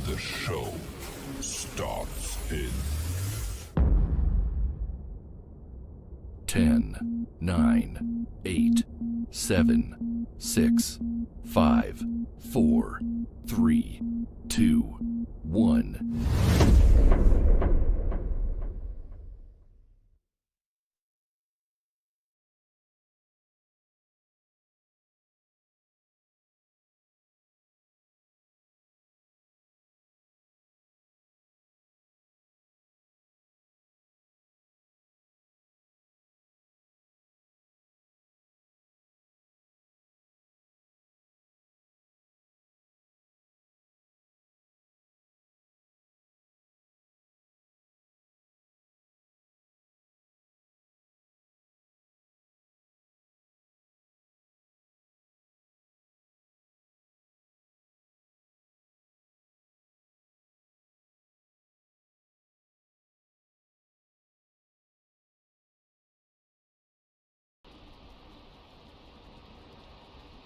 The show starts in 10, 9, 8, 7, 6, 5, 4, 3, 2, 1.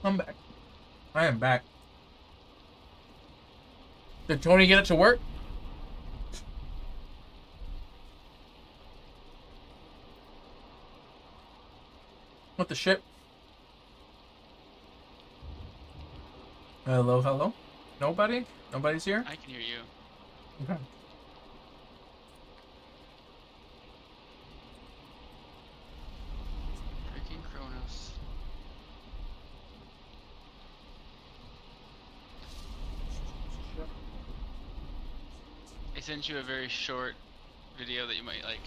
I'm back. I am back. Did Tony get it to work? What the shit? Hello, hello? Nobody? Nobody's here? I can hear you. Okay. Freaking Kronos. I sent you a very short video that you might like.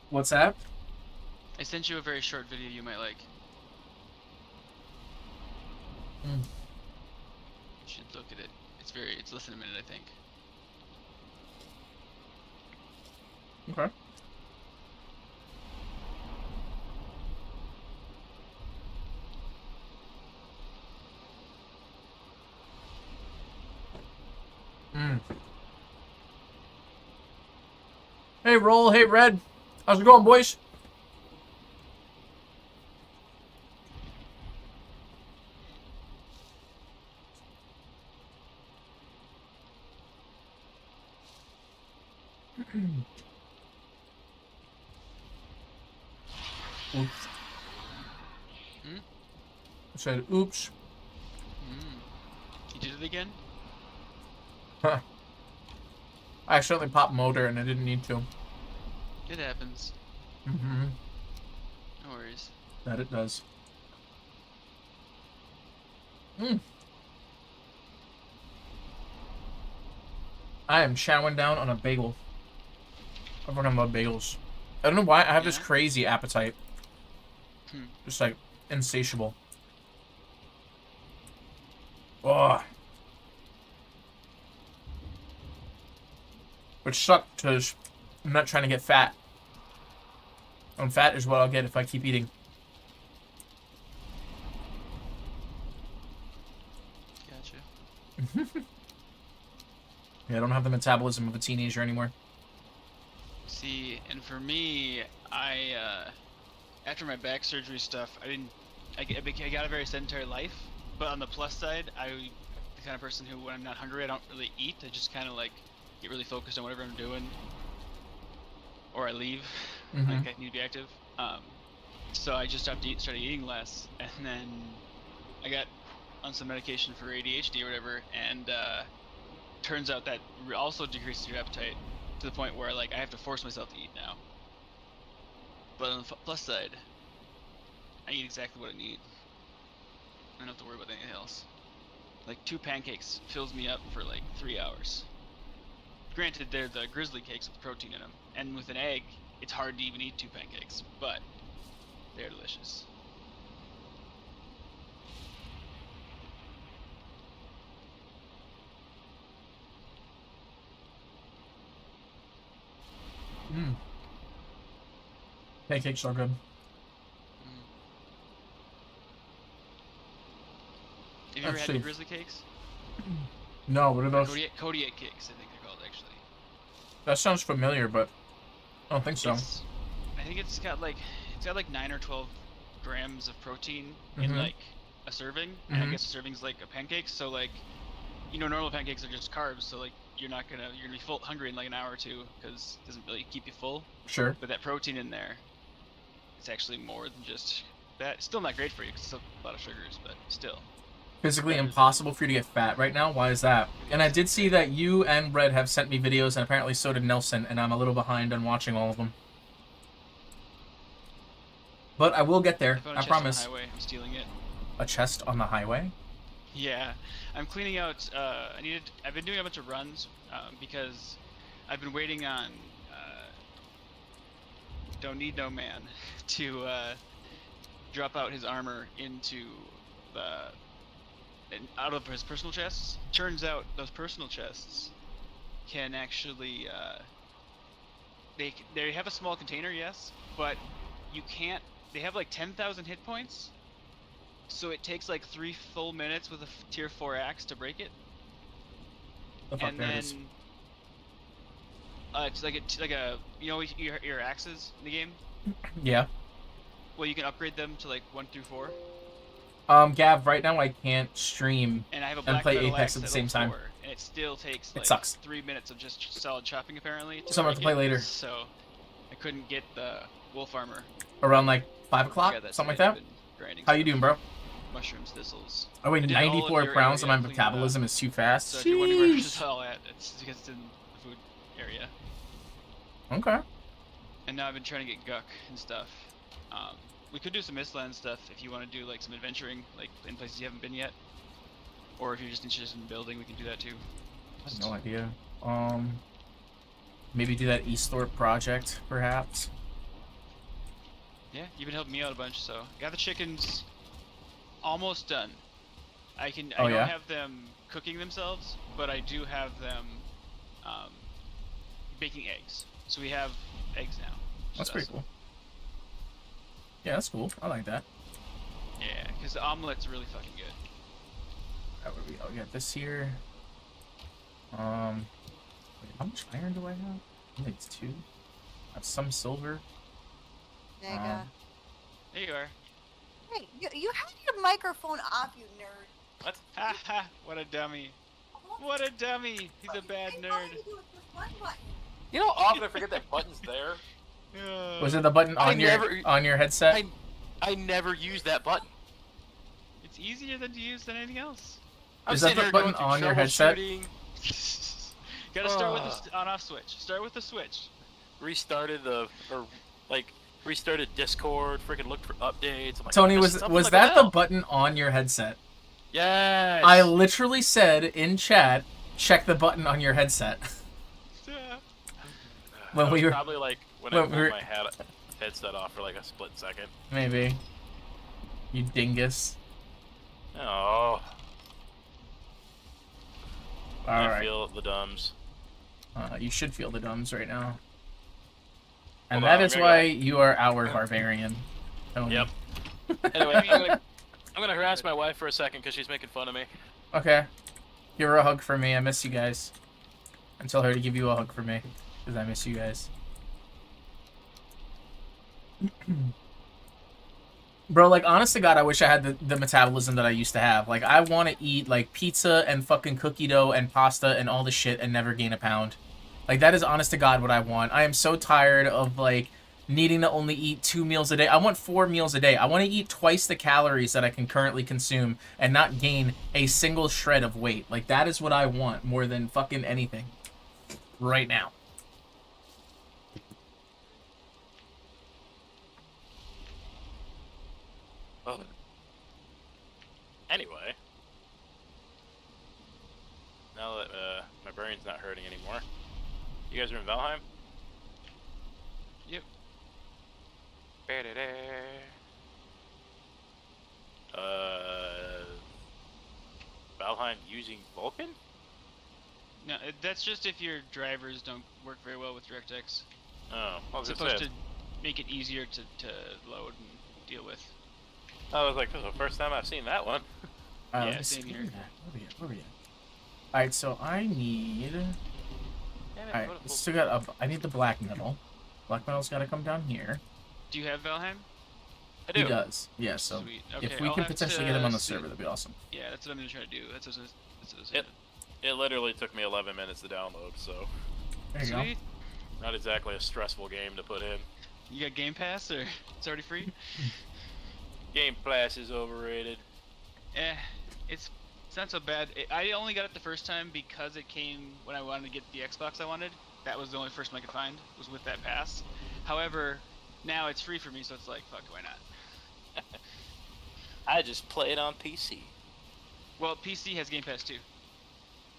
What's that? I sent you a very short video you might like. Mm. You should look at it. It's less than a minute, I think. Okay. Hey, Roll. Hey, Red. How's it going, boys? Oops. I said, oops. You did it again? Huh. I accidentally popped motor and I didn't need to. It happens. Mm-hmm. No worries. That it does. I am chowing down on a bagel. Everyone love bagels. I don't know why I have this crazy appetite. Just like insatiable. Oh. Which sucks because I'm not trying to get fat. Fat is what I'll get if I keep eating. Gotcha. Yeah, I don't have the metabolism of a teenager anymore. See, and for me, after my back surgery stuff, I got a very sedentary life. But on the plus side, I'm the kind of person who, when I'm not hungry, I don't really eat. I just kind of like get really focused on whatever I'm doing, or I leave. Like I need to be active. So I just started eating less, and then I got on some medication for ADHD or whatever, and turns out that also decreases your appetite to the point where like I have to force myself to eat now. But on the plus side, I eat exactly what I need. I don't have to worry about anything else. Like 2 pancakes fills me up for like 3 hours. Granted, they're the grizzly cakes with protein in them, and with an egg, it's hard to even eat 2 pancakes, but they're delicious. Pancakes are good. Have you ever had the grizzly cakes? No, what are those? Kodiak cakes, I think they're called, actually. That sounds familiar, but I don't think so. I think it's got like 9 or 12 grams of protein in like a serving, and I guess a serving's like a pancake. So like normal pancakes are just carbs, so like you're gonna be hungry in like an hour or two because it doesn't really keep you full. Sure. But that protein in there, it's actually more than just that. It's still not great for you because it's still a lot of sugars, but still. Physically impossible for you to get fat right now. Why is that? And I did see that you and Red have sent me videos, and apparently so did Nelson, and I'm a little behind on watching all of them. But I will get there. I promise. On the highway. I'm stealing it. A chest on the highway? Yeah, I'm cleaning out. I've been doing a bunch of runs because I've been waiting on Don't Need No Man to drop out his armor into out of his personal chests. Turns out those personal chests can actually they have a small container, yes, but you can't. They have like 10,000 hit points, so it takes like 3 full minutes with a tier 4 axe to break it. The fuck And there it then is. it's like a your axes in the game. Yeah. Well, you can upgrade them to like 1 through 4. Gav, right now I can't stream And I have a and black play metal Apex axe at the at same level time. 4, and it still takes It like sucks. 3 minutes of just solid chopping apparently. So I'm gonna have to play later. So I couldn't get the wolf armor. Around like 5 o'clock, Yeah, that's something like right, I've that. been grinding How you stuff. doing, bro? Mushrooms, thistles. Oh wait, I did all of 94 your pounds and area, my cleaned it up. metabolism is too fast. So if you're wondering where Sheesh. this is all at, it's because it's in the food area. Okay. And now I've been trying to get guck and stuff. We could do some Mistland stuff if you want to do like some adventuring, like in places you haven't been yet. Or if you're just interested in building, we can do that too. I have no idea. Maybe do that Easthorpe project, perhaps. Yeah, you've been helping me out a bunch, so got the chickens almost done. I Oh, don't yeah? have them cooking themselves, but I do have them baking eggs. So we have eggs now. which That's is pretty awesome. cool. Yeah, that's cool. I like that. Yeah, because the omelet's really fucking good. Alright, where we go? We got this here. Wait, how much iron do I have? I think it's 2. I have some silver. Nigga. There you are. Hey, you had your microphone off, you nerd. What? Ha ha! What a dummy! What a dummy! He's a bad Hey, nerd. all you do is push one button. You know how often I forget that button's there? Was it the button I on your never- headset? I never use that button. It's easier than to use than anything else. Is that sitting the there button going through on your headset? Gotta start with the on-off switch. Start with the switch. Restarted Discord, freaking looked for updates. I'm like, Tony, "Oh, was something was like that the hell." button on your headset? Yes. I literally said in chat, check the button on your headset. When That we was were probably like when when I we pulled were- my headset off for like a split second. maybe. You dingus. Oh, I Alright. feel the dumbs. You should feel the dumbs right now. And Hold that on, is I'm why gonna you are our barbarian. Tony. Yep. Anyway, I'm gonna harass my wife for a second because she's making fun of me. Okay. Give her a hug for me. I miss you guys. And tell her to give you a hug for me. Because I miss you guys. Bro, like, honest to God, I wish I had the metabolism that I used to have. Like, I want to eat, like, pizza and fucking cookie dough and pasta and all this shit and never gain a pound. Like, that is honest to God what I want. I am so tired of, like, needing to only eat 2 meals a day. I want 4 meals a day. I want to eat twice the calories that I can currently consume and not gain a single shred of weight. Like, that is what I want more than fucking anything. Right now. Oh. Anyway, now that my brain's not hurting anymore, you guys are in Valheim? Yep. Valheim using Vulkan? No, that's just if your drivers don't work very well with DirectX. Oh, I was It's gonna supposed say, to make it easier to load and deal with. I was like, this is the first time I've seen that one. Yeah, Let me same see. here. Where we at? Alright, so I need... Damn it, Alright, what a still got I need the black metal. Black metal's gotta come down here. Do you have Valheim? I do. He does. Yeah, so Sweet. if Okay, we I'll can have potentially to get him on the see. server, that'd be awesome. Yeah, that's what I'm gonna try to do. That's what I was Yep. It literally took me 11 minutes to download, so There you go. Sweet. not exactly a stressful game to put in. You got Game Pass or it's already free? Game Pass is overrated. It's not so bad. I only got it the first time because it came when I wanted to get the Xbox I wanted. That was the only first one I could find, was with that pass. However, now it's free for me, so it's like, fuck, why not? I just play it on PC. Well, PC has Game Pass too.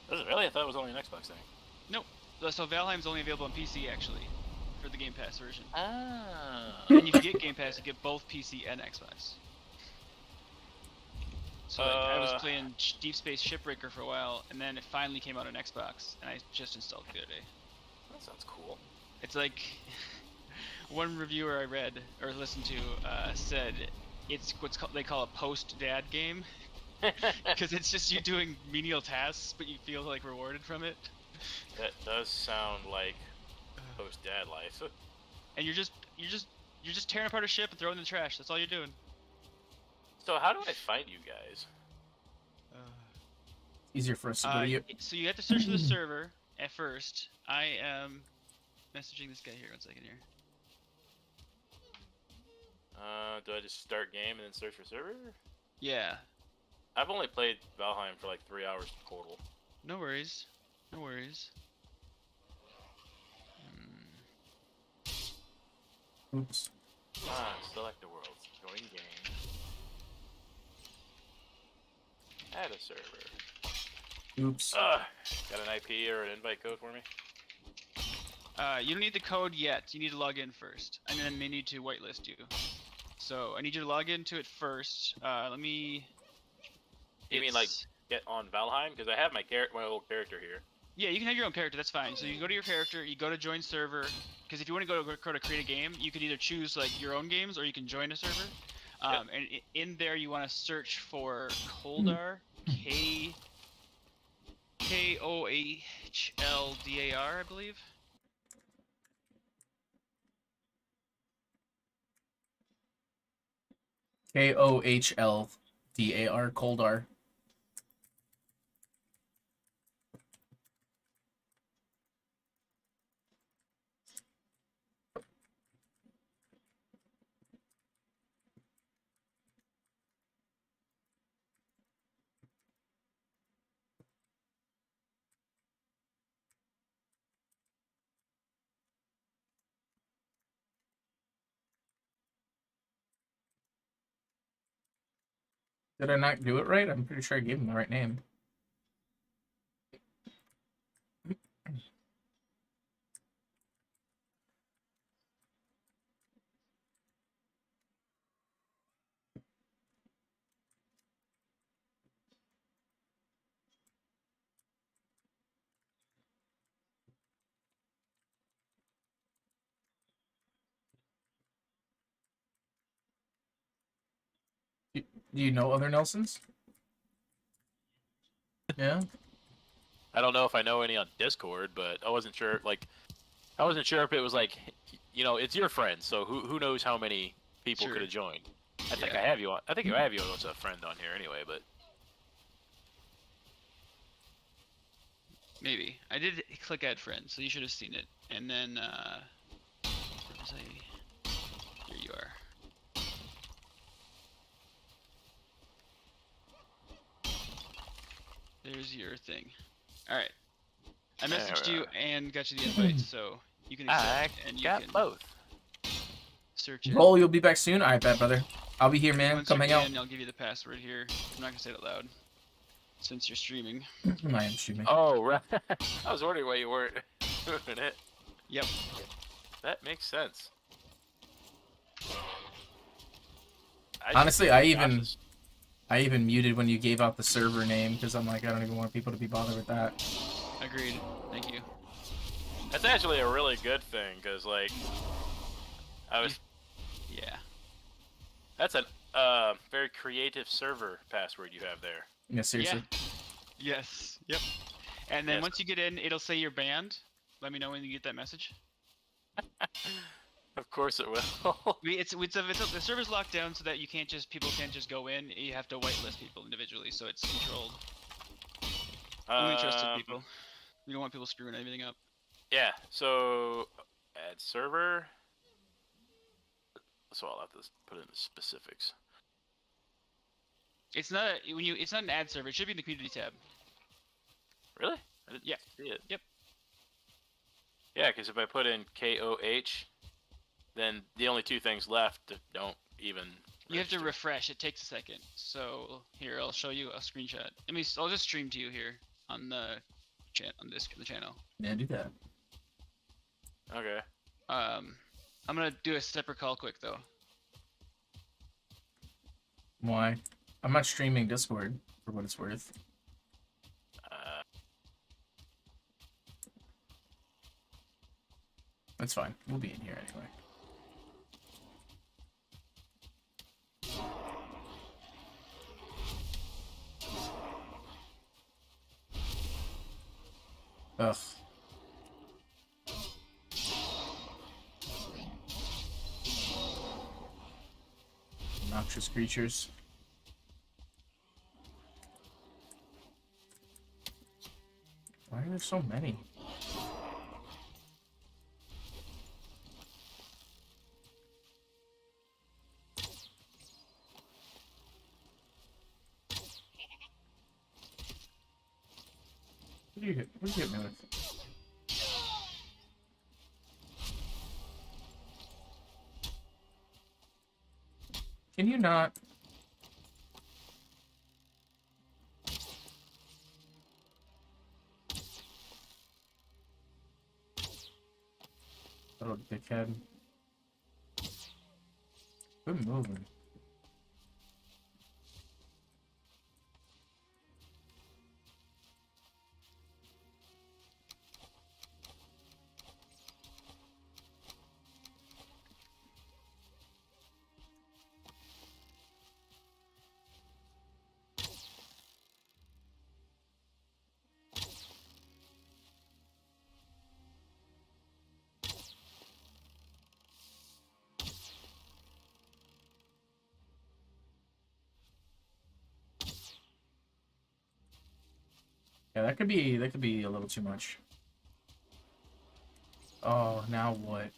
Does it really? I thought it was only an Xbox thing. Nope. So Valheim's only available on PC actually, for the Game Pass version. Ah. And if you get Game Pass, you get both PC and Xbox. So like, I was playing Deep Space Shipbreaker for a while, and then it finally came out on Xbox, and I just installed it the other day. That sounds cool. It's like one reviewer I read or listened to said it's they call a post-dad game because it's just you doing menial tasks, but you feel like rewarded from it. That does sound like post-dad life. And you're just tearing apart a ship and throwing it in the trash. That's all you're doing. So how do I find you guys? Easier for us to go to you. So you have to search for the server at first. I am messaging this guy here. 1 second here. Do I just start game and then search for server? Yeah. I've only played Valheim for like 3 hours total. No worries. No worries. Oops. Select the world. Join game. Add a server. Oops. Got an IP or an invite code for me? You don't need the code yet. You need to log in first, and then they need to whitelist you. So I need you to log into it first. Let me. You mean like get on Valheim? Because I have my old character here. Yeah, you can have your own character. That's fine. So you go to your character, you go to join server. Because if you want to go to create a game, you can either choose like your own games or you can join a server. And in there you want to search for Koldar, Kohdar, I believe. Kohdar, Koldar. Did I not do it right? I'm pretty sure I gave him the right name. Do you know other Nelsons? Yeah. I don't know if I know any on Discord, but I wasn't sure. Like, I wasn't sure if it was like, you know, it's your friend, so who knows how many people Sure. could have joined. I think I have you on. I think I have you as a friend on here anyway, but. Maybe. I did click add friend, so you should have seen it. And then, where was I? Here you are. There's your thing. Alright. I messaged you and got you the invite, so you can accept and you got can both. search it. Roll, you'll be back soon? Alright, bet, brother. I'll be here, man. Once Come you hang out. can, I'll give you the password here. I'm not gonna say it out loud, since you're streaming. I am streaming. Oh, right. I was wondering why you weren't doing it. Yep. That makes sense. Honestly, I even muted when you gave out the server name because I'm like, I don't even want people to be bothered with that. Agreed. Thank you. That's actually a really good thing, because, like, I was... Yeah. That's a very creative server password you have there. Yeah, seriously. Yeah. Yes. Yep. And then Yes. once you get in, it'll say you're banned. Let me know when you get that message. Of course it will. The server's locked down so that people can't just go in. You have to whitelist people individually, so it's controlled. Only trusted people. We don't want people screwing everything up. Yeah. So add server. So I'll have to put in the specifics. It's not it's not an ad server. It should be in the community tab. Really? I didn't Yeah. see it. Yep. Yeah, because if I put in KOH, then the only two things left don't even. You have to register. refresh. It takes a second. So here, I'll show you a screenshot. I'll just stream to you here on the the channel. Yeah, do that. Okay. I'm gonna do a separate call quick though. Why? I'm not streaming Discord for what it's worth. That's fine. We'll be in here anyway. Ugh. Noxious creatures. Why are there so many? What do you hit me with? Can you not? Little dickhead. Good moving. Yeah, that could be a little too much. Oh, now what?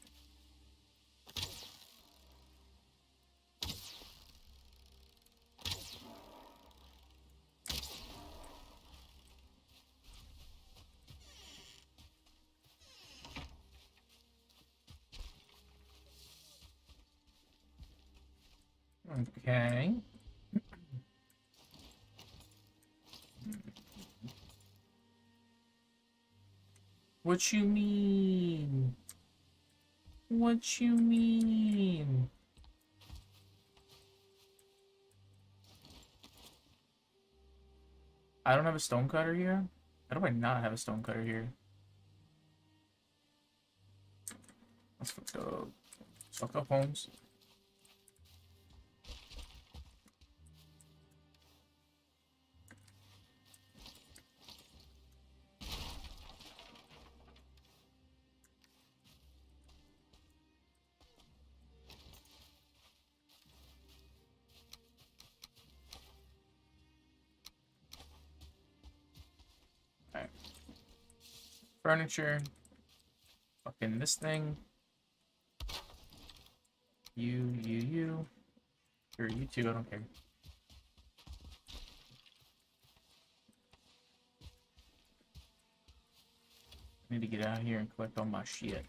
Okay. What you mean? What you mean? I don't have a stonecutter here? How do I not have a stonecutter here? Let's go. Suck up, Holmes. Alright. Furniture. Fucking this thing. You. Or you too, I don't care. I need to get out of here and collect all my shit.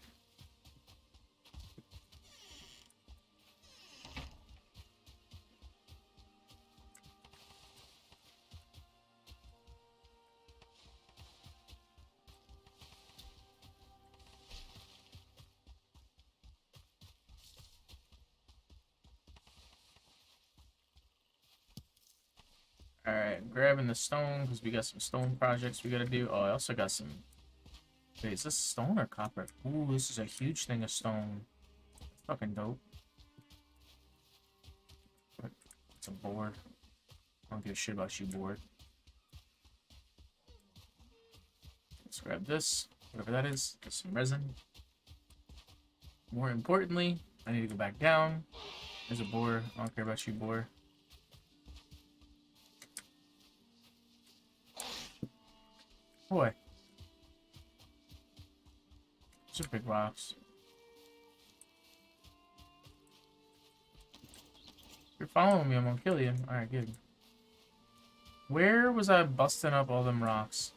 Alright, grabbing the stone because we got some stone projects we gotta do. Oh, I also got some. Wait, is this stone or copper? Ooh, this is a huge thing of stone. Fucking dope. It's a board. I don't give a shit about you, board. Let's grab this, whatever that is. Get some resin. More importantly, I need to go back down. There's a boar. I don't care about you, boar. Boy. Those are big rocks. If you're following me, I'm gonna kill you. Alright, good. Where was I busting up all them rocks?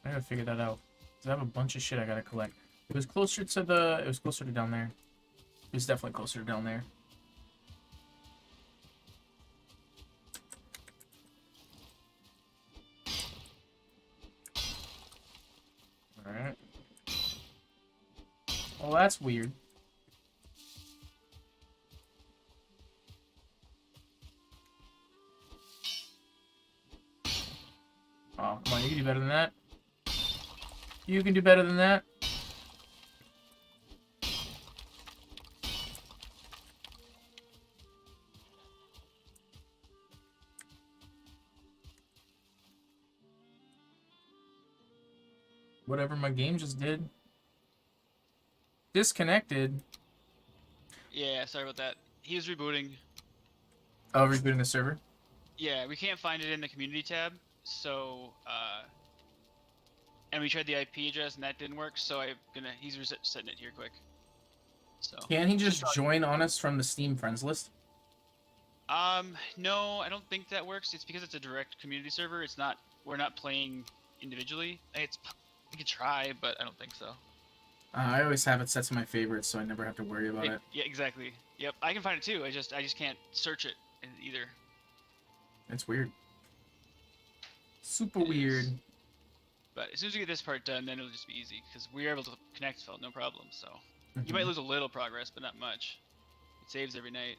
I gotta figure that out. 'Cause I have a bunch of shit I gotta collect. It was closer to the... It was closer to down there. It was definitely closer to down there. Alright. Well, that's weird. Oh, come on, you can do better than that. You can do better than that. Whatever my game just did. Disconnected. Yeah, sorry about that. He was rebooting. Oh, rebooting the server? Yeah, we can't find it in the community tab, so and we tried the IP address and that didn't work, so he's resetting it here quick. So Can't he just join on us from the Steam friends list? No, I don't think that works. It's because it's a direct community server. It's not. We're not playing individually. We could try, but I don't think so. I always have it set to my favorites, so I never have to worry about it. Yeah, exactly. Yep, I can find it too. I just can't search it either. It's weird. Super It is. weird. But as soon as we get this part done, then it'll just be easy because we were able to connect, felt no problem. So you might lose a little progress, but not much. It saves every night.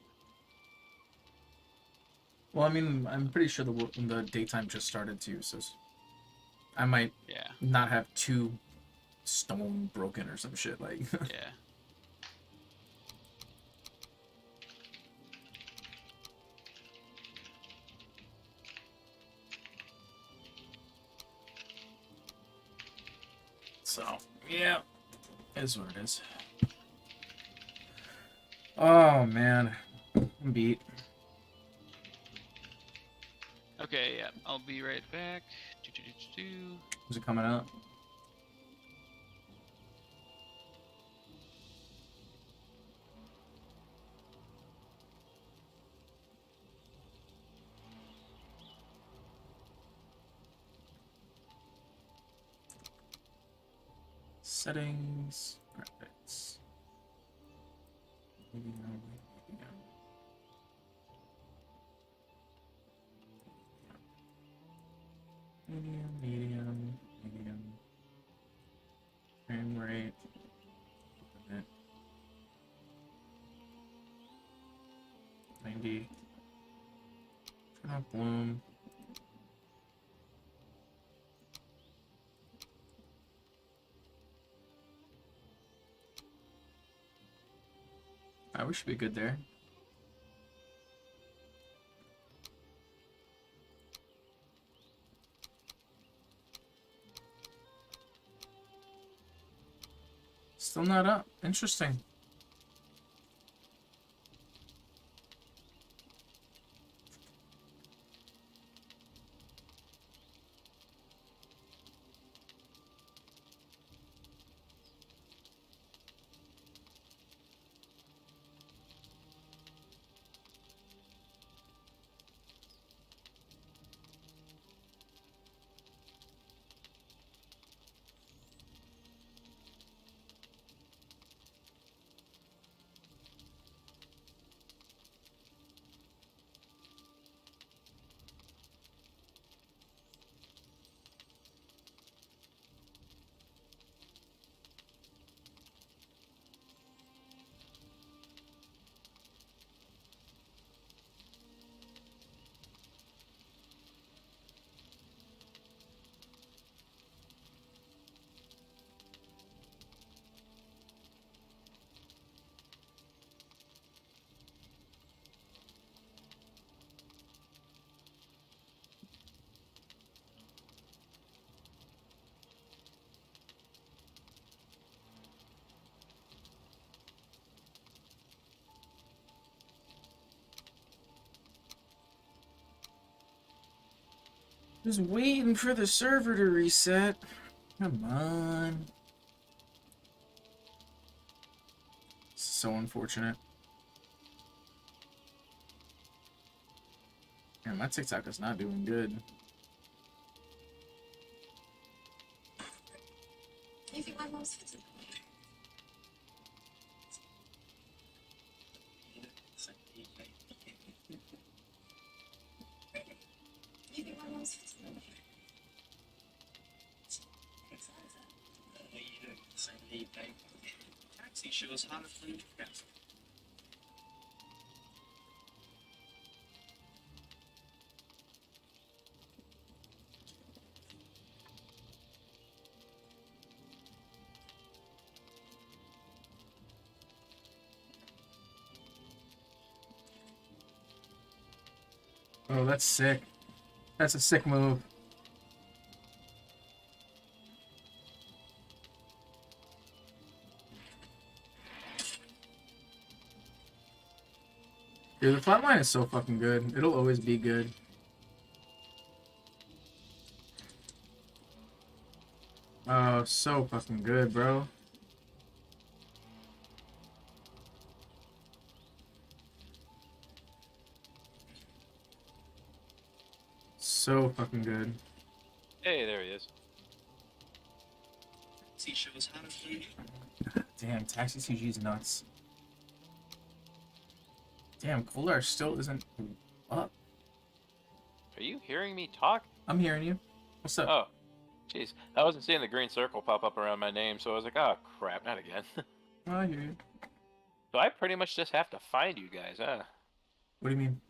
Well, I mean, I'm pretty sure the daytime just started too, so I might not have 2 stone broken or some shit like. Yeah. So, yeah, it is what it is. Oh man, I'm beat. Okay, yeah, I'll be right back. Is it coming out? Settings, graphics. Medium. Frame rate. Limit. 90. Turn off bloom. We should be good there. Still not up. Interesting. Just waiting for the server to reset. Come on. So unfortunate. Yeah, my TikTok is not doing good. You think my mom's fit? You think my mom's fit? Taxi shows how to food fast. Oh, that's sick. That's a sick move. Dude, the flatline is so fucking good. It'll always be good. Oh, so fucking good, bro. So fucking good. Hey, there he is. Taxi shows how to food. Damn, Taxi CG's nuts. Damn, Kolar still isn't up. Are you hearing me talk? I'm hearing you. What's up? Oh, jeez. I wasn't seeing the green circle pop up around my name, so I was like, oh, crap, not again. Oh, I hear you. So I pretty much just have to find you guys, huh? What do you mean?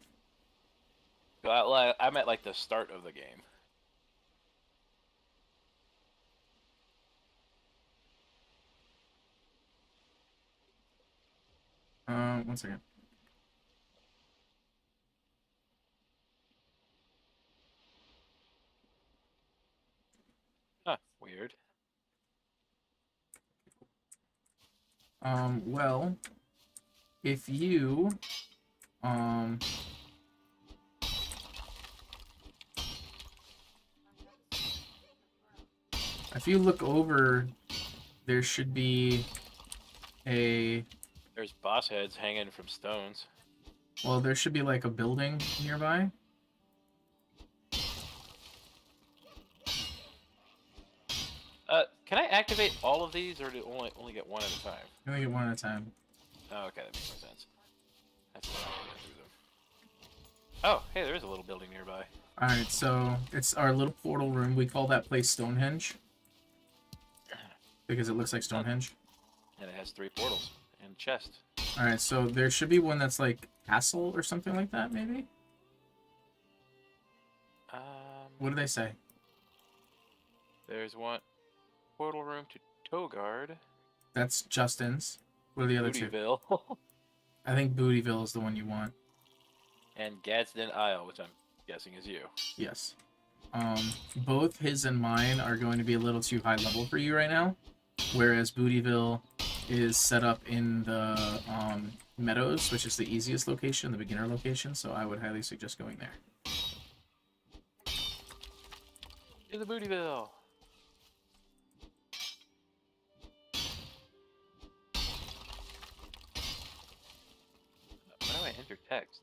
So I'm at, like, the start of the game. One second. Huh, weird. Well, if you, if you look over, there should be a, There's boss heads hanging from stones. well, there should be like a building nearby. Can I activate all of these, or do only get one at a time? You only get one at a time. Oh, okay, that makes more sense. That's what I'm gonna do them. Oh, hey, there is a little building nearby. Alright, so it's our little portal room. We call that place Stonehenge. Because it looks like Stonehenge. And it has 3 portals and a chest. Alright, so there should be one that's like castle or something like that, maybe? What do they say? There's one portal room to Togard. That's Justin's. What are the other two? Bootyville. I think Bootyville is the one you want. And Gadsden Isle, which I'm guessing is you. Yes. Both his and mine are going to be a little too high level for you right now. Whereas Bootyville is set up in the Meadows, which is the easiest location, the beginner location, so I would highly suggest going there. To the Bootyville. Why do I enter text?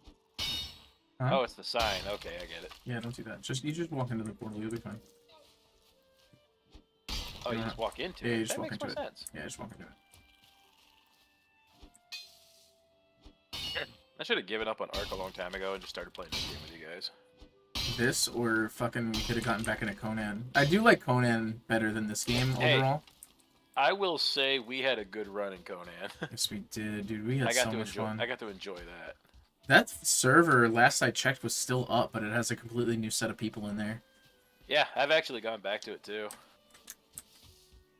Huh? Oh, it's the sign. Okay, I get it. Yeah, don't do that. You just walk into the portal, you'll be fine. Oh, you Yeah. just walk into Yeah, it. you just That walk makes more into it. sense. Yeah, just walk into it. I should have given up on Ark a long time ago and just started playing this game with you guys. This, or fucking we could have gotten back into Conan. I do like Conan better than this game Hey. overall. I will say we had a good run in Conan. Yes, we did, dude. We had I got so to much enjoy. fun. I got to enjoy that. That server, last I checked, was still up, but it has a completely new set of people in there. Yeah, I've actually gone back to it too.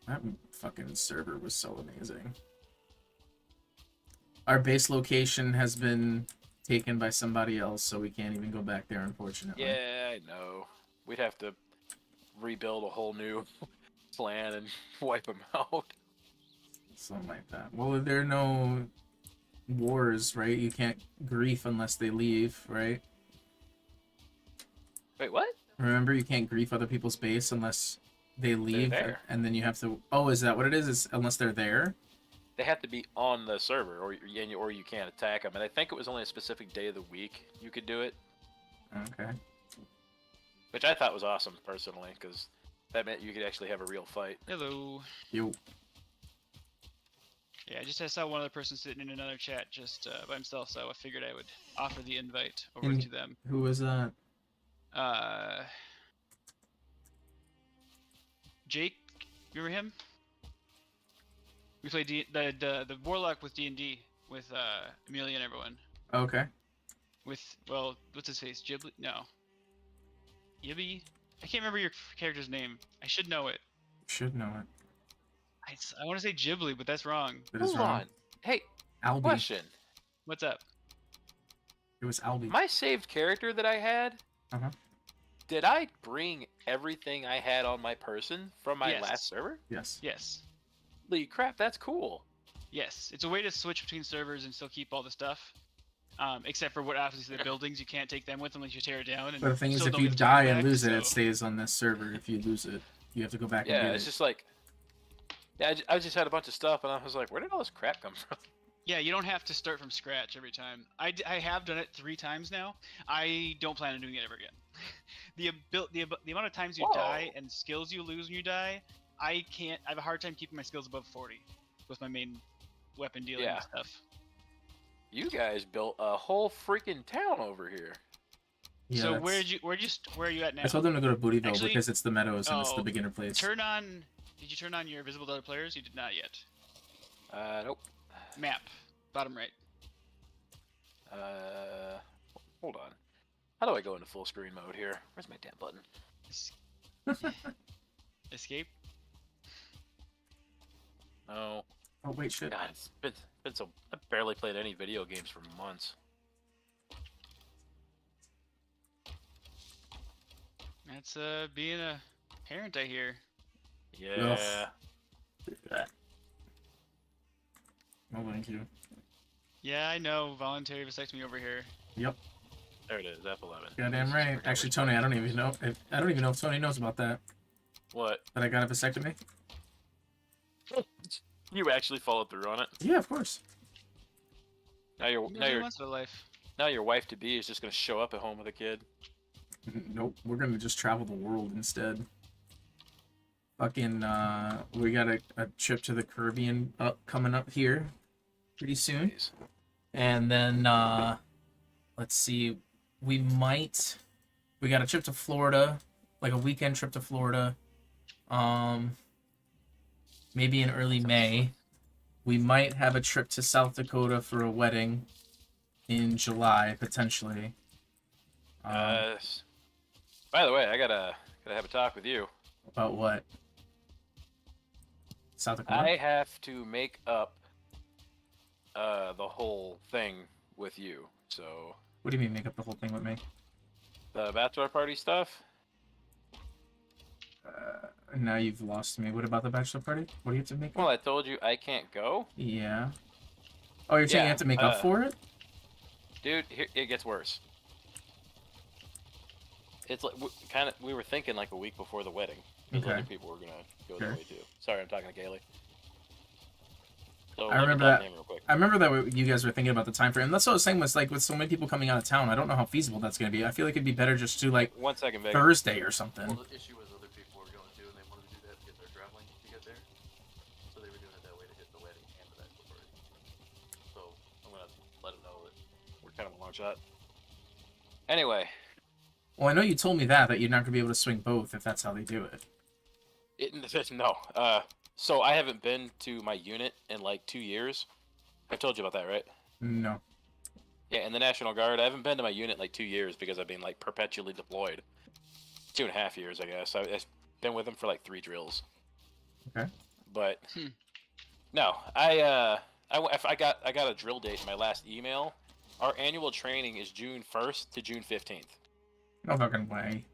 That fucking server was so amazing. Our base location has been taken by somebody else, so we can't even go back there, unfortunately. Yeah, I know. We'd have to rebuild a whole new plan and wipe them out. Something like that. Well, there are no wars, right? You can't grief unless they leave, right? Wait, what? Remember, you can't grief other people's base unless they leave, there. and then you have to. Oh, is that what it is? Is unless they're there? They have to be on the server, or you can't attack them. And I think it was only a specific day of the week you could do it, Okay. which I thought was awesome personally, because that meant you could actually have a real fight. Hello. You. Yeah, I saw one other person sitting in another chat just by himself, so I figured I would offer the invite over And to them. who was that? Jake, remember him? We played the warlock with D&D with Amelia and everyone. Okay. With what's his face? Ghibli? No. Yibby? I can't remember your character's name. I should know it. Should know it. I want to say Ghibli, but that's wrong. That is Hold wrong. on. Hey, Albie. question. What's up? It was Albie. My saved character that I had, Uh-huh. did I bring everything I had on my person from my Yes. last server? Yes. Yes. Holy crap, that's cool. Yes. It's a way to switch between servers and still keep all the stuff. Except for what obviously the buildings, you can't take them with unless you tear it down. And But the thing is, still if don't you get die stuff and back, lose it, it so- stays on this server. If you lose it, you have to go back and Yeah, get it's it. just like, yeah, I just had a bunch of stuff, and I was like, where did all this crap come from? Yeah, you don't have to start from scratch every time. I have done it 3 times now. I don't plan on doing it ever again. the amount of times you die Whoa. and skills you lose when you die, I have a hard time keeping my skills above 40 with my main weapon dealing Yeah. and stuff. You guys built a whole freaking town over here. Yeah, So that's- where are you at now? I told them to go to Bootyville Actually- because it's the meadows and it's the Oh, beginner place. Did you turn on your visible to other players? You did not yet. Nope. Map, bottom right. Hold on. How do I go into full screen mode here? Where's my damn button? Escape. No. Oh wait, shit. God, it's been so. I barely played any video games for months. That's being a parent, I hear. Yeah. No, thank you. Yeah, I know. Voluntary vasectomy over here. Yep. There it is. F11. Goddamn right. Actually, Tony, I don't even know. I don't even know if Tony knows about that. What? That I got a vasectomy. You actually followed through on it. Yeah, of course. Now your Once in a life. now your wife to be is just gonna show up at home with a kid. Nope. We're gonna just travel the world instead. Fucking, we got a trip to the Caribbean coming up here pretty soon. Jeez. And then, let's see, we got a trip to Florida, like a weekend trip to Florida. Maybe in early May. We might have a trip to South Dakota for a wedding in July, potentially. By the way, I gotta have a talk with you. About what? South Dakota? I have to make up the whole thing with you. So What do you mean make up the whole thing with me? the bachelor party stuff. Now you've lost me. What about the bachelor party? What do you have to make Well, I told you I can't go, Yeah. Oh, you're saying you Yeah, have to make up for it? dude. Here, it gets worse. It's like we were thinking like a week before the wedding. Because Okay. other people were gonna go Sure. that way too. Sorry, I'm talking to Kaylee. So I let me remember talk that- to him real quick. I remember that you guys were thinking about the time frame. That's what I was saying was like with so many people coming out of town, I don't know how feasible that's going to be. I feel like it'd be better just to like 1 second, Vega. Thursday or something. Well, the issue was other people were going to, and they wanted to do that because they're traveling to get there. So they were doing it that way to hit the wedding and the bachelor party. So I'm gonna let them know that we're kind of a long shot. Anyway, Well, I know you told me that you're not going to be able to swing both if that's how they do it. no. So I haven't been to my unit in like 2 years. I've told you about that, right? No. Yeah, in the National Guard, I haven't been to my unit in like 2 years because I've been like perpetually deployed. 2.5 years, I guess. I've been with them for like 3 drills. Okay. But no, I got a drill date in my last email. Our annual training is June 1st to June 15th. No fucking way.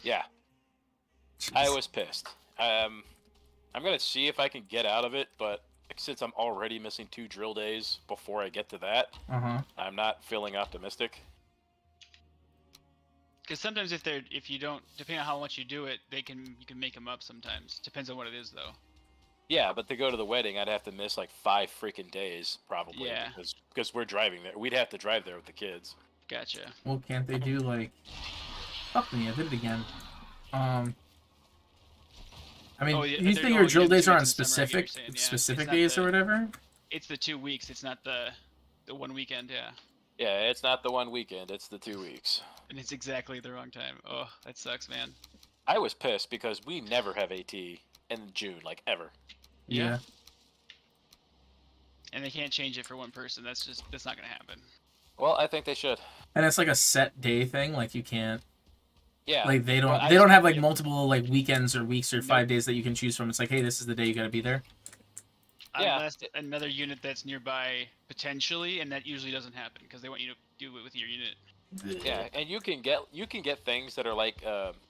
Yeah, I was pissed. I'm gonna see if I can get out of it, but since I'm already missing 2 drill days before I get to that, Uh-huh. I'm not feeling optimistic. Because sometimes if you don't, depending on how much you do it, you can make them up sometimes. Depends on what it is though. Yeah, but to go to the wedding, I'd have to miss like 5 freaking days probably. Yeah. Because we're driving there. We'd have to drive there with the kids. Gotcha. Well, can't they do like? Fuck me, I did it again. I mean, Oh, yeah, you they're think your all drill getting days 2 are weeks on in the summer, I get what you're specific saying, yeah. specific It's not days or the- whatever? It's the 2 weeks. It's not the 1 weekend. Yeah. Yeah, it's not the 1 weekend, it's the 2 weeks. And it's exactly the wrong time. Oh, that sucks, man. I was pissed because we never have AT in June, like ever. Yeah. And they can't change it for one person. That's not gonna happen. Well, I think they should. And it's like a set day thing. Like you can't. Yeah. Like they don't. but I They don't just- have like yeah. multiple like weekends or weeks or Nope. 5 days that you can choose from. It's like, hey, this is the day you got to be there. Yeah. Unless another unit that's nearby potentially, and that usually doesn't happen because they want you to do it with your unit. Yeah, and you can get things that are like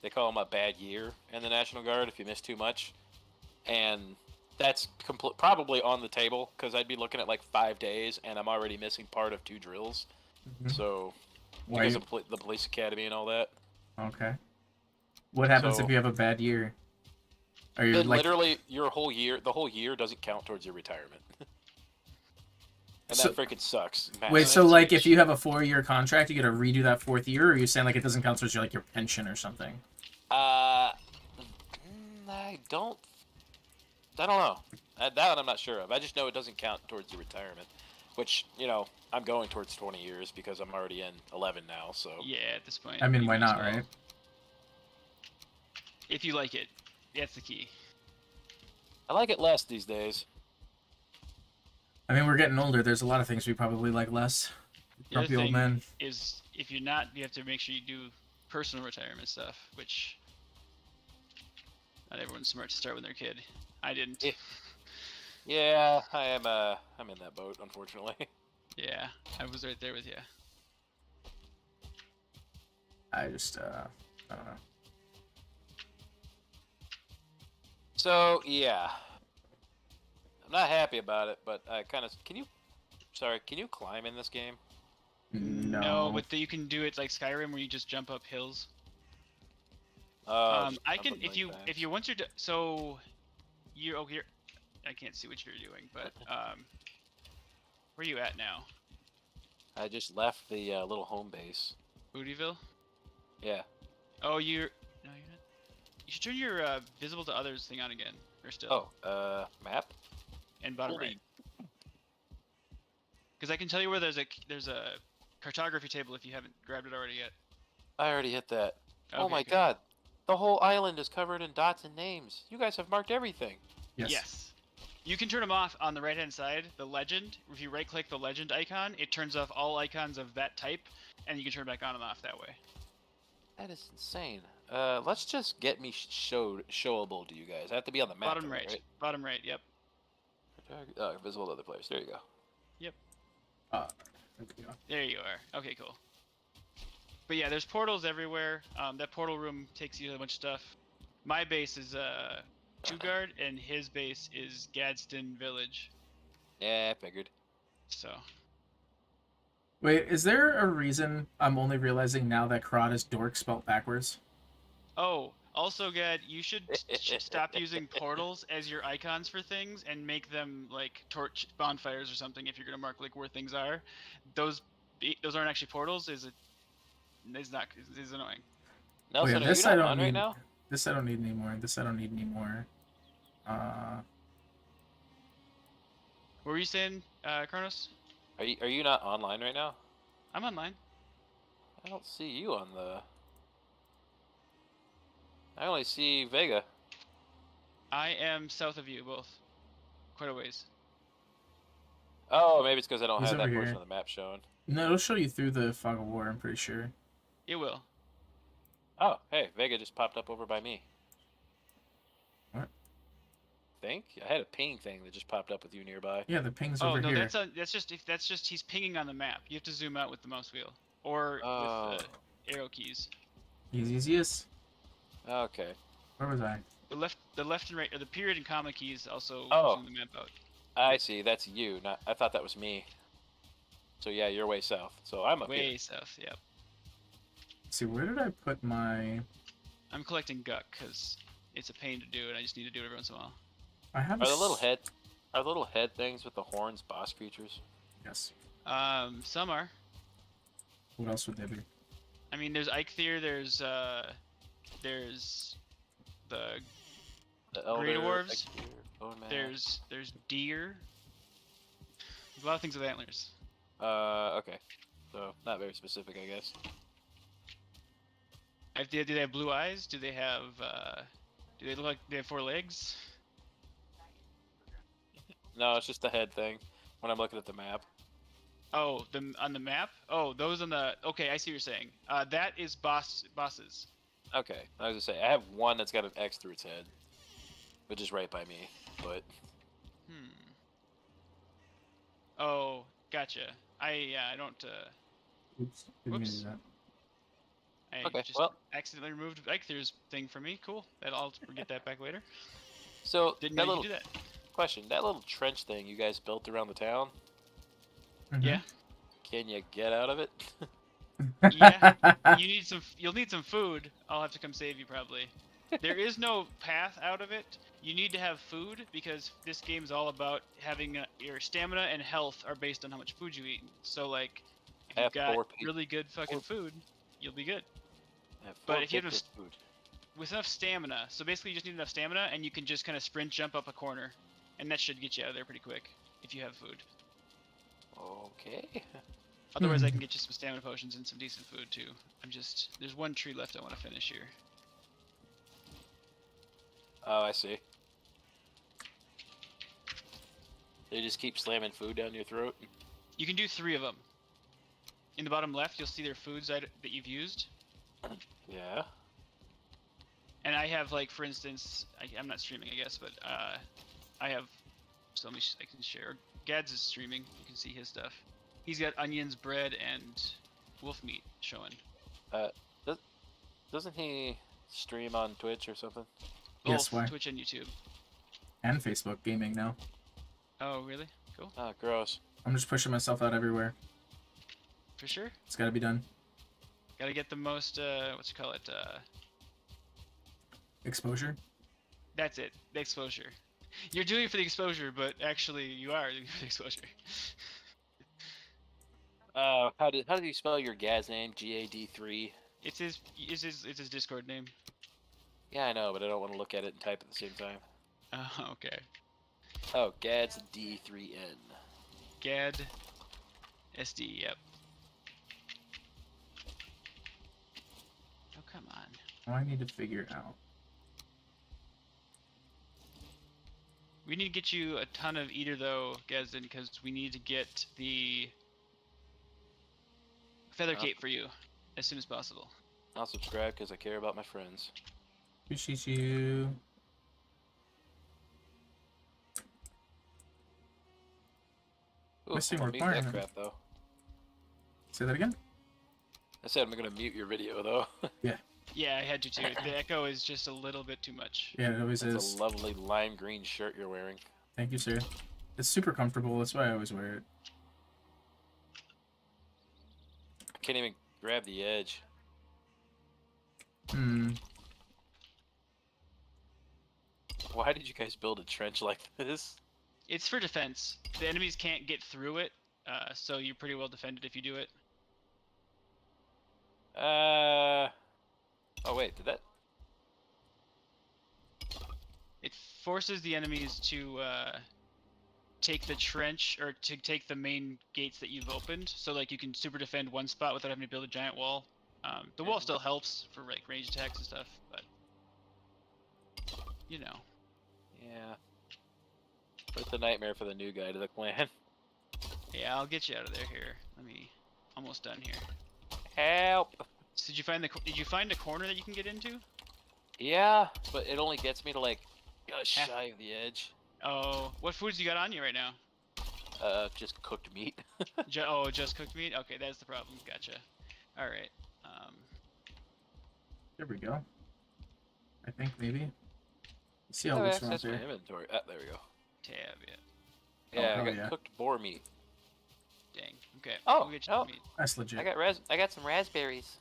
they call them a bad year in the National Guard if you miss too much, and that's probably on the table because I'd be looking at like 5 days and I'm already missing part of 2 drills. Mhm. So Why because you- of the police academy and all that, Okay. What happens So- if you have a bad year? Are you then like? literally the whole year doesn't count towards your retirement, and So- that freaking sucks. Wait, massive. so like if you have a 4-year contract, you got to redo that 4th year, or are you saying like it doesn't count towards your like your pension or something? I don't know. That I'm not sure of. I just know it doesn't count towards the retirement, which I'm going towards 20 years because I'm already in 11 now. So Yeah, at this point. I mean, you why might as not, well. right? If you like it, that's the key. I like it less these days. I mean, we're getting older. There's a lot of things we probably like less. The other Grumpy old thing man. is if you're not, you have to make sure you do personal retirement stuff, which not everyone's smart to start when they're a kid. I didn't. Yeah. Yeah, I am. I'm in that boat, unfortunately. Yeah, I was right there with you. I just I don't know. So yeah, I'm not happy about it, but I kind of can you climb in this game? No. But you can do it like Skyrim where you just jump up hills. Just I jump can up if you things. once you're so you're here. I can't see what you're doing, but where are you at now? I just left the little home base. Bootyville? Yeah. Oh, no, you're not. You should turn your visible to others thing on again, or still. Oh, map. And bottom Holy- right. Because I can tell you where there's a cartography table if you haven't grabbed it already yet. I already hit that. Oh Okay, my good. god. The whole island is covered in dots and names. You guys have marked everything. Yes. You can turn them off on the right hand side, the legend. If you right click the legend icon, it turns off all icons of that type, and you can turn it back on and off that way. That is insane. Let's just get me showable to you guys. I have to be on the map. Bottom though, right. Bottom right, yep. Visible to other players. There you go. There we go. There you are. Okay, cool. But yeah, there's portals everywhere. That portal room takes you to a bunch of stuff. My base is Two Guard, and his base is Gadsden Village. Yeah, I figured. So Wait, is there a reason I'm only realizing now that Krot is dork spelled backwards? Oh, also, Gad, you should stop using portals as your icons for things and make them like torch bonfires or something. If you're gonna mark like where things are, those aren't actually portals. Is annoying. Nelson, yeah, are you this not I don't on need. right now? This I don't need anymore. This I don't need anymore. What were you saying, Kronos? Are you not online right now? I'm online. I don't see you on the. I only see Vega. I am south of you both, quite a ways. Oh, maybe it's because I don't He's have that over portion here. of the map showing. No, it'll show you through the fog of war. I'm pretty sure. It will. Oh, hey, Vega just popped up over by me. What? Think I had a ping thing that just popped up with you nearby. Yeah, the ping's Oh over no, here. that's just he's pinging on the map. You have to zoom out with the mouse wheel or Oh. with the arrow keys. Easiest. Okay. Where was I? The left and right, or the period and comma keys also Oh. zoom the map out. I see. That's you. Not. I thought that was me. So yeah, you're way south. So I'm up Way here. south. Yep. Let's see, where did I put my... I'm collecting guck because it's a pain to do, and I just need to do it every once in a while. I have Are the little head things with the horns boss creatures? Yes. Some are. What else would they be? I mean, there's Eikthyr, there's the The elder, Grey Dwarves. Eikthyr, Bone Man. there's deer. There's a lot of things with antlers. Okay. So not very specific, I guess. Do they have blue eyes? Do they have do they look like they have 4 legs? No, it's just the head thing. When I'm looking at the map. Oh, on the map? Oh, those on the... Okay, I see what you're saying. That is bosses. Okay, I was gonna say I have one that's got an X through its head, which is right by me. But Oh, gotcha. I don't. Oops. Didn't mean to Whoops. do that. I Okay, just well- accidentally removed Eiktyr's thing from me. Cool. I'll get that back later. so Didn't that know you little could do that. question, that little trench thing you guys built around the town, Mhm. Yeah. can you get out of it? Yeah. You'll need some food. I'll have to come save you probably. There is no path out of it. You need to have food because this game's all about having your stamina and health are based on how much food you eat. So like, if I you've have got 4 people. really good fucking food, you'll be good. I have But 4 if you have bits of food. With enough stamina. So basically, you just need enough stamina, and you can just kind of sprint, jump up a corner, and that should get you out of there pretty quick if you have food. Okay. Otherwise, I can get you some stamina potions and some decent food too. There's one tree left I want to finish here. Oh, I see. They just keep slamming food down your throat. You can do 3 of them. In the bottom left, you'll see their foods that you've used. Yeah. And I have, like, for instance, I'm not streaming, I guess, but I have. So I can share. Gads is streaming. You can see his stuff. He's got onions, bread, and wolf meat showing. Doesn't he stream on Twitch or something? Yes, Both why? Twitch and YouTube. And Facebook gaming now. Oh, really? Cool. Ah, gross. I'm just pushing myself out everywhere. For sure. It's gotta be done. Gotta get the most, what you call it, Exposure? that's it, the exposure. You're doing it for the exposure, but actually you are doing it for the exposure. How do you spell your Gaz name? GAD3. It's his Discord name. Yeah, I know, but I don't want to look at it and type at the same time. Oh, okay. Oh, Gad's D3N. Gad SD, yep. Oh, come on. Oh, I need to figure out. We need to get you a ton of Eater, though, Gazdin, because we need to get the Feather Cape for you as soon as possible. I'll subscribe because I care about my friends. Appreciate you. Ooh, Missing I'm gonna mute that requirement. crap though. Say that again? I said I'm gonna mute your video though. Yeah, I had to too. The echo is just a little bit too much. Yeah, it always That's is. a lovely lime green shirt you're wearing. Thank you, sir. It's super comfortable. That's why I always wear it. I can't even grab the edge. Hmm. Why did you guys build a trench like this? It's for defense. The enemies can't get through it, so you're pretty well defended if you do it. Oh wait, did that? It forces the enemies to take the trench, or to take the main gates that you've opened, so like you can super defend one spot without having to build a giant wall. The wall still helps for like range attacks and stuff, but you know. Yeah. It's a nightmare for the new guy to the clan. Yeah, I'll get you out of there here. let me. Almost done here. Help! So did you find a corner that you can get into? Yeah, but it only gets me to like just Half- shy of the edge. Oh, what foods you got on you right now? Just cooked meat. Just cooked meat? Okay, that's the problem. Gotcha. Alright. There we go. I think maybe. Let's see how Oh, this access runs my here. inventory. There we go. Tab, yeah. Yeah, hell I got yeah. cooked boar meat. Dang. Okay. Oh, we'll get you oh. the meat. That's legit. I got some raspberries.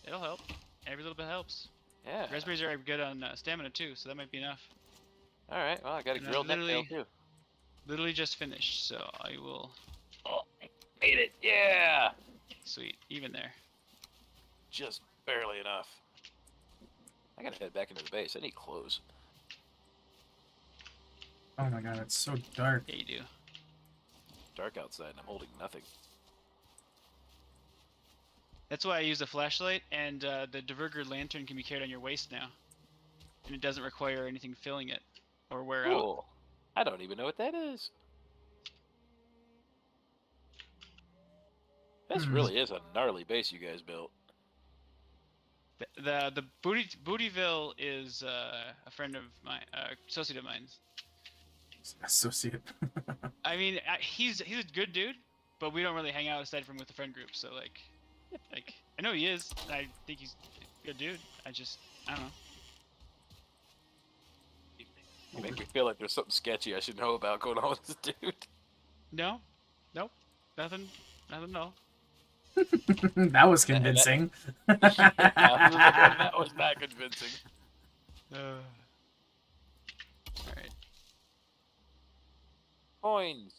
It'll help. Every little bit helps. Yeah. Raspberries are good on stamina too, so that might be enough. All right. Well, I got a And I grilled necktail too. Literally just finished, so I will. Oh, made it. Yeah. Sweet, even there. Just barely enough. I gotta head back into the base. I need clothes. Oh my god, it's so dark. Yeah, you do. Dark outside and I'm holding nothing. That's why I use a flashlight, and the Diverger lantern can be carried on your waist now, and it doesn't require anything filling it or wear out. Cool. I don't even know what that is. This really is a gnarly base you guys built. The Bootyville is a friend of mine, associate of mine. Associate. I mean, he's a good dude, but we don't really hang out aside from with the friend group. So like I know he is. I think he's a good dude. I don't know. You make me feel like there's something sketchy I should know about going on with this dude. No, nope, nothing, no. That was convincing. That was not convincing. All right. Coins.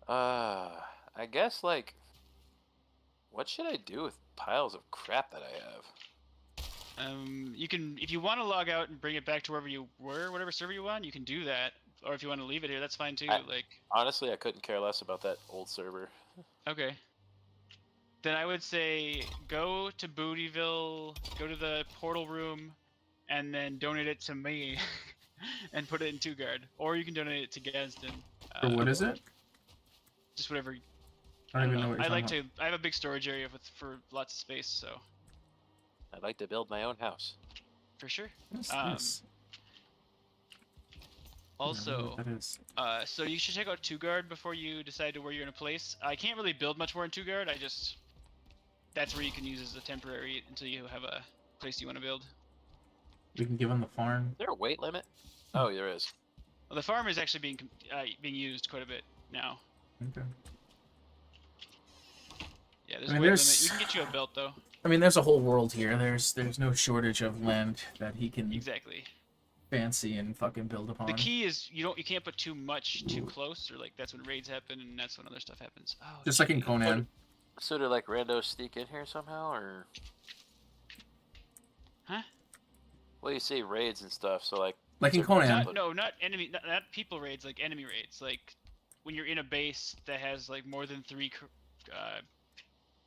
I guess, like, what should I do with piles of crap that I have? You can, if you want to log out and bring it back to wherever you were, whatever server you want, you can do that. Or if you want to leave it here, that's fine too. Honestly, I couldn't care less about that old server. Okay. Then I would say go to Bootyville, go to the portal room, and then donate it to me, and put it in 2-guard. Or you can donate it to Gadsden. For what is it? Just whatever. I don't even know what you're talking about. I have a big storage area for lots of space, so. I'd like to build my own house. For sure. What's this? Also, that is. so you should check out 2-guard before you decide to where you're gonna place. I can't really build much more in 2-guard. That's where you can use as a temporary until you have a place you want to build. We can give him the farm. Is there a weight limit? Oh, there is. Well, the farm is actually being used quite a bit now. Okay. Yeah, there's a weight limit. We can get you a belt though. I mean, there's a whole world here. There's no shortage of land that he can Exactly. fancy and fucking build upon. The key is you can't put too much too close, or like that's when raids happen and that's when other stuff happens. Oh, just like in Conan. So do like randos sneak in here somehow, or? Huh? Well, you say raids and stuff, so like. Like in Conan. Not enemy, not people raids, like enemy raids. Like when you're in a base that has like more than 3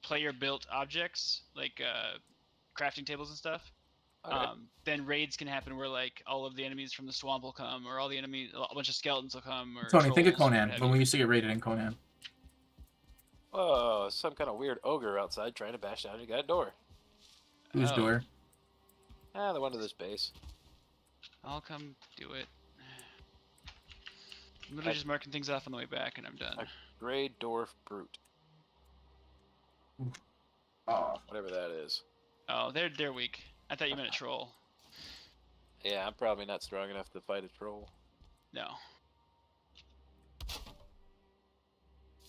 player-built objects, like crafting tables and stuff. Okay. Then raids can happen where like all of the enemies from the swamp will come, or a bunch of skeletons will come. Or Tony, think of Conan. When we used to get raided in Conan. Oh, some kind of weird ogre outside trying to bash down your guy's door. Whose door? Ah, the one to this base. I'll come do it. I'm literally just marking things off on the way back, and I'm done. A gray dwarf brute. Oh. Whatever that is. Oh, they're weak. I thought you meant a troll. Yeah, I'm probably not strong enough to fight a troll. No.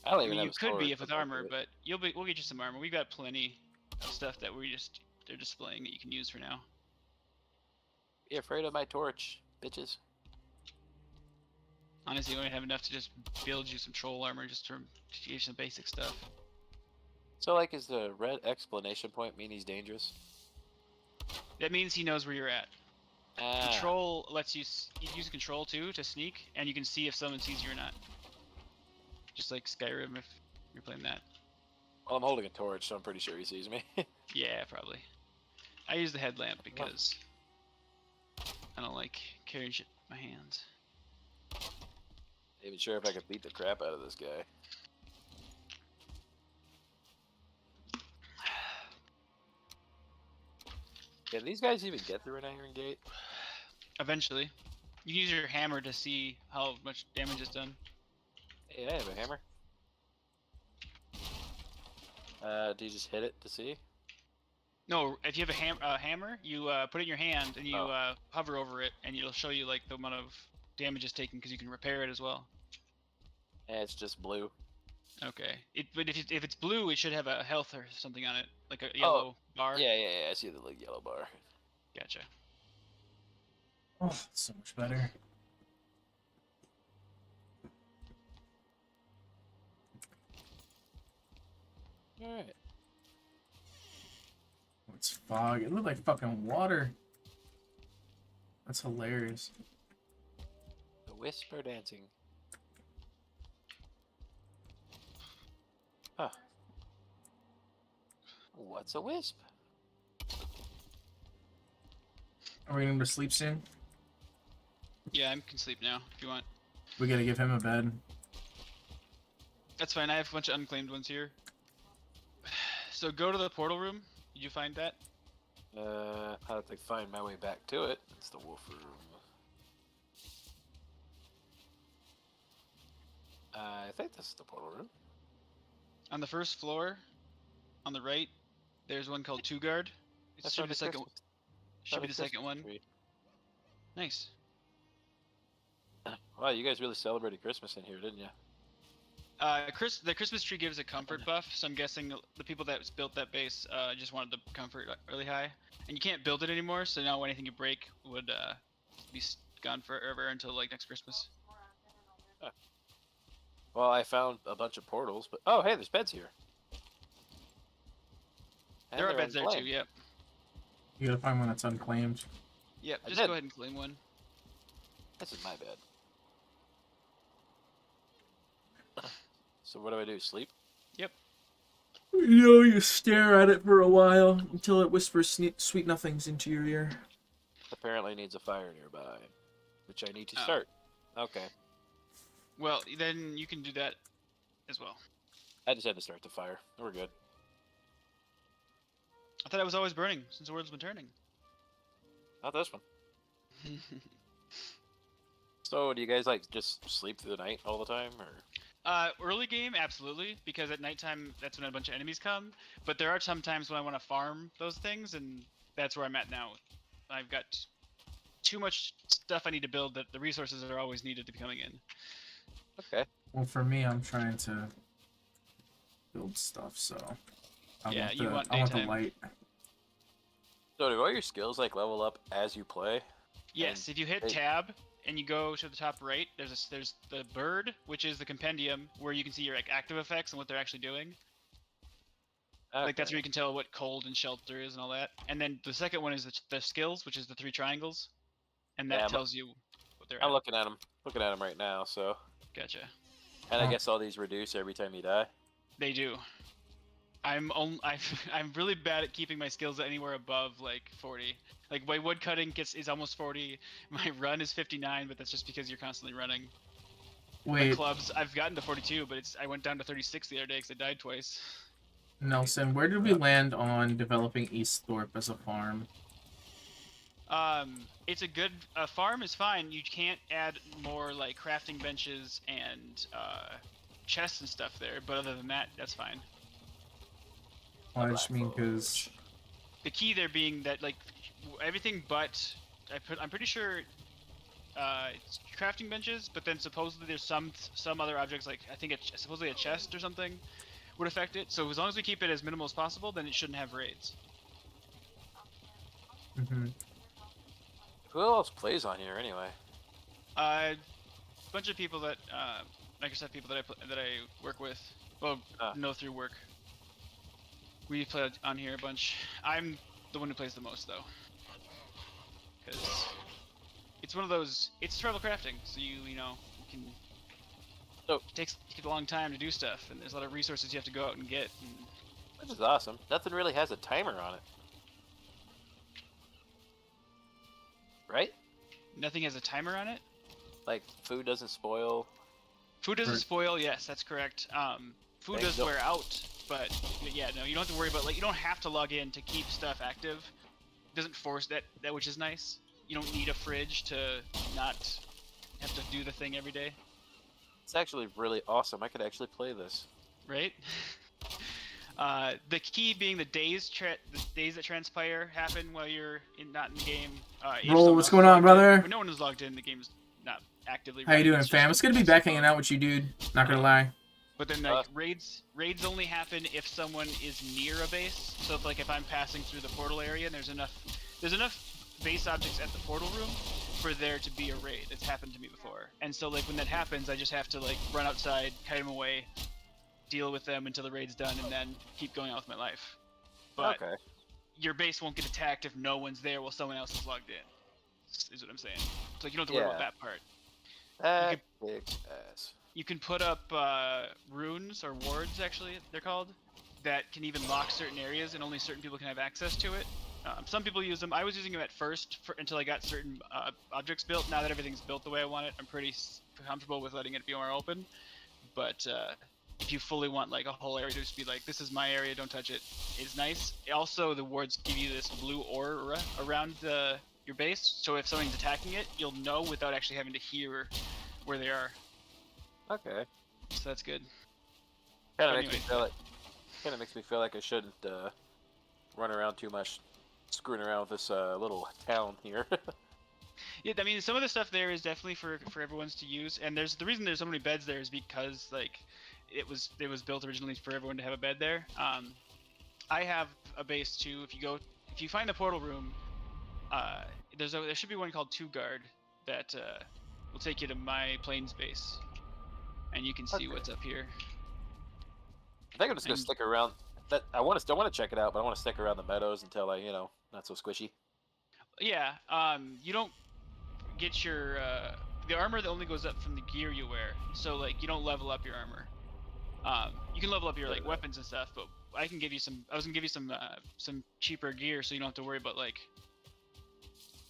I don't I even mean, have you a could sword, be if with so armor, but we'll get you some armor. We've got plenty of stuff that they're displaying that you can use for now. Be afraid of my torch, bitches. Honestly, you only have enough to just build you some troll armor just to give you some basic stuff. So, like, is the red exclamation point mean he's dangerous? That means he knows where you're at. Ah. Control lets you use control too to sneak, and you can see if someone sees you or not. Just like Skyrim, if you're playing that. Well, I'm holding a torch, so I'm pretty sure he sees me. Yeah, probably. I use the headlamp because I don't like carrying shit in my hands. Not even sure if I could beat the crap out of this guy. Can these guys even get through an iron gate? Eventually. You can use your hammer to see how much damage is done. Hey, I have a hammer. Do you just hit it to see? No, if you have a hammer, you put it in your hand and you hover over it, and it'll show you like the amount of damage it's taken because you can repair it as well. It's just blue. Okay. But if it's blue, it should have a health or something on it, like a yellow bar. Yeah. I see the little yellow bar. Gotcha. Oh, so much better. All right. It's fog. It looked like fucking water. That's hilarious. The whisper dancing. Huh. What's a wisp? Are we going to sleep soon? Yeah, I can sleep now if you want. We gotta give him a bed. That's fine. I have a bunch of unclaimed ones here. So go to the portal room. Did you find that? I have to find my way back to it. It's the wolf room. I think this is the portal room. On the first floor, on the right, there's one called Two Guard. It should be the second. Should be the second one. Nice. Wow, you guys really celebrated Christmas in here, didn't you? The Christmas tree gives a comfort buff, so I'm guessing the people that built that base just wanted the comfort really high. And you can't build it anymore, so now anything you break would be gone forever until like next Christmas. Huh. Well, I found a bunch of portals, but oh, hey, there's beds here. And There are they're beds there too. unclaimed. Yep. You gotta find one that's unclaimed. Yep. I Just did. go ahead and claim one. This is my bed. So what do I do? Sleep? Yep. You stare at it for a while until it whispers sweet nothings into your ear. Apparently needs a fire nearby, which I need to Oh. start. Okay. Well, then you can do that as well. I just had to start the fire. We're good. I thought it was always burning since the world's been turning. Not this one. So, do you guys like just sleep through the night all the time, or? Early game, absolutely, because at nighttime that's when a bunch of enemies come. But there are some times when I want to farm those things, and that's where I'm at now. I've got too much stuff I need to build that the resources are always needed to be coming in. Okay. Well, for me, I'm trying to build stuff, so Yeah, you want I want the daytime. light. So, do all your skills like level up as you play? Yes, if you hit they- tab and you go to the top right, there's the bird, which is the compendium where you can see your like active effects and what they're actually doing. Like that's where you can tell what cold and shelter is and all that. And then the second one is the skills, which is the 3 triangles, and that Yeah, tells you what they're I'm at. looking at them. Looking at them right now. So, Gotcha. and I Huh. guess all these reduce every time you die. They do. I'm really bad at keeping my skills anywhere above like 40. Like my wood cutting is almost 40. My run is 59, but that's just because you're constantly running. My Wait, clubs, I've gotten to 42, but I went down to 36 the other day because I died twice. Nelson, where did we land on developing East Thorpe as a farm? It's a good farm is fine. You can't add more like crafting benches and chests and stuff there, but other than that, that's fine. Well, I just mean because The key there being that like everything but I'm pretty sure it's crafting benches, but then supposedly there's some other objects like I think supposedly a chest or something would affect it. So as long as we keep it as minimal as possible, then it shouldn't have raids. Who else plays on here anyway? A bunch of people that Microsoft people that I work with, well, know through work. We play on here a bunch. I'm the one who plays the most though, because it's one of those. It's tribal crafting, so you know you can. So it takes a long time to do stuff, and there's a lot of resources you have to go out and get. And which is awesome. Nothing really has a timer on it, right? nothing has a timer on it. Like food doesn't spoil. Food doesn't Right. spoil. Yes, that's correct. Food Things does don't- wear out, but yeah, no, you don't have to worry about like you don't have to log in to keep stuff active. It doesn't force that, which is nice. You don't need a fridge to not have to do the thing every day, It's actually really awesome. I could actually play this. right? The key being the days that transpire happen while you're not in the game. If Roll, someone what's else going is on, logged in. brother? When no one is logged in, the game's not actively. How you running, doing, it's fam? just It's gonna be best back spot. hanging out with you, dude. Not gonna lie. But then like raids only happen if someone is near a base. So if, like if I'm passing through the portal area and there's enough base objects at the portal room for there to be a raid. It's happened to me before. And so like when that happens, I just have to like run outside, kite them away, deal with them until the raid's done, and then keep going on with my life. But Okay. your base won't get attacked if no one's there while someone else is logged in. Is what I'm saying. So you don't have to worry about Yeah. that part. That kicks ass. You can put up runes or wards, actually they're called, that can even lock certain areas, and only certain people can have access to it. Some people use them. I was using them at first until I got certain objects built. Now that everything's built the way I want it, I'm pretty comfortable with letting it be more open. But if you fully want like a whole area to just be like, this is my area, don't touch it, it's nice. Also, the wards give you this blue aura around your base, so if something's attacking it, you'll know without actually having to hear where they are. Okay. So that's good. Kind of But makes me feel like I shouldn't run around too much, screwing around with this little town here. Yeah, I mean, some of the stuff there is definitely for everyone's to use, and the reason there's so many beds there is because like it was built originally for everyone to have a bed there. I have a base too. If you find the portal room, there should be one called 2 Guard that will take you to my plains base, and you can see what's up here. I think I'm just gonna stick around. I want to check it out, but I want to stick around the meadows until not so squishy. Yeah, you don't get your the armor that only goes up from the gear you wear. So like you don't level up your armor. You can level up your like weapons and stuff, but I can give you some. I was gonna give you some cheaper gear, so you don't have to worry about like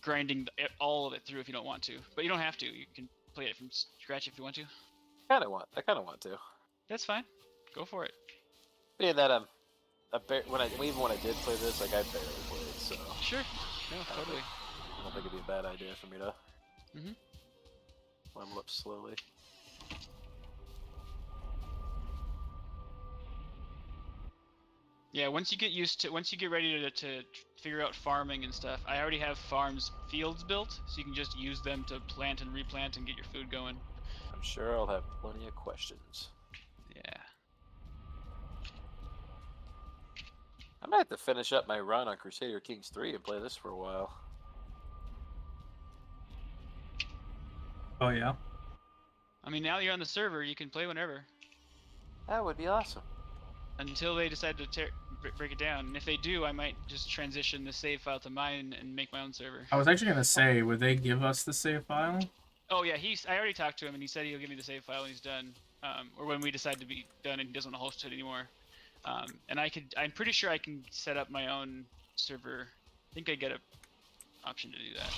grinding all of it through if you don't want to. But you don't have to. You can play it from scratch if you want to. I kind of want to. That's fine. Go for it. Being that even when I did play this, like I barely played, so Sure. No, totally. I don't think it'd be a bad idea for me to Mhm. level up slowly. Yeah, once you get ready to figure out farming and stuff, I already have fields built, so you can just use them to plant and replant and get your food going. I'm sure I'll have plenty of questions. Yeah. I might have to finish up my run on Crusader Kings 3 and play this for a while. Oh yeah. I mean, now you're on the server, you can play whenever. That would be awesome. Until they decide to break it down. And if they do, I might just transition the save file to mine and make my own server. I was actually gonna say, would they give us the save file? Oh yeah, I already talked to him, and he said he'll give me the save file when he's done, or when we decide to be done and he doesn't want to host it anymore. And I'm pretty sure I can set up my own server. I think I get an option to do that.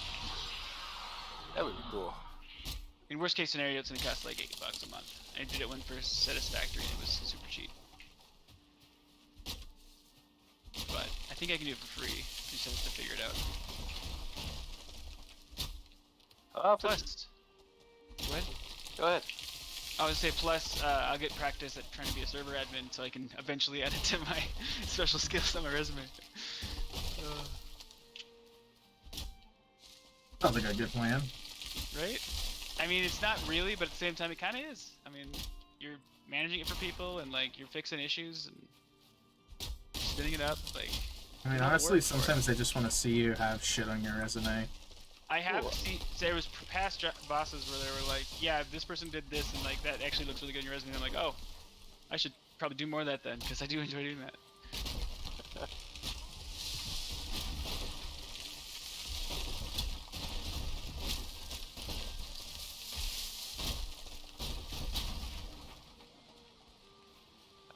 That would be cool. In worst case scenario, it's gonna cost like $8 a month. I did it when first Satisfactory, and it was super cheap. But I think I can do it for free. You just have to figure it out. Plus, what? Go ahead. I would say plus, I'll get practice at trying to be a server admin, so I can eventually add it to my special skills on my resume. Sounds like a good plan. Right? I mean, it's not really, but at the same time, it kind of is. I mean, you're managing it for people, and like you're fixing issues and spinning it up. Like, I mean, honestly, sometimes they just want to see you have shit on your resume. I have seen there was past bosses where they were like, yeah, this person did this, and like that actually looks really good on your resume. And I'm like, oh, I should probably do more of that then, because I do enjoy doing that.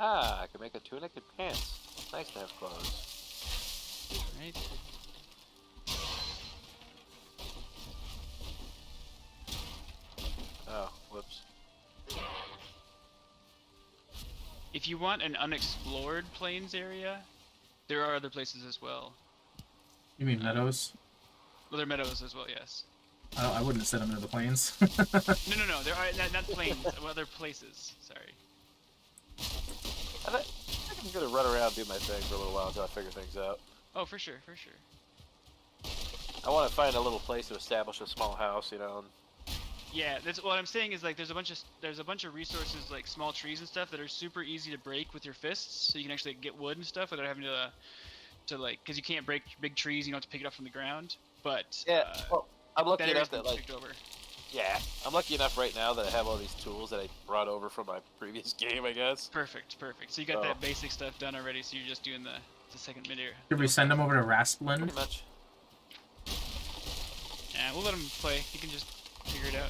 I can make a tunic and pants. Nice to have clothes. Right? Oh, whoops. If you want an unexplored plains area, there are other places as well. You mean meadows? Well, there are meadows as well, yes. I wouldn't have said them into the plains. No. There are not plains, other places. Sorry. I think I'm gonna run around and do my thing for a little while until I figure things out. Oh, for sure, for sure. I want to find a little place to establish a small house, and Yeah, that's what I'm saying is like there's a bunch of resources like small trees and stuff that are super easy to break with your fists, so you can actually get wood and stuff without having to like because you can't break big trees, you don't have to pick it up from the ground. But Yeah, well, I'm lucky that area's enough that been like picked over. yeah, I'm lucky enough right now that I have all these tools that I brought over from my previous game, I guess. Perfect. So you got Oh. that basic stuff done already, so you're just doing the second mid area. Should we send him over to Rasplin? Pretty much. Yeah, we'll let him play. He can just figure it out.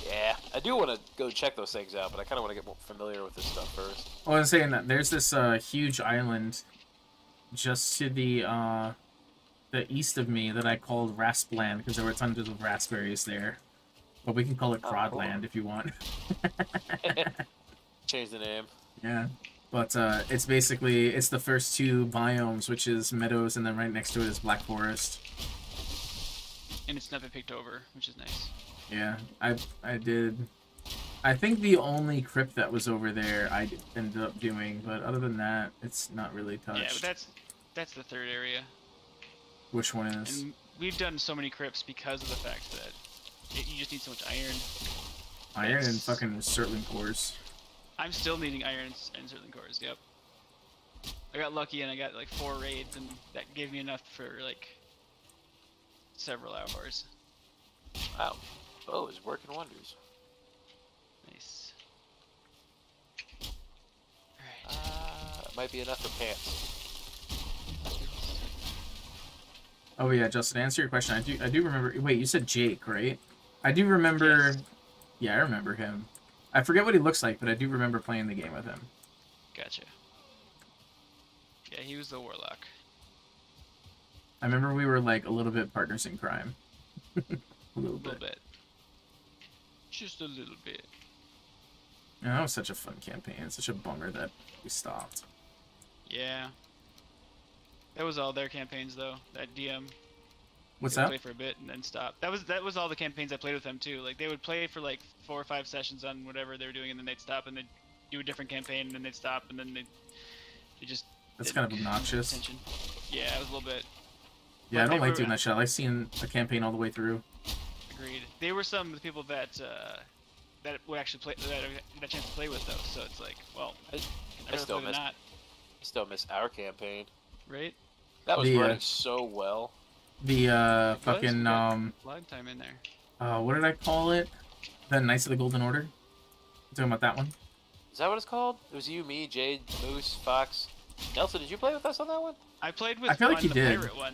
Yeah, I do want to go check those things out, but I kind of want to get more familiar with this stuff first. I was saying that there's this huge island just to the east of me that I called Raspland because there were tons of raspberries there. But we can call it Crodland cool. if you want. Change the name. Yeah. But it's basically, it's the first two biomes, which is meadows, and then right next to it is Black Forest. And it's never picked over, which is nice. Yeah, I did. I think the only crypt that was over there I ended up doing, but other than that, it's not really touched. Yeah, but that's the third area. Which one is? And we've done so many crypts because of the fact that you just need so much iron. Iron and fucking Surtling cores. I'm still needing iron and certain cores. Yep. I got lucky and I got like 4 raids, and that gave me enough for like several hours. Wow. Oh, it's working wonders. Nice. Alright. It might be enough for pants. Oh yeah, Justin, to answer your question, I do remember. Wait, you said Jake, right? I do remember. Yes. Yeah, I remember him. I forget what he looks like, but I do remember playing the game with him. Gotcha. Yeah, he was the warlock. I remember we were like a little bit partners in crime. a little A bit. little bit. Just a little bit. Yeah, that was such a fun campaign. It's such a bummer that we stopped. Yeah. That was all their campaigns though. That DM. What's They would that? play for a bit and then stop. That was all the campaigns I played with them too. Like they would play for like 4 or 5 sessions on whatever they were doing, and then they'd stop and they'd do a different campaign, and then they'd stop, and then they just. That's didn't kind of obnoxious. pay attention. Yeah, it was a little bit. Yeah, I But don't they like were- doing that shit. I like seeing a campaign all the way through. Agreed. They were some of the people that that would actually play that I got a chance to play with though. So it's like, well, I I'd still rather miss. not, I still miss our campaign. right? That was The, running so well. The was, fucking we got a lot of time in there. what did I call it? The Knights of the Golden Order. You talking about that one? Is that what it's called? It was you, me, Jade, Moose, Fox. Nelson, did you play with us on that one? I played with I feel like on you the did. pirate one,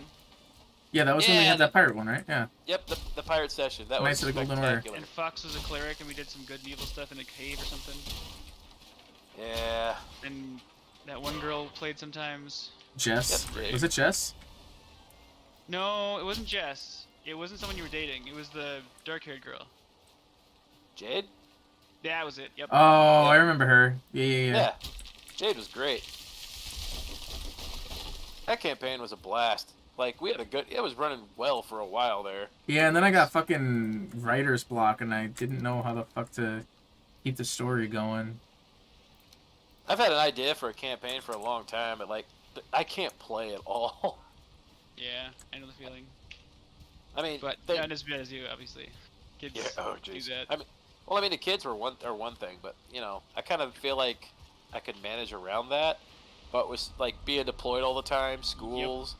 Yeah, that was when we Yeah, had that pirate one, right? Yeah. Yep, the pirate session. That Knights was of the Golden Order. spectacular. and Fox was a cleric, and we did some good and evil stuff in a cave or something. Yeah. And that one girl played sometimes. Jess. Yep, Jade. Was it Jess? No, it wasn't Jess. It wasn't someone you were dating. It was the dark-haired girl. Jade? Yeah, that was it. Yep. Oh, I remember her. Yeah. Yeah. Jade was great. That campaign was a blast. Like, we had a good... It was running well for a while there. Yeah, and then I got fucking writer's block, and I didn't know how the fuck to keep the story going. I've had an idea for a campaign for a long time, but, like, I can't play at all. Yeah, I know the feeling. I mean... But they- not as bad as you, obviously. Kids Yeah, oh, do jeez. that. I mean, the kids were one thing, but, you know, I kind of feel like I could manage around that. But with, like, being deployed all the time, schools...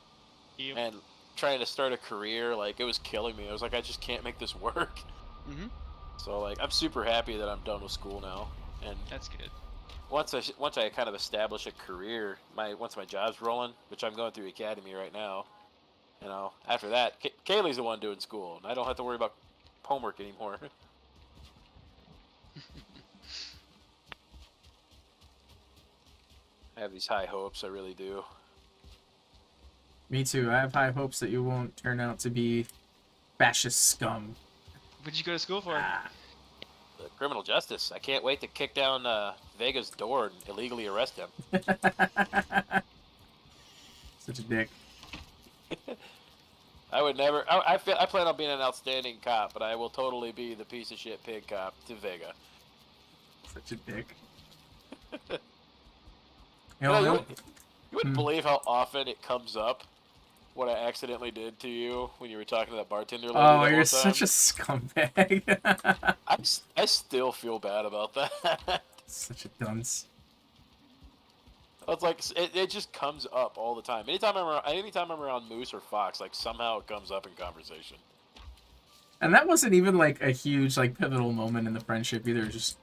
Yep. And trying to start a career, like, it was killing me. I was like, I just can't make this work. Mhm. So, like, I'm super happy that I'm done with school now. And That's good. once I kind of establish a career, once my job's rolling, which I'm going through academy right now, you know, after that, Kaylee's the one doing school, and I don't have to worry about homework anymore. I have these high hopes, I really do. Me too. I have high hopes that you won't turn out to be fascist scum. What'd you go to school for? The criminal justice. I can't wait to kick down Vega's door and illegally arrest him. Such a dick. I would never. I plan on being an outstanding cop, but I will totally be the piece of shit pig cop to Vega. Such a dick. You, know, You know, you wouldn't believe how often it comes up what I accidentally did to you when you were talking to that bartender lady Oh, that you're one such a time? scumbag. I still feel bad about that. Such a dunce. It's like it just comes up all the time. Anytime I'm around Moose or Fox, like somehow it comes up in conversation. And that wasn't even like a huge like pivotal moment in the friendship either. It was just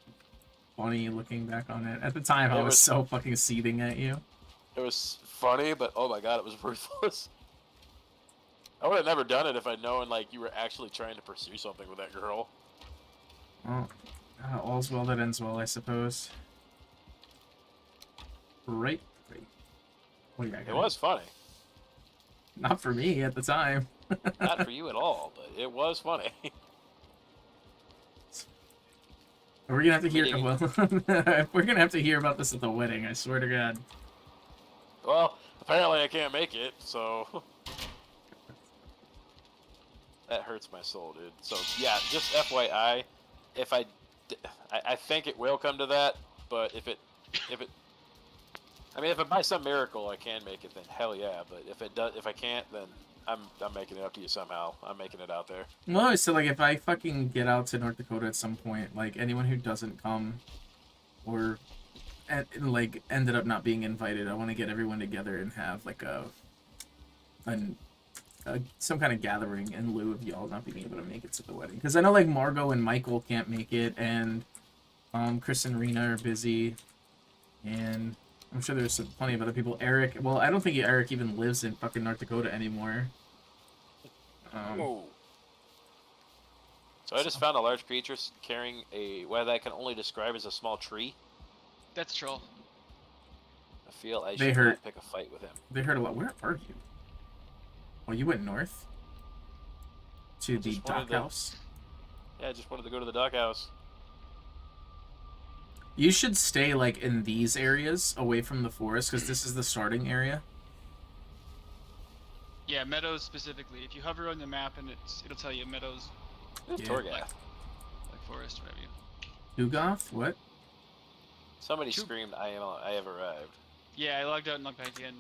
funny looking back on it. At the time, I was so fucking seething at you. It was funny, but oh my god, it was ruthless. I would have never done it if I'd known like you were actually trying to pursue something with that girl. Well, all's well that ends well, I suppose. Right. What do you got? It was funny. Not for me at the time. Not for you at all, but it was funny. We're gonna have to hear. Well, we're gonna have to hear about this at the wedding. I swear to God. Well, apparently I can't make it, so that hurts my soul, dude. So yeah, just FYI, if I think it will come to that, but if it, I mean, if it by some miracle I can make it, then hell yeah. But if I can't, then I'm making it up to you somehow. I'm making it out there. No, so like if I fucking get out to North Dakota at some point, like anyone who doesn't come, or like ended up not being invited, I want to get everyone together and have like some kind of gathering in lieu of y'all not being able to make it to the wedding. Because I know like Margot and Michael can't make it, and Chris and Rena are busy, and I'm sure there's plenty of other people. Eric, well, I don't think Eric even lives in fucking North Dakota anymore. So I just found a large creature carrying what I can only describe as a small tree. That's a troll. I feel I should not pick a fight with him. They heard a lot. Where are you? Oh, you went north? To the dock house? Yeah, I just wanted to go to the dock house. You should stay, like, in these areas, away from the forest, because this is the starting area. Yeah, meadows specifically. If you hover on the map, and it'll tell you meadows. Yeah. Torgath. Like forest, whatever you. Dugoth? What? Somebody screamed, I have arrived. Yeah, I logged out and logged back in.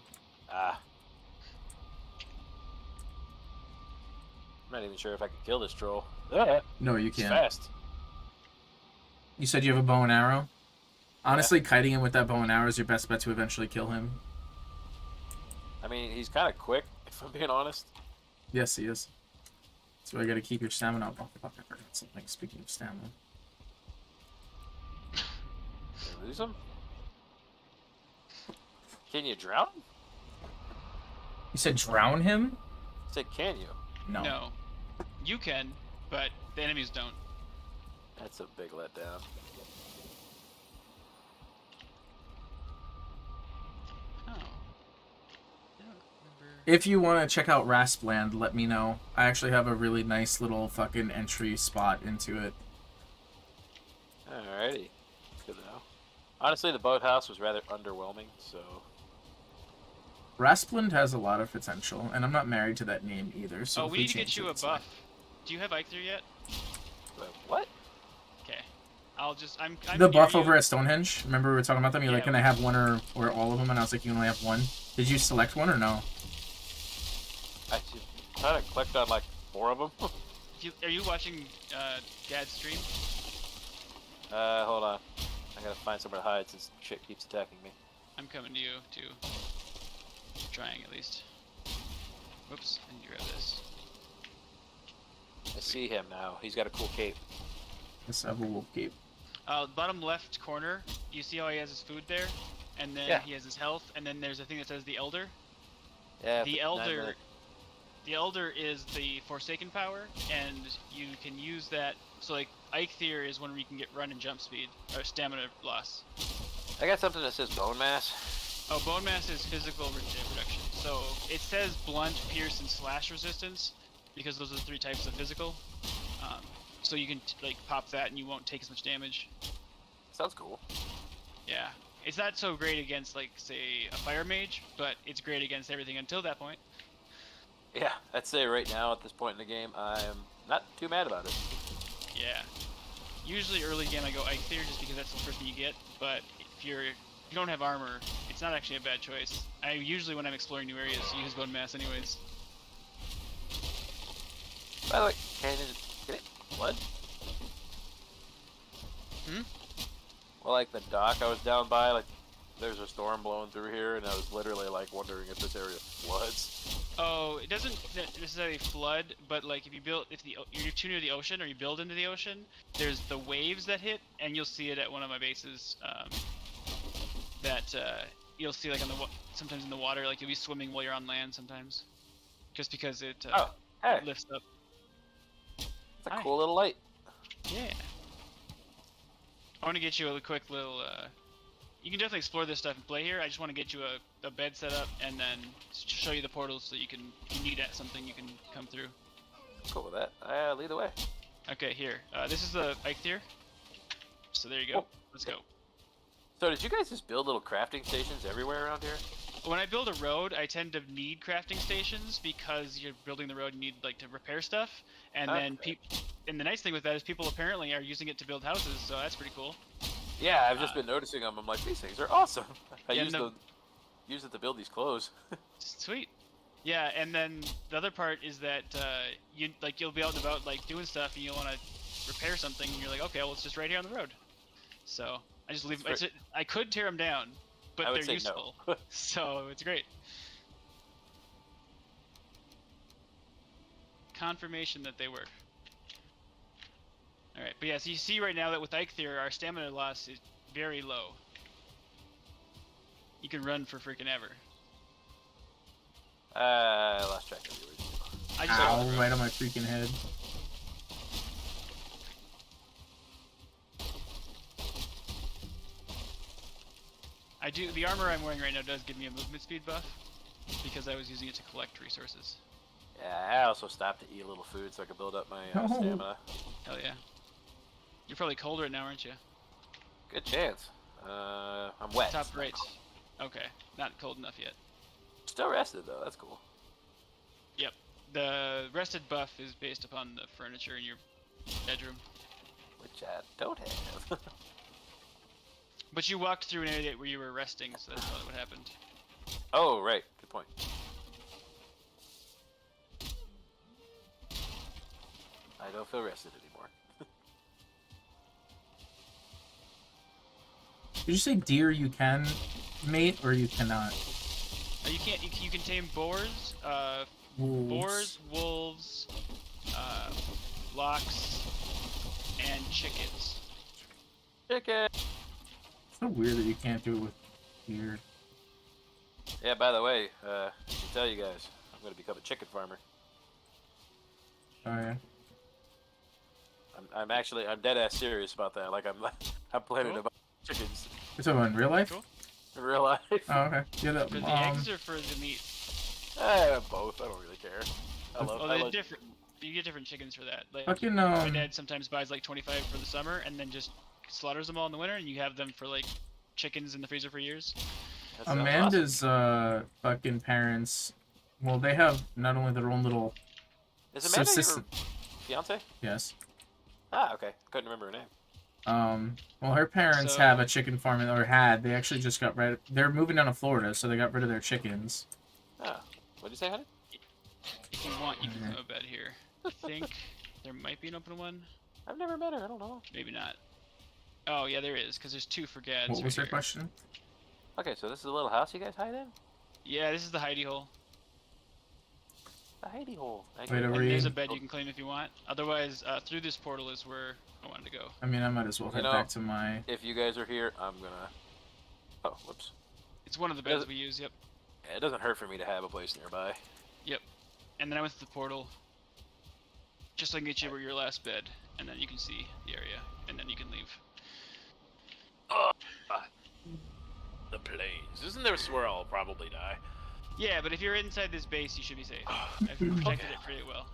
Ah. I'm not even sure if I can kill this troll. No, you can't. It's fast. You said you have a bow and arrow? Honestly, kiting him with that bow and arrow is your best bet to eventually kill him. I mean, he's kind of quick, if I'm being honest. Yes, he is. So I gotta keep your stamina up. Oh, fuck, I forgot something. Speaking of stamina. Did I lose him? Can you drown? You said drown him? I said, can you? No. No. You can, but the enemies don't. That's a big letdown. Oh. I don't remember. If you want to check out Raspland, let me know. I actually have a really nice little fucking entry spot into it. Alrighty. Good to know. Honestly, the boathouse was rather underwhelming, so... Raspland has a lot of potential, and I'm not married to that name either, so Oh, if we need to get change you it, a it's buff. fine. Do you have Eikthyr yet? What? Okay. I'm The near buff you. over at Stonehenge, remember we were talking about them? You're like, Yeah, can I have one or all of them? And I was like, you can only have one. Did you select one or no? I kind of clicked on like 4 of them. Are you watching Gad's stream? Hold on. I gotta find somewhere to hide since shit keeps attacking me. I'm coming to you too. Trying at least. Whoops, I need to grab this. I see him now. He's got a cool cape. Let's have a wolf cape. Bottom left corner, you see how he has his food there? And then Yeah. he has his health, and then there's a thing that says the Elder. Yeah. The but Elder... The Elder is the Forsaken power, and you can use that... So, like, Eikthyr is one where you can get run and jump speed, or stamina loss. I got something that says bone mass. Oh, bone mass is physical reduction. So, it says blunt, pierce, and slash resistance, because those are the 3 types of physical. So you can, like, pop that and you won't take as much damage. Sounds cool. Yeah. It's not so great against, like, say, a fire mage, but it's great against everything until that point. Yeah, I'd say right now at this point in the game, I'm not too mad about it. Yeah. Usually early game I go Eikthyr just because that's the first thing you get, but if you don't have armor, it's not actually a bad choice. I usually, when I'm exploring new areas, use bone mass anyways. By the way, can it flood? Hmm? Well, like the dock I was down by, like there's a storm blowing through here, and I was literally like wondering if this area floods. Oh, it doesn't necessarily flood, but like if you're too near the ocean or you build into the ocean, there's the waves that hit, and you'll see it at one of my bases. That you'll see like sometimes in the water, like you'll be swimming while you're on land sometimes, just because it Oh, hey, lifts up. it's a Hi. cool little light. Yeah. I want to get you a quick little. You can definitely explore this stuff and play here. I just want to get you a bed set up and then show you the portals so you can, if you need something, you can come through. Cool with that. Lead the way. Okay, here. This is the Eikthyr. So there you go. Oh. Let's go. So did you guys just build little crafting stations everywhere around here? When I build a road, I tend to need crafting stations because you're building the road, you need like to repair stuff, and then and the nice thing with that is people apparently are using it to build houses, so that's pretty cool. Yeah, I've just been noticing them. I'm like, these things are awesome. I Yeah, use it to build these clothes. Sweet. Yeah, and then the other part is that you'll be out and about like doing stuff, and you'll want to repair something, and you're like, okay, well it's just right here on the road. So I just leave. I could tear them down, but they're useful. No. So it's great. Confirmation that they work. Alright, but yeah, so you see right now that with Eikthyr, our stamina loss is very low. You can run for freaking ever. I lost track of yours. I just Ow, right on my freaking head. the armor I'm wearing right now does give me a movement speed buff, because I was using it to collect resources. Yeah, I also stopped to eat a little food so I could build up my stamina. Hell yeah. You're probably cold right now, aren't you? Good chance. I'm wet. Top right. Okay, not cold enough yet. Still rested though, that's cool. Yep. The rested buff is based upon the furniture in your bedroom. Which I don't have. But you walked through an area where you were resting, so that's probably what happened. Oh, right. Good point. I don't feel rested anymore. Did you say deer you can mate or you cannot? You can't. You can tame boars, Wolves. wolves, locks, and chickens. Chicken! It's so weird that you can't do it with deer. Yeah, by the way, I can tell you guys, I'm going to become a chicken farmer. Oh yeah. I'm dead ass serious about that. Like, I'm planning Cool. to buy chickens You're talking about in real life? Cool. in real life. Oh, okay. Yeah, that, For the eggs or for the meat? Both. I don't really care. Oh, they're different. You get different chickens for that. Like, fucking my dad sometimes buys like 25 for the summer and then just slaughters them all in the winter, and you have them for like chickens in the freezer for years. That sounds Amanda's fucking parents. Well, they have not only their own little awesome. Is Amanda subsist- your fiance? yes. Ah, okay. Couldn't remember her name. Well, her parents So- have a chicken farm, or had. They actually just got rid. They're moving down to Florida, so they got rid of their chickens. Ah, what'd you say, honey? If you want, you can come a bed here. I think there might be an open one. I've never met her. I don't know. Maybe not. Oh yeah, there is, because there's 2 for Gads. What was right their here. question? Okay, so this is a little house you guys hide in? Yeah, this is the hidey hole. A hidey hole. Wait, And over there's you. a bed you can claim if you want. Otherwise, through this portal is where I wanted to go. I mean, I might as well head know- back to my. If you guys are here, I'm gonna... Oh, whoops. It's one of the Does beds it- we use, yep. Yeah, it doesn't hurt for me to have a place nearby. And then I went to the portal, just so I can get you where your last bed, and then you can see the area, and then you can leave. The plains. Isn't there where I'll probably die? Yeah, but if you're inside this base, you should be safe. I've protected it pretty well.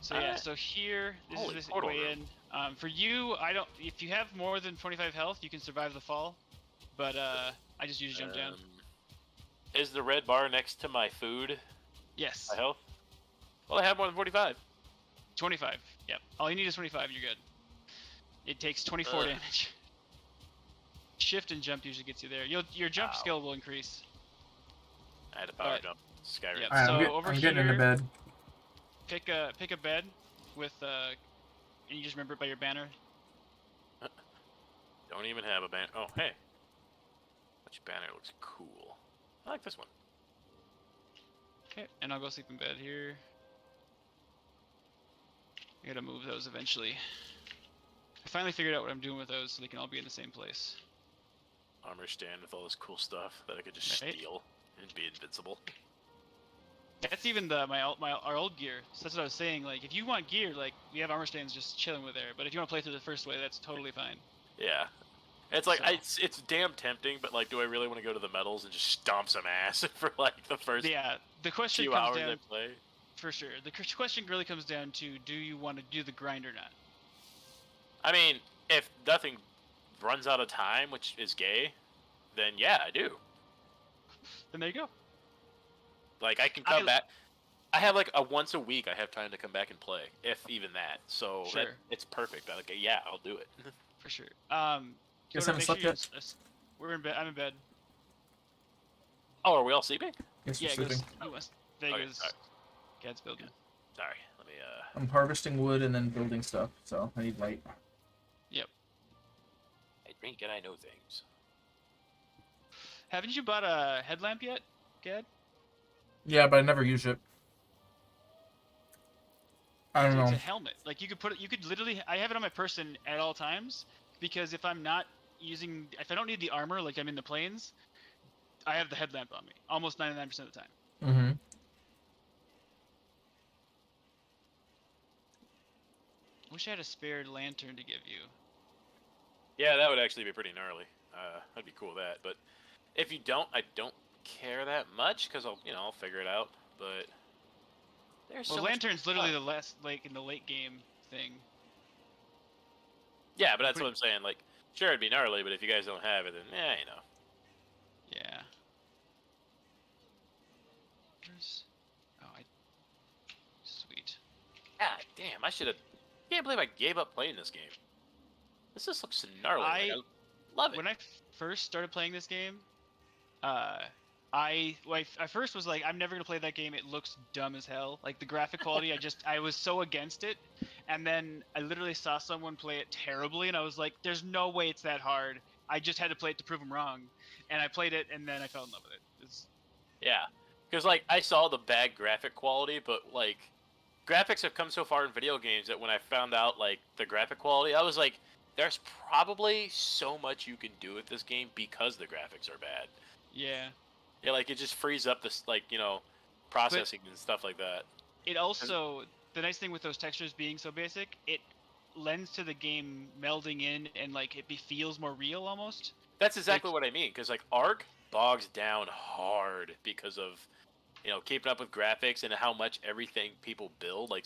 So yeah, so here, this Holy is the portal way room. in. For you, if you have more than 25 health, you can survive the fall, but I just usually jump down. Is the red bar next to my food? Yes, My health? Well, I have more than 45. 25. Yep, all you need is 25, and you're good. It takes 24 Ugh. damage. Shift and jump usually gets you there. Your jump Ow. skill will increase. I had a power Alright. jump. Skyrim. Yep. Alright, So I'm, over I'm getting into here- bed. pick a bed with and you just remember it by your banner. Don't even have a banner. Oh, hey. Which banner looks cool? I like this one. Okay, and I'll go sleep in bed here. I gotta move those eventually. I finally figured out what I'm doing with those so they can all be in the same place. Armor stand with all this cool stuff that I could just Right. steal and be invincible. That's even our old gear. So that's what I was saying. Like, if you want gear, like we have armor stands just chilling with there. But if you want to play through the first way, that's totally fine. Yeah. It's like, So- it's damn tempting, but like, do I really want to go to the medals and just stomp some ass for like the first Yeah, the question few comes hours I down play? for sure. The question really comes down to: do you want to do the grind or not? I mean, if nothing runs out of time, which is gay, then yeah, I do. Then there you go. Like, I can come back. I have like a once a week. I have time to come back and play, if even that. So Sure. it's perfect. Like, yeah, I'll do it. For sure. Guess Jordan, I haven't make slept sure yet. we're in bed. I'm in bed. Oh, are we all sleeping? Guess Yeah, we're sleeping. Vegas. sorry. Gad's building. Sorry. Let me. I'm harvesting wood and then building stuff, so I need light. Yep. I drink and I know things. Haven't you bought a headlamp yet, Gad? Yeah, but I never use it. I don't So it's know. a helmet. Like you could put it. You could literally. I have it on my person at all times because if I'm not using, if I don't need the armor, like I'm in the plains, I have the headlamp on me almost 99% of the time. Mm-hmm. Wish I had a spare lantern to give you. Yeah, that would actually be pretty gnarly. I'd be cool with that. But if you don't, I don't care that much because I'll figure it out. But there's Well, so much lantern's literally fun. the last, like in the late game thing. Yeah, but that's pretty- what I'm saying. Like, sure, it'd be gnarly, but if you guys don't have it, then Yeah. Where's... Oh, Sweet. God damn, I should have. Can't believe I gave up playing this game. This just looks gnarly. I love it. When I first started playing this game, I first was like, I'm never gonna play that game. It looks dumb as hell. Like the graphic quality, I was so against it. And then I literally saw someone play it terribly, and I was like, there's no way it's that hard. I just had to play it to prove them wrong. And I played it, and then I fell in love with it. Yeah, because like I saw the bad graphic quality, but like graphics have come so far in video games that when I found out like the graphic quality, I was like, there's probably so much you can do with this game because the graphics are bad. Yeah. Yeah, like it just frees up this processing and stuff like that. It also, the nice thing with those textures being so basic, it lends to the game melding in and like it feels more real almost. That's exactly what I mean, because like Ark bogs down hard because of keeping up with graphics and how much everything people build. Like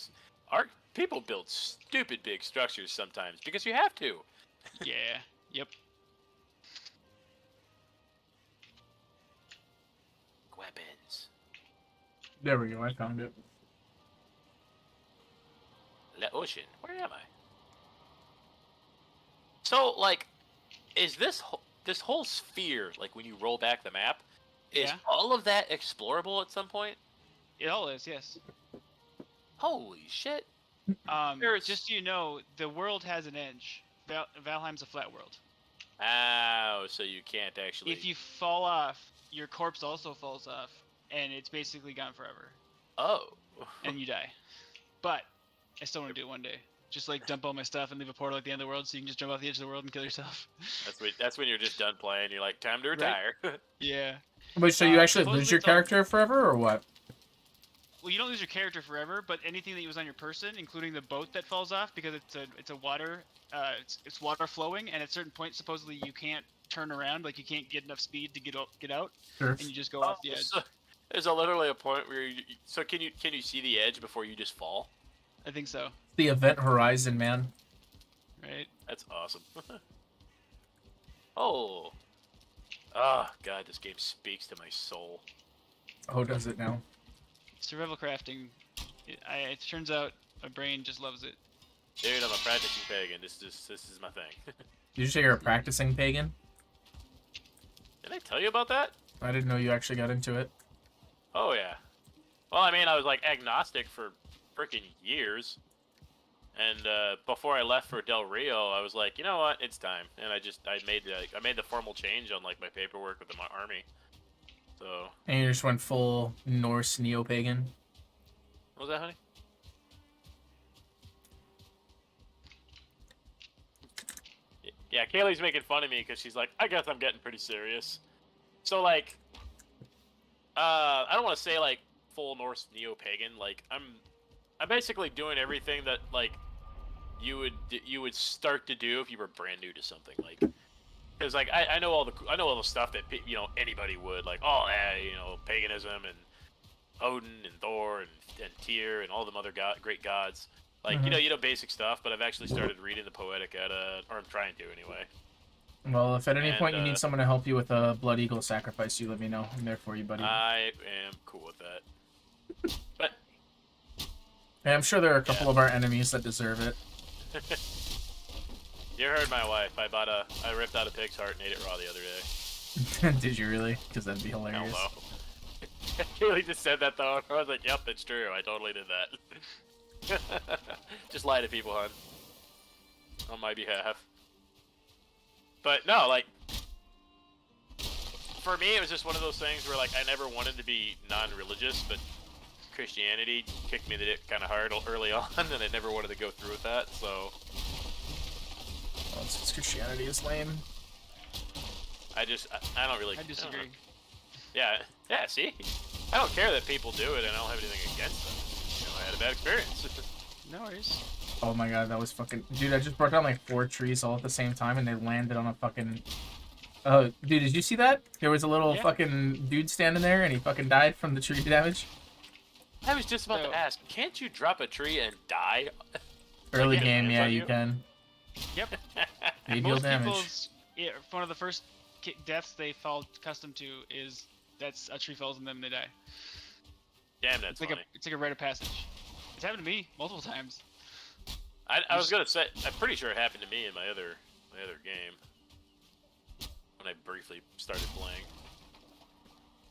Ark, people build stupid big structures sometimes because you have to. Yeah. Yep. Weapons. There we go. I found it. The ocean. Where am I? So like, is this whole sphere, like when you roll back the map, is Yeah. all of that explorable at some point? It all is, yes. Holy shit! Just so you know, the world has an edge. Valheim's a flat world. Oh, so you can't actually. If you fall off, your corpse also falls off, and it's basically gone forever, Oh. and you die. But I still want to do it one day. Just like dump all my stuff and leave a portal at the end of the world, so you can just jump off the edge of the world and kill yourself. That's when you're just done playing. You're like, time to retire. Yeah. Wait, so you actually supposedly lose your it's all- character forever, or what? Well, you don't lose your character forever, but anything that was on your person, including the boat that falls off, because it's a water, it's water flowing, and at certain points supposedly you can't turn around, like you can't get enough speed to get out, Sure. and you just go off the edge. So, there's literally a point where so can you see the edge before you just fall? I think so. The event horizon, man. Right? That's awesome. Oh. Ah, God, this game speaks to my soul. Oh, does it now? Survival crafting. It turns out my brain just loves it. Dude, I'm a practicing pagan. This is my thing. Did you say you're a practicing pagan? Did I tell you about that? I didn't know you actually got into it. Oh yeah. Well, I mean, I was like agnostic for freaking years. And before I left for Del Rio, I was like, you know what, it's time. And I made the formal change on like my paperwork with the army. So. And you just went full Norse neo-pagan. What was that, honey? Yeah, Kaylee's making fun of me because she's like, I guess I'm getting pretty serious. So like, I don't want to say like full Norse neo-pagan. Like I'm basically doing everything that like you would start to do if you were brand new to something. Like, because like I know all the stuff that anybody would like. Oh yeah, paganism and Odin and Thor and Tyr and all them other great gods. Like basic stuff. But I've actually started reading the Poetic Edda, or I'm trying to anyway. Well, if at any point you need someone to help you with a Blood Eagle sacrifice, you let me know. I'm there for you, buddy. I am cool with that. But and I'm sure there are a couple of our enemies that deserve it. You heard my wife. I ripped out a pig's heart and ate it raw the other day. Did you really? Because that'd be hilarious. Hell no. Kaylee just said that though. I was like, yep, it's true. I totally did that. Just lie to people, hon. On my behalf. But no, like, for me, it was just one of those things where, like, I never wanted to be non-religious, but Christianity kicked me the dick kind of hard early on, and I never wanted to go through with that, so. Well, since Christianity is lame. I don't really. I disagree. Yeah, see? I don't care that people do it, and I don't have anything against them. I had a bad experience. No worries. Oh my god, that was fucking... Dude, I just broke down like 4 trees all at the same time, and they landed on a fucking... Oh, dude, did you see that? There was a little fucking dude standing there, and he fucking died from the tree damage. I was just about to ask, can't you drop a tree and die? Early game, yeah, you can. Yep. They deal Most damage. people's, one of the first deaths they fall accustomed to is that's a tree falls on them and they die. Damn, that's funny. It's like a rite of passage. It's happened to me multiple times. I was gonna say, I'm pretty sure it happened to me in my other game when I briefly started playing.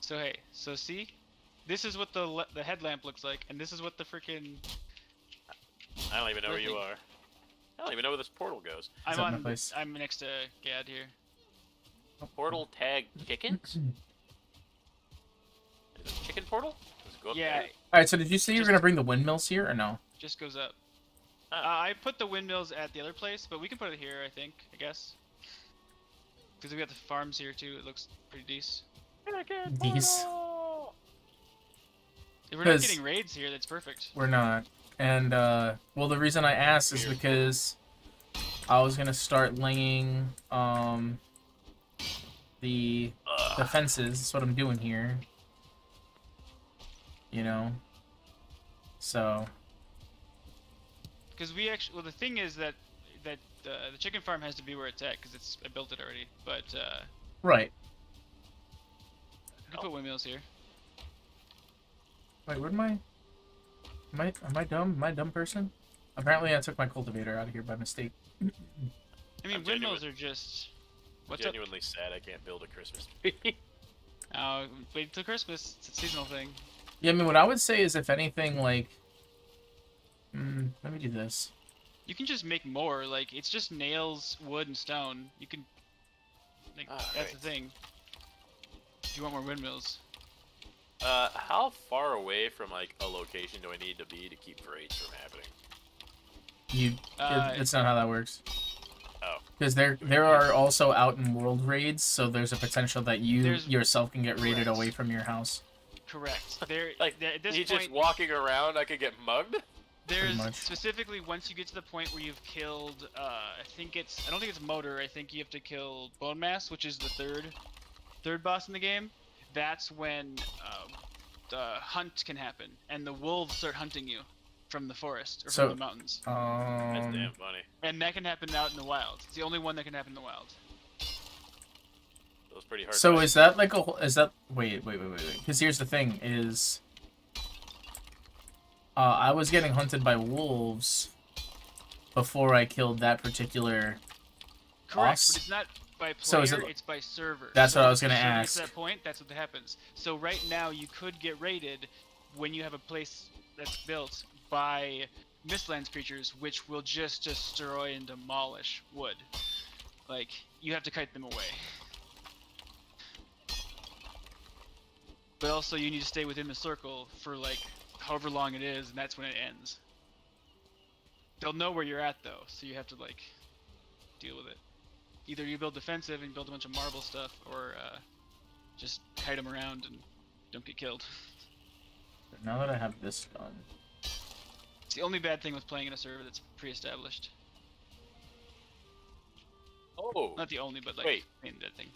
So hey, see, this is what the headlamp looks like, and this is what the freaking. I don't even know where you are. I don't even know where this portal goes. I'm next to Gad here. Portal tag chickens? Is it a chicken portal? Does it go up Yeah. there? Alright, so did you say you were gonna bring the windmills here, or no? Just goes up. I put the windmills at the other place, but we can put it here, I guess. Because we got the farms here too, it looks pretty decent. These. If we're not getting raids here, that's perfect. We're not. And, well, the reason I asked is because I was gonna start laying, the fences. That's what I'm doing here. You know? So... Because we actually, well, the thing is that the chicken farm has to be where it's at because I built it already. But right. You can put windmills here. Wait, where am I? Am I dumb? Am I a dumb person? Apparently, I took my cultivator out of here by mistake. I mean, windmills are just. I'm genuinely sad I can't build a Christmas tree. Wait till Christmas. It's a seasonal thing. Yeah, I mean, what I would say is, if anything, like. Let me do this. You can just make more. Like, it's just nails, wood, and stone. You can. Like, that's the thing. If you want more windmills. How far away from like a location do I need to be to keep raids from happening? That's not how that works. Oh. Because there are also out in world raids, so there's a potential that you yourself can get raided away from your house. Correct. Like at this point, point, just walking around, I could get mugged. There's specifically once you get to the point where you've killed, I don't think it's Motor. I think you have to kill Bone Mass, which is the third boss in the game. That's when the hunt can happen, and the wolves start hunting you from the forest or from the mountains. That's damn funny. And that can happen out in the wild. It's the only one that can happen in the wild. That was pretty hard. So is that like wait. Because here's the thing: is I was getting hunted by wolves before I killed that particular boss. But it's not by player, so it's by server. That's so what I was gonna ask. At that point, that's what happens. So right now, you could get raided when you have a place that's built by Mistlands creatures, which will just destroy and demolish wood. Like, you have to kite them away. But also, you need to stay within the circle for, like, however long it is, and that's when it ends. They'll know where you're at, though, so you have to, like, deal with it. Either you build defensive and build a bunch of marble stuff, or just kite them around and don't get killed. Now that I have this done. It's the only bad thing with playing in a server that's pre-established. Oh, Not the only, but, like, Wait. main bad thing.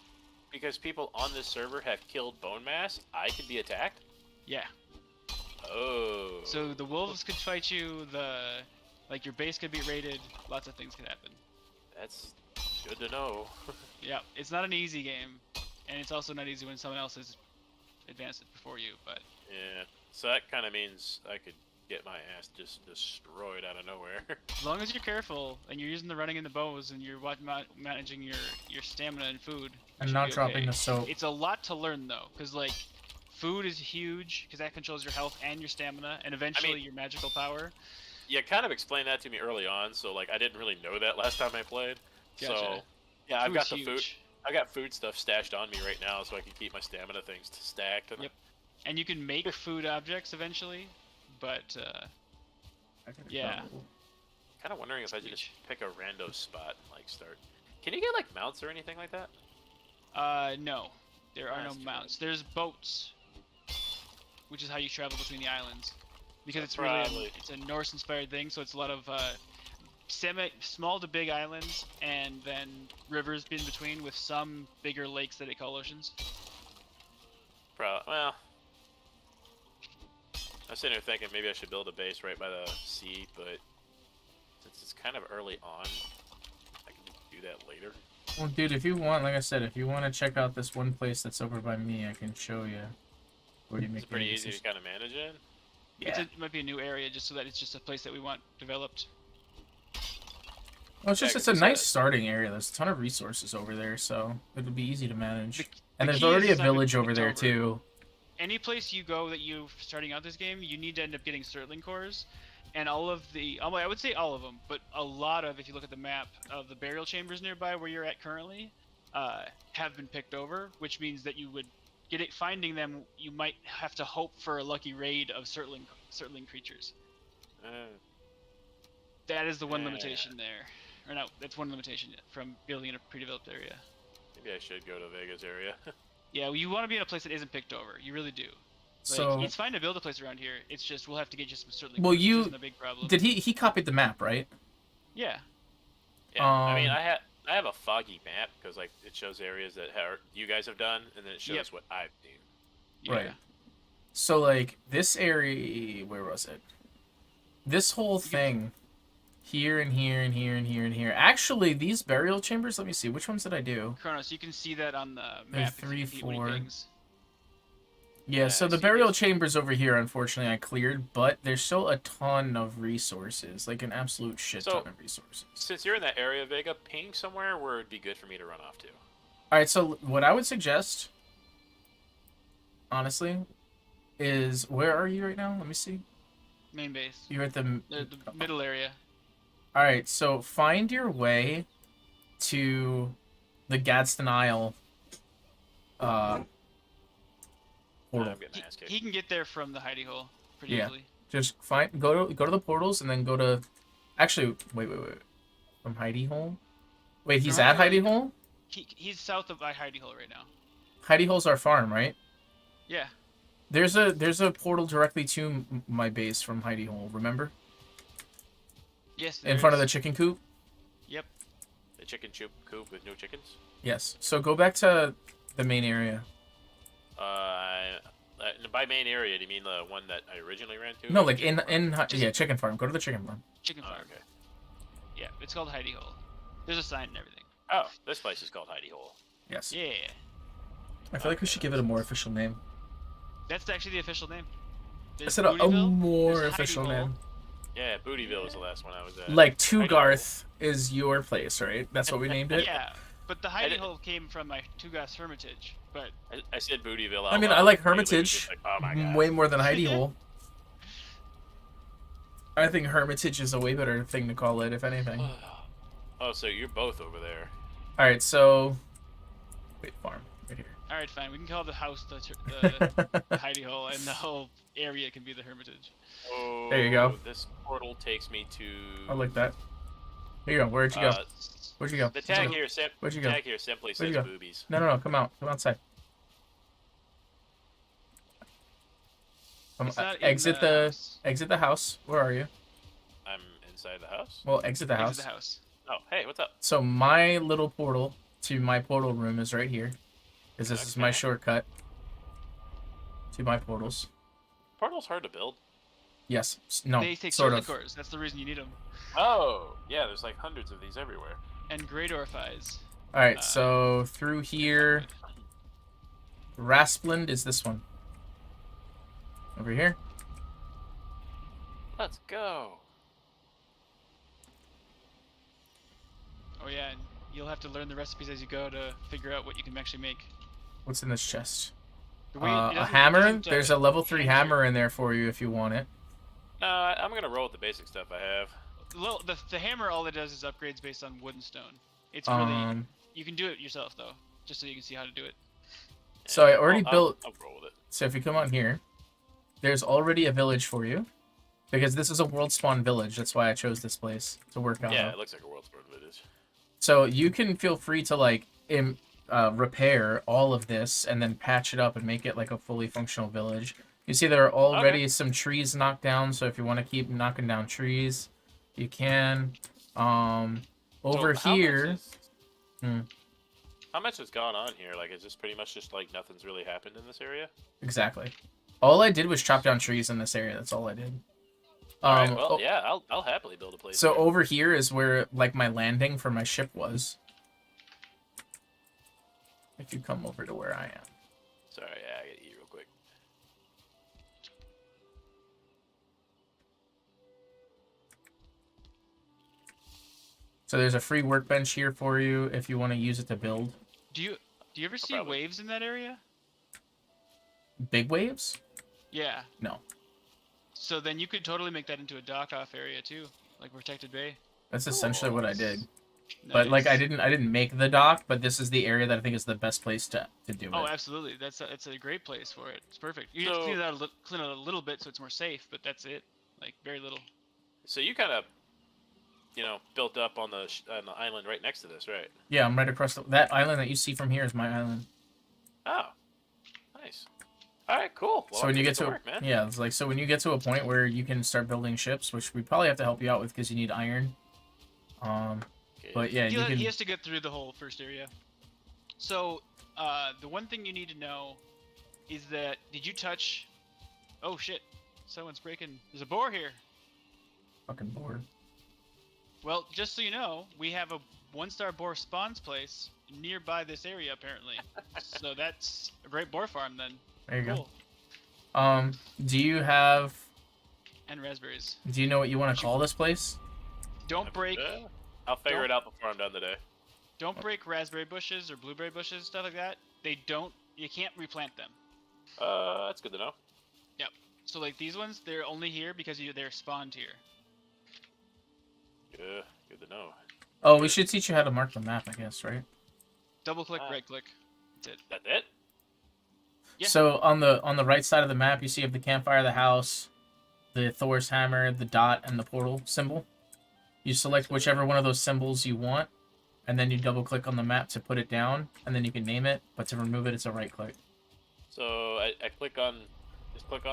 because people on this server have killed bone mass, I could be attacked? Yeah. Oh. So the wolves could fight you, like, your base could be raided, lots of things could happen. That's good to know. Yeah, it's not an easy game, and it's also not easy when someone else has advanced it before you, but Yeah. So that kind of means I could get my ass just destroyed out of nowhere. as long as you're careful, and you're using the running and the bows, and you're managing your stamina and food, you And should not be dropping okay. the soap. It's a lot to learn, though, because, like, food is huge, because that controls your health and your stamina, and eventually your magical power. You kind of explained that to me early on, so like I didn't really know that last time I played. So Gotcha. yeah, I've got Food's the food. huge. I got food stuff stashed on me right now, so I can keep my stamina things stacked. And Yep. And you can make food objects eventually, but yeah. kind of wondering if I should just Huge. pick a rando spot and like start. Can you get like mounts or anything like that? No. There are no That's true. mounts. There's boats, which is how you travel between the islands. Because So it's really probably- it's a Norse-inspired thing, so it's a lot of small to big islands, and then rivers in between with some bigger lakes that they call oceans. Well, I was sitting here thinking maybe I should build a base right by the sea, but since it's kind of early on, I can do that later. Well, dude, if you want, like I said, if you want to check out this one place that's over by me, I can show you. Where do you make It's pretty your easy to decisions. kind of manage in. Yeah. It might be a new area, just so that it's just a place that we want developed. Well, it's just Yeah, it's a 'cause nice that- starting area. There's a ton of resources over there, so it'll be easy to manage. The And there's key is already a it's not gonna village be over there over. too. Any place you go that you starting out this game, you need to end up getting Surtling cores, and all of the I would say all of them, but a lot of, if you look at the map of the burial chambers nearby where you're at currently, have been picked over, which means that you would finding them, you might have to hope for a lucky raid of Surtling creatures. That is the one Yeah. limitation there, or no, that's one limitation from building in a pre-developed area. Maybe I should go to Vegas area. Yeah, well, you want to be in a place that isn't picked over. You really do. Like, So it's fine to build a place around here. It's just we'll have to get you some Surtling Well, cores, you- which isn't a big problem. did he copied the map, right? Yeah. Yeah, I mean, Um, I have a foggy map because like it shows areas that you guys have done, and then it shows Yep. what I've seen. Yeah. Right. So like this area, where was it? This whole thing, here and here and here and here and here. Actually, these burial chambers. Let me see. Which ones did I do? Kronos, you can see that on the There's map. if you 3, repeat what he 4. thinks. Yeah. So I the see burial this. chambers over here, unfortunately, I cleared. But there's still a ton of resources, like an absolute shit So- ton of resources. Since you're in that area, Vega, ping somewhere where it'd be good for me to run off to. All right. So what I would suggest, honestly, is where are you right now? Let me see. Main base. You're at the The middle area. All right, so find your way to the Gadsden Isle portal. I'm getting my ass kicked. He can get there from the hidey hole pretty Yeah. easily. Just go to the portals and then go to. Actually, wait. From Hidey Hole. Wait, he's From at Hidey Hidey Hole. He's south of hidey hole right now. Hidey Hole's our farm, right? Yeah. There's a portal directly to my base from Hidey Hole. Remember, Yes. in front of the there's- chicken coop. Yep. The chicken coop with no chickens. Yes. So go back to the main area. By main area, do you mean the one that I originally ran to? No, like in Just- yeah, chicken farm. Go to the chicken farm. Chicken Oh, farm. okay. Yeah, it's called hidey hole. There's a sign and everything. Oh, this place is called Hidey Hole. Yes. Yeah. I feel like we should give it a more official name. That's actually the official name. I There's said a Bootyville, more there's Hidey official Hole. name. Yeah, Bootyville was the last one I was at. Like Hidey Hole. Tugarth is your place, right? That's what we named it. Yeah, but the hidey did- hole came from my Tugas Hermitage. But I said Bootyville. I mean, out I like loud, and Haley was Hermitage just like, oh my god. way more than Hidey Hole. I think Hermitage is a way better thing to call it, if anything. Oh, so you're both over there. All right, so wait, farm right here. All right, fine. We can call the house the hidey hole, and the whole area can be the hermitage. Oh, There you go. This portal takes me to. I like that. Here you go. Where'd you go? Where'd you go? The tag here, Where'd you go? tag here simply Where'd says you go? boobies. No, come out. Come outside. It's not in Exit the the house. exit the house. Where are you? I'm inside the house. Well, exit the house. Exit the house. Oh, hey, what's up? So my little portal to my portal room is right here, because this is my Okay. shortcut to my portals. Portal's hard to build. Yes. No. They take sort circuit of. cores. That's the reason you need them. Oh, yeah, there's like hundreds of these everywhere. And great orifies. All right. So through here, Rasplund is this one. Over here. Let's go. Oh yeah, and you'll have to learn the recipes as you go to figure out what you can actually make. What's in this chest? The way it A doesn't- it hammer. doesn't, There's a level 3 hand hammer in there for you if you want it. No, I'm gonna roll with the basic stuff I have. The hammer, all it does is upgrades based on wood and stone. It's really you can do it yourself though, just so you can see how to do it. So I already built. I'll roll with it. So if you come on here, there's already a village for you, because this is a world spawn village. That's why I chose this place to work on. Yeah, it looks like a world sport village. So you can feel free to like repair all of this and then patch it up and make it like a fully functional village. You see there are already some trees knocked down, so if you want to keep knocking down trees, you can. Over So how here. much is- Hmm. How much has gone on here? Like, it's just pretty much just like nothing's really happened in this area. Exactly. All I did was chop down trees in this area. That's all I did. All right, well, yeah, I'll happily build a place. So here. over here is where like my landing for my ship was. If you come over to where I am. Sorry, yeah, I gotta eat real quick. So there's a free workbench here for you if you want to use it to build. Do you ever see probably. waves in that area? Big waves? Yeah. No. So then you could totally make that into a dock off area too, like protected bay. That's essentially what I did. But like Nice. I didn't make the dock, but this is the area that I think is the best place to do Oh, it. absolutely. It's a great place for it. It's perfect. You have to So- clean it out a little bit so it's more safe, but that's it. Like very little. So you kind of, built up on the island right next to this, right? Yeah, I'm right across that island that you see from here is my island. Oh, nice. All right, cool. Well, So when you get to work, man. yeah, it's like so when you get to a point where you can start building ships, which we probably have to help you out with because you need iron. Okay. But yeah, you can. He has to get through the whole first area. So, the one thing you need to know is that did you touch? Oh shit! Someone's breaking. There's a boar here. Fucking bored. Well, just so you know, we have a one-star boar spawns place nearby this area apparently. So that's a great boar farm then. There you Cool. go. Do you have? And raspberries. Do you know what you want to call this place? Don't break. I'll figure Don't- it out before I'm done today. Don't break raspberry bushes or blueberry bushes, stuff like that. They don't. You can't replant them. That's good to know. Yep. So like these ones, they're only here because they're spawned here. Yeah, good to know. Oh, we should teach you how to mark the map, I guess, right? Double click, Ah. right click. That's it. That's it? Yeah. So on the right side of the map, you see the campfire, the house, the Thor's hammer, the dot, and the portal symbol. You select whichever one of those symbols you want, and then you double click on the map to put it down, and then you can name it. But to remove it, it's a right click. So I click on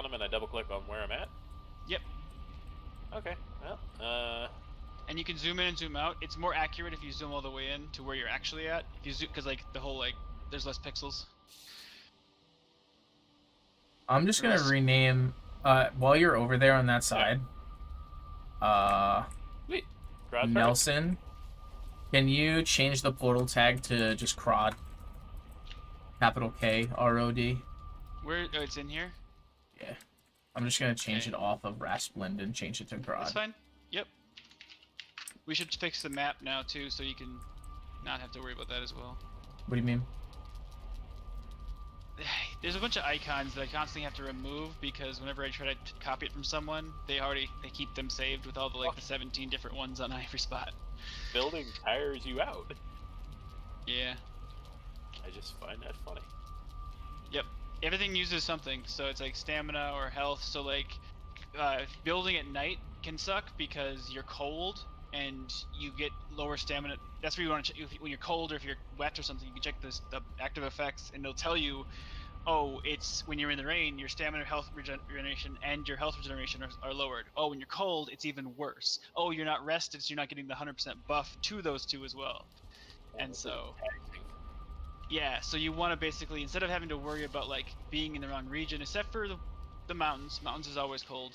them and I double click on where I'm at? Yep. Okay, well, And you can zoom in and zoom out. It's more accurate if you zoom all the way in to where you're actually at. If you zoom, because like the whole there's less pixels. I'm just gonna Nice. rename. While you're over there on that side, sweet. Crowd Nelson, can you change the portal tag to just Crod? Capital K R O D. Where? Oh, it's in here. Yeah. I'm just gonna change Okay. it off of Rasplund and change it to That's Crod. fine. Yep. We should fix the map now too, so you can not have to worry about that as well. What do you mean? there's a bunch of icons that I constantly have to remove because whenever I try to copy it from someone, they keep them saved with all the the 17 different ones on every spot. Building tires you out. Yeah. I just find that funny. Yep. Everything uses something, so it's like stamina or health. So like, building at night can suck because you're cold and you get lower stamina. That's where you want to when you're cold or if you're wet or something. You can check the active effects, and it'll tell you, oh, it's when you're in the rain, your stamina, health regeneration, and your health regeneration are lowered. Oh, when you're cold, it's even worse. Oh, you're not rested, so you're not getting the 100% buff to those two as well. And This is so, taxing. yeah, so you want to basically, instead of having to worry about like being in the wrong region, except for the mountains. Mountains is always cold.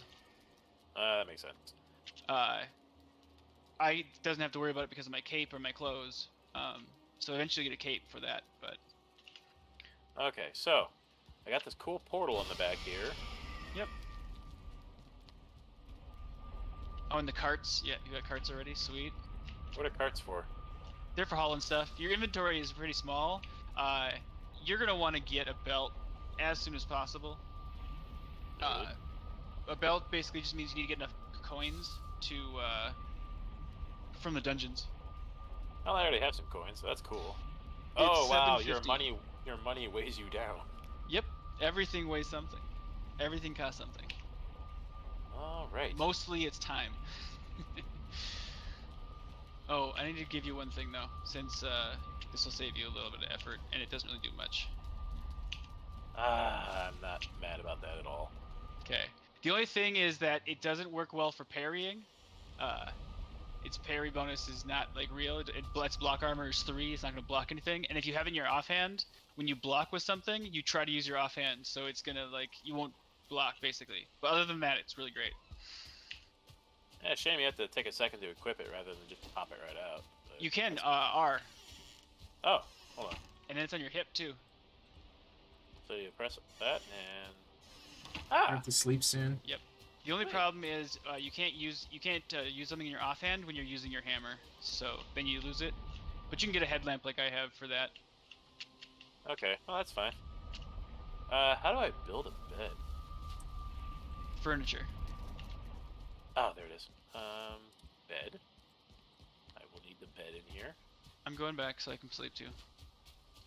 That makes sense. I doesn't have to worry about it because of my cape or my clothes. So eventually get a cape for that, but Okay, so I got this cool portal in the back here. yep. Oh, and the carts. Yeah, you got carts already. Sweet. What are carts for? They're for hauling stuff. Your inventory is pretty small. You're gonna want to get a belt as soon as possible. Noted. A belt basically just means you need to get enough coins to from the dungeons. Well, I already have some coins, so that's cool. It's Oh wow, 750. your money weighs you down. Yep, everything weighs something. Everything costs something. All right. Mostly it's time. Oh, I need to give you one thing though, since this will save you a little bit of effort, and it doesn't really do much. I'm not mad about that at all. Okay. The only thing is that it doesn't work well for parrying. Its parry bonus is not like real. Its block armor is 3. It's not going to block anything. And if you have it in your offhand, when you block with something, you try to use your offhand, so it's gonna you won't block basically. But other than that, it's really great. Yeah, shame you have to take a second to equip it rather than just pop it right out. But You can R, oh, hold on. and then it's on your hip too. So you press that and I have to sleep soon. Yep. The only problem is you can't use something in your offhand when you're using your hammer. So then you lose it. But you can get a headlamp like I have for that. okay. Well, that's fine. How do I build a bed? Furniture. Oh, there it is. Bed. I will need the bed in here. I'm going back so I can sleep too.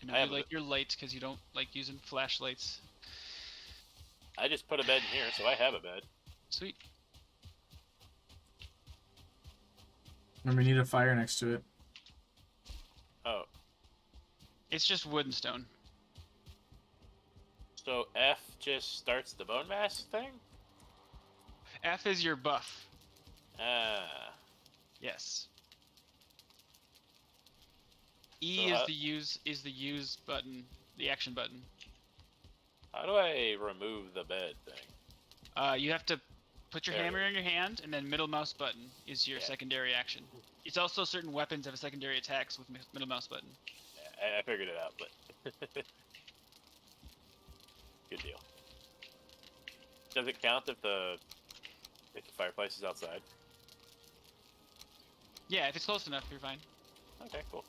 And I I have like your lights because you don't like using flashlights. I just put a bed in here, so I have a bed. Sweet. And we need a fire next to it. Oh, It's just wood and stone. so F just starts the bone mass thing? F is your buff. Ah. Yes. E So, is the use button, the action button. How do I remove the bed thing? You have to put your There it hammer is. in your hand, and then middle mouse button is your Yeah. secondary action. It's also certain weapons have a secondary attacks with middle mouse button. I figured it out, but good deal. Does it count if the fireplace is outside? Yeah, if it's close enough, you're fine. Okay, cool.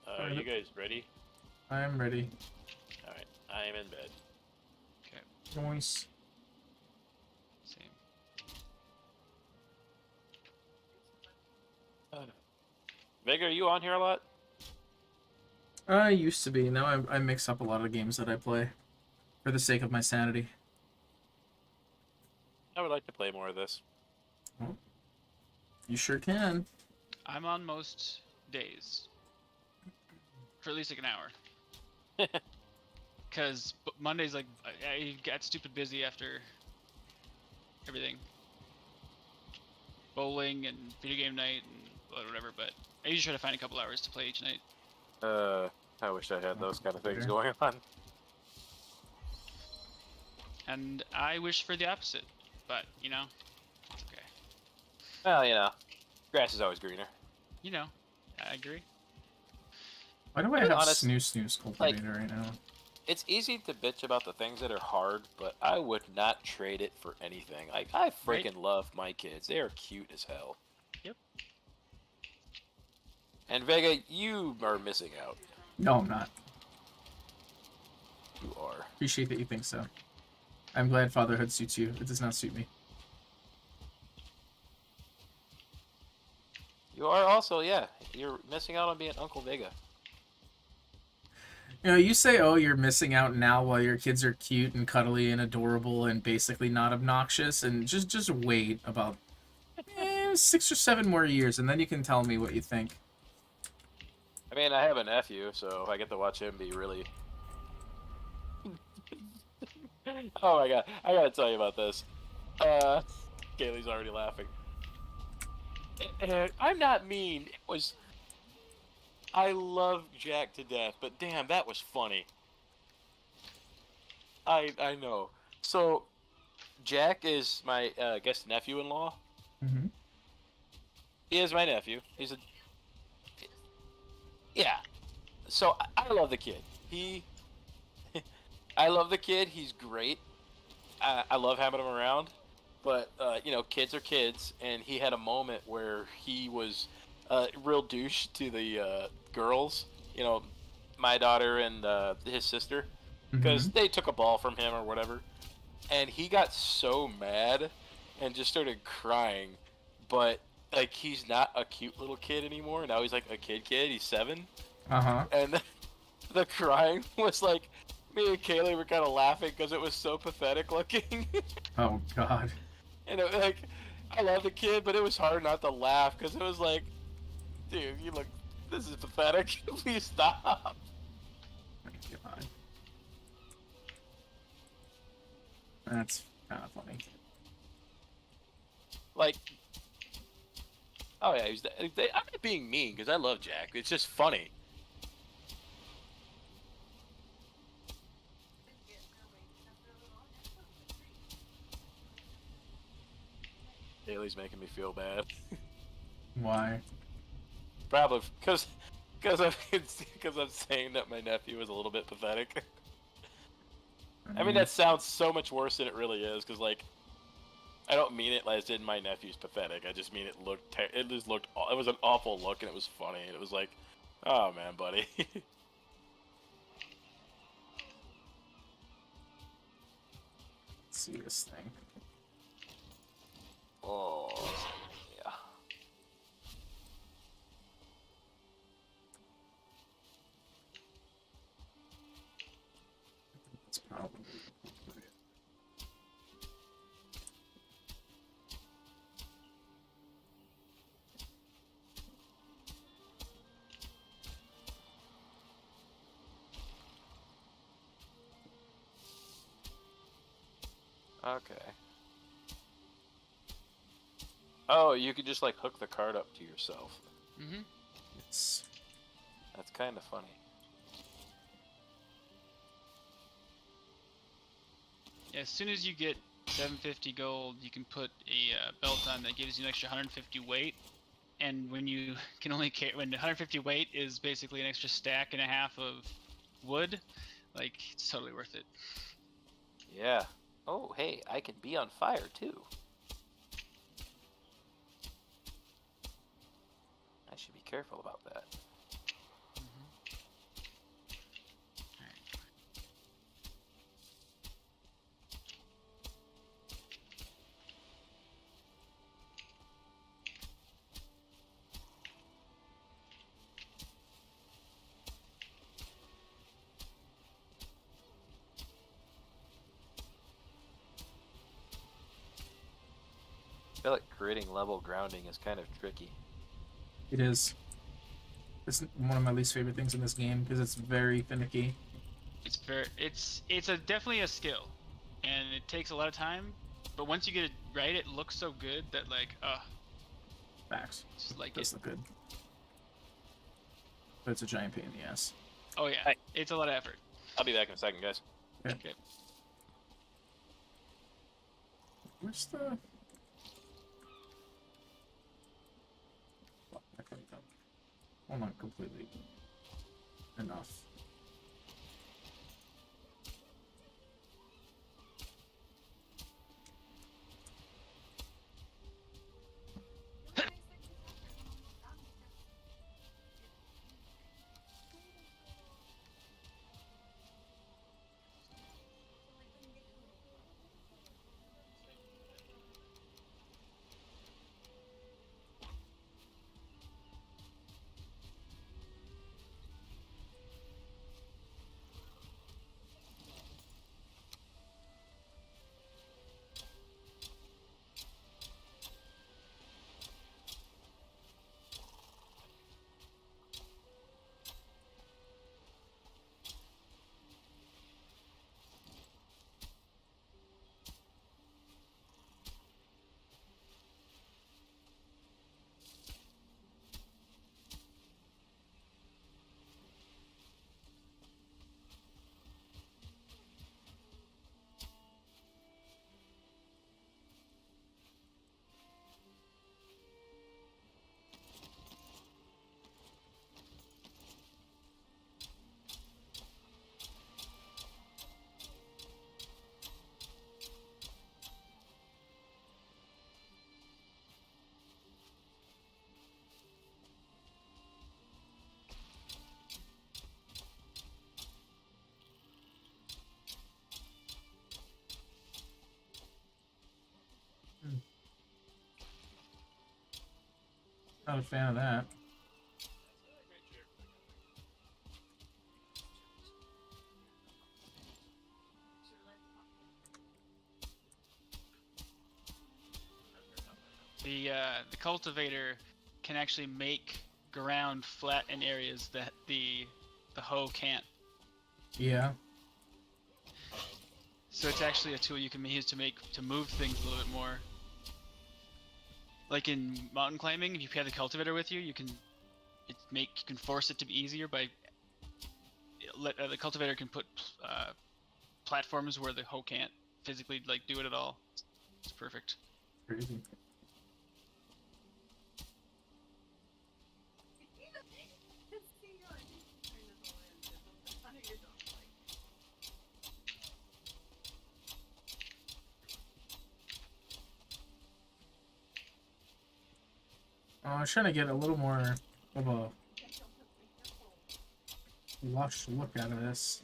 Alright. You guys ready? I'm ready. Alright, I am in bed. Okay, Once. same. Vega, are you on here a lot? I used to be. Now I mix up a lot of games that I play. For the sake of my sanity. I would like to play more of this. You sure can. I'm on most days. For at least like an hour. Because Monday's like, I got stupid busy after everything. Bowling and video game night and whatever, but I usually try to find a couple hours to play each night. I wish I had those kind of things Okay. going on. And I wish for the opposite, but, you know, it's okay. Well, you know, grass is always greener. You know, I agree. Why do I To be have honest, snooze cultivator right now? It's easy to bitch about the things that are hard, but I would not trade it for anything. Like, I Right? freaking love my kids. They are cute as hell. Yep. And Vega, you are missing out. No, I'm not. You are. Appreciate that you think so. I'm glad fatherhood suits you. It does not suit me. You are also, yeah. You're missing out on being Uncle Vega. You know, you say, oh, you're missing out now while your kids are cute and cuddly and adorable and basically not obnoxious, and just wait about 6 or 7 more years, and then you can tell me what you think. I mean, I have a nephew, so I get to watch him be really... Oh my god, I gotta tell you about this. Kaylee's already laughing. I'm not mean. It was... I love Jack to death, but damn, that was funny. I know. So, Jack is my, I guess, nephew-in-law. Mm-hmm. He is my nephew. He's a... Yeah. So, I love the kid. I love the kid. He's great. I love having him around. But, you know, kids are kids, and he had a moment where he was real douche to the girls. You know, my daughter and his sister. Because they took a ball from him or whatever. And he got so mad and just started crying. But, like, he's not a cute little kid anymore. Now he's, like, a kid. He's 7. Uh-huh. And the crying was, like, me and Kaylee were kind of laughing because it was so pathetic looking. Oh, God. And, like, I love the kid, but it was hard not to laugh because it was like, dude, you look, this is pathetic. Please stop. My God. That's kind of funny. Like, oh yeah, I'm not being mean because I love Jack. It's just funny. Haley's making me feel bad. Why? Probably because I'm saying that my nephew is a little bit pathetic. I mean, that sounds so much worse than it really is, because, like, I don't mean it as in my nephew's pathetic. I just mean it looked, it was an awful look, and it was funny, and it was like, oh man, buddy. Let's see this thing. Oh, yeah. That's probably... Okay. Oh, you could just, like, hook the card up to yourself. Mm-hmm. It's... That's kind of funny. Yeah, as soon as you get 750 gold, you can put a belt on that gives you an extra 150 weight. And when you can only carry, when 150 weight is basically an extra stack and a half of wood, like, it's totally worth it. Yeah. Oh, hey, I can be on fire, too. I should be careful about that. I feel like creating level grounding is kind of tricky. It is. It's one of my least favorite things in this game, because it's very finicky. It's definitely a skill, and it takes a lot of time. But once you get it right, it looks so good that, like, Facts. just like It does it. look good. But it's a giant pain in the ass. Oh yeah, Hey. it's a lot of effort. I'll be back in a second, guys. Okay. Where's the... Well, not completely. Enough. Not a fan of that. The cultivator can actually make ground flat in areas that the hoe can't. Yeah. So it's actually a tool you can use to move things a little bit more. Like in mountain climbing, if you have the cultivator with you, you can force it to be easier by the cultivator can put platforms where the hoe can't physically like do it at all. It's perfect. Crazy. I was trying to get a little more of a lush look out of this.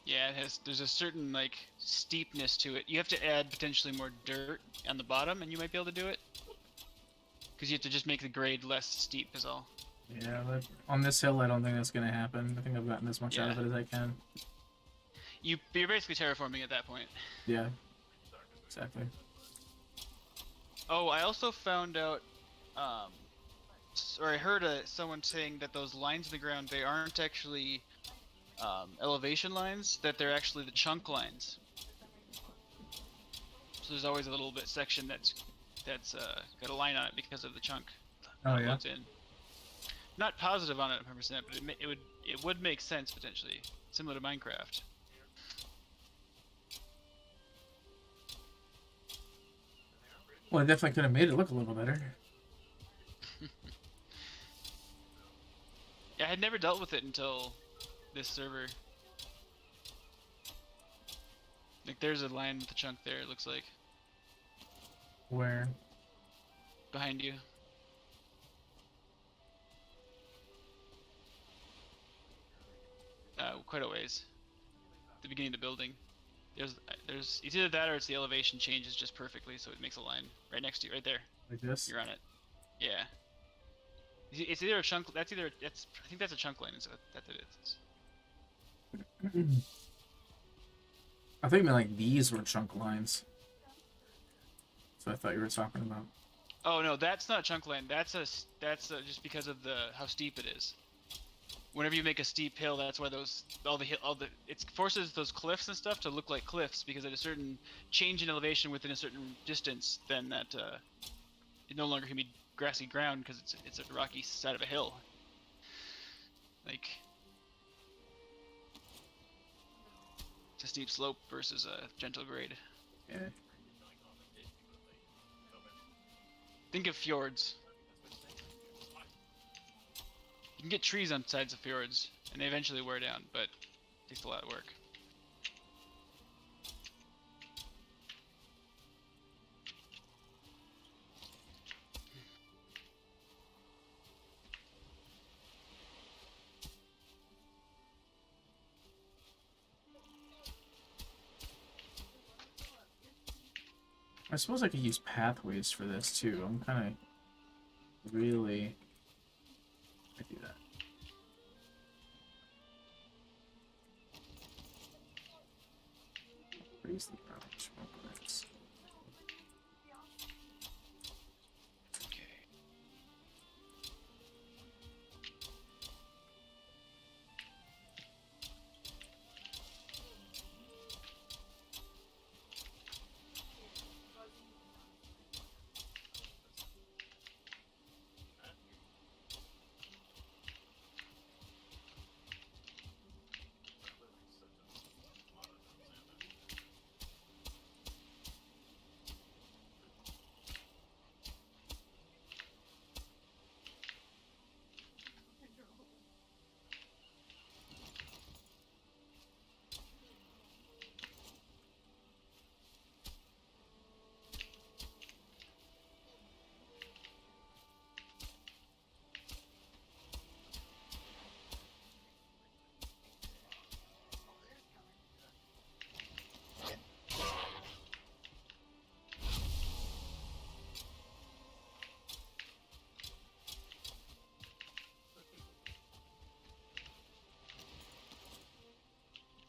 Yeah, there's a certain like steepness to it. You have to add potentially more dirt on the bottom, and you might be able to do it. Because you have to just make the grade less steep, is all. Yeah, but on this hill, I don't think that's gonna happen. I think I've gotten as much out of it as I can. You're basically terraforming at that point. Yeah, exactly. Oh, I also found out, or I heard someone saying that those lines in the ground, they aren't actually elevation lines, that they're actually the chunk lines. So there's always a little bit section that's got a line on it because of the chunk. Oh yeah. In. Not positive on it 100%, but it would make sense potentially, similar to Minecraft. Well, I definitely could have made it look a little better. Yeah, I had never dealt with it until this server. Like, there's a line with the chunk there, it looks like. Where? Behind you. Quite a ways. At the beginning of the building. There's it's either that or it's the elevation changes just perfectly, so it makes a line right next to you, right there. Like this? You're on it. Yeah. It's either a chunk. I think that's a chunk line. So that's it is. I think like these were chunk lines. So I thought you were talking about. Oh no, that's not a chunk line. That's just because of how steep it is. Whenever you make a steep hill, that's why it forces those cliffs and stuff to look like cliffs, because at a certain change in elevation within a certain distance, then that it no longer can be grassy ground because it's a rocky side of a hill. Like it's a steep slope versus a gentle grade. Yeah. Think of fjords. You can get trees on sides of fjords, and they eventually wear down, but it takes a lot of work. I suppose I could use pathways for this too. I'm kind of really. I do that. Raise the approach.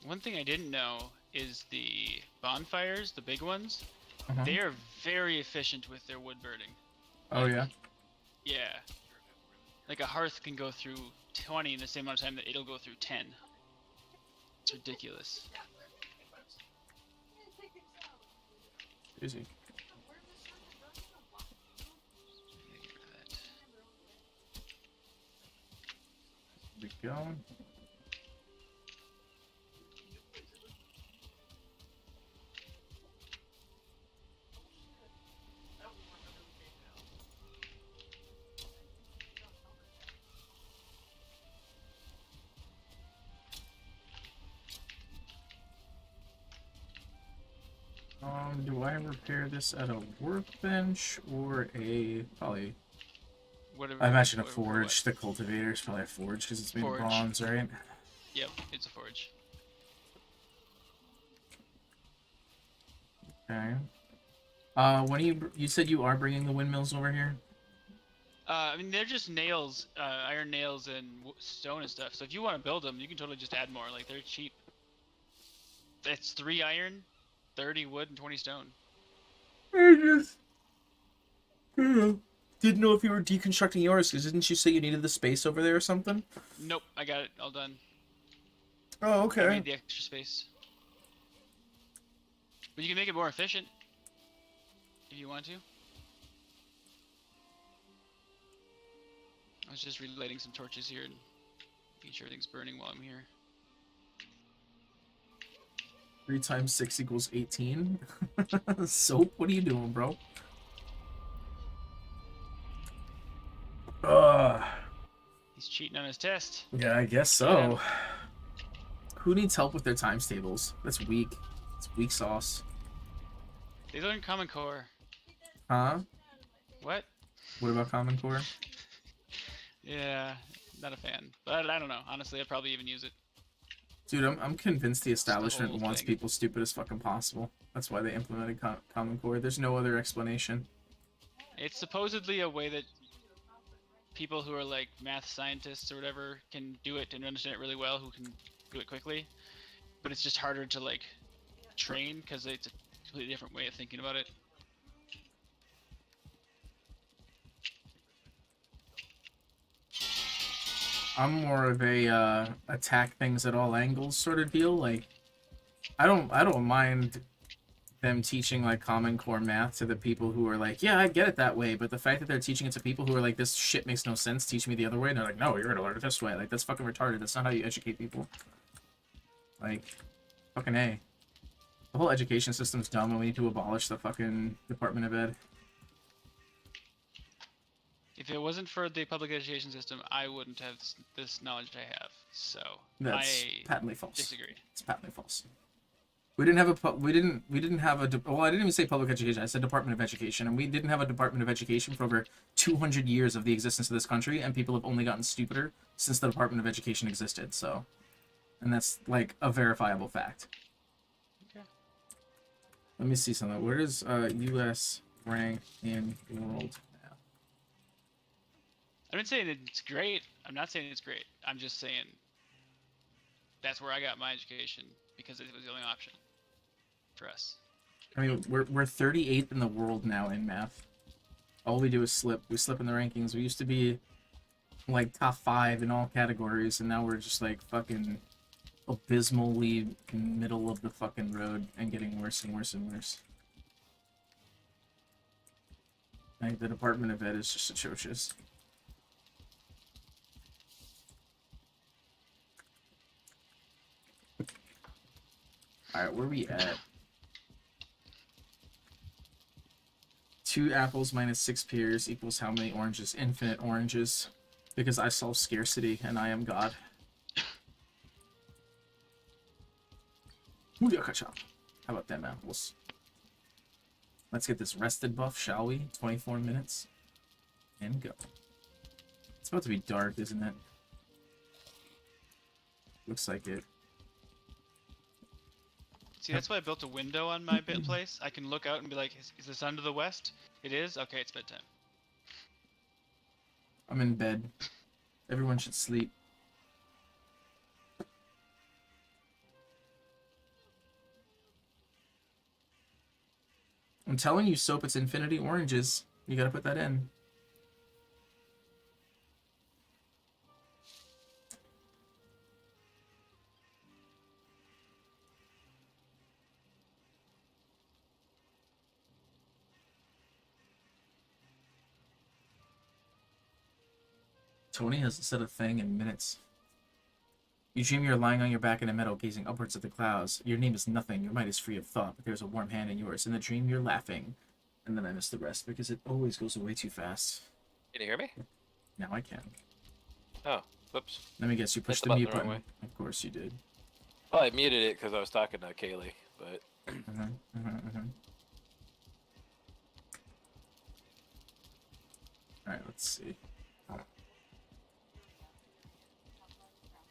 One thing I didn't know is the bonfires, the big ones, Uh-huh. they are very efficient with their wood burning. Oh yeah. Yeah. Like a hearth can go through 20 in the same amount of time that it'll go through 10. It's ridiculous. Easy. There we go. Do I repair this at a workbench or a probably? Whatever. I imagine a whatever- forge. what? The cultivator is probably a forge because it's made of Forge. bronze, right? Yep, it's a forge. Okay. When you said you are bringing the windmills over here? I mean, they're just nails, iron nails and stone and stuff. So if you want to build them, you can totally just add more. Like, they're cheap. It's 3 iron, 30 wood, and 20 stone. I just didn't know if you were deconstructing yours, because didn't you say you needed the space over there or something? Nope, I got it all done. Oh, I okay. made the extra space. But you can make it more efficient if you want to. I was just relighting some torches here and making sure everything's burning while I'm here. 3 times 6 equals 18. Soap, what are you doing, bro? He's cheating on his test. Yeah, I guess so. Who needs help with their times tables? That's weak. It's weak sauce. They learned Common Core. Huh? What? What about Common Core? Yeah, not a fan. But I don't know. Honestly, I'd probably even use it. Dude, I'm convinced the establishment whole wants thing. people stupid as fucking possible. That's why they implemented Common Core. There's no other explanation. It's supposedly a way that people who are like math scientists or whatever can do it and understand it really well, who can do it quickly. But it's just harder to like train because it's a completely different way of thinking about it. I'm more of a attack things at all angles sort of deal. Like, I don't mind them teaching like Common Core math to the people who are like, yeah, I get it that way. But the fact that they're teaching it to people who are like, this shit makes no sense, teach me the other way, and they're like, no, you're gonna learn it this way. Like, that's fucking retarded. That's not how you educate people. Like, fucking A. The whole education system's dumb, and we need to abolish the fucking Department of Ed. If it wasn't for the public education system, I wouldn't have this knowledge I have. So That's I patently false. disagree. It's patently false. We didn't have a we didn't have a well, I didn't even say public education. I said Department of Education, and we didn't have a Department of Education for over 200 years of the existence of this country, and people have only gotten stupider since the Department of Education existed. So, and that's like a verifiable fact. Okay. Let me see something. Where does U.S. rank in world map? I'm not saying it's great. I'm not saying it's great. I'm just saying that's where I got my education because it was the only option for us. I mean, we're 38th in the world now in math. All we do is slip. We slip in the rankings. We used to be like top 5 in all categories, and now we're just like fucking abysmally middle of the fucking road and getting worse and worse and worse. Like, the Department of Ed is just atrocious. Alright, where are we at? 2 apples minus 6 pears equals how many oranges? Infinite oranges. Because I solve scarcity and I am God. How about them apples? Let's get this rested buff, shall we? 24 minutes. And go. It's about to be dark, isn't it? Looks like it. See, that's why I built a window on my bit place. I can look out and be like, is the sun to the west? It is? Okay, it's bedtime. I'm in bed. Everyone should sleep. I'm telling you, Soap, it's infinity oranges. You gotta put that in. Tony hasn't said a thing in minutes. You dream you're lying on your back in a meadow, gazing upwards at the clouds. Your name is nothing, your mind is free of thought, but there's a warm hand in yours. In the dream, you're laughing. And then I miss the rest, because it always goes away too fast. Can you hear me? Now I can. Oh, whoops. Let me guess, you pushed the the button mute the wrong button. way. Of course you did. Well, I muted it because I was talking to Kaylee, but Alright, let's see.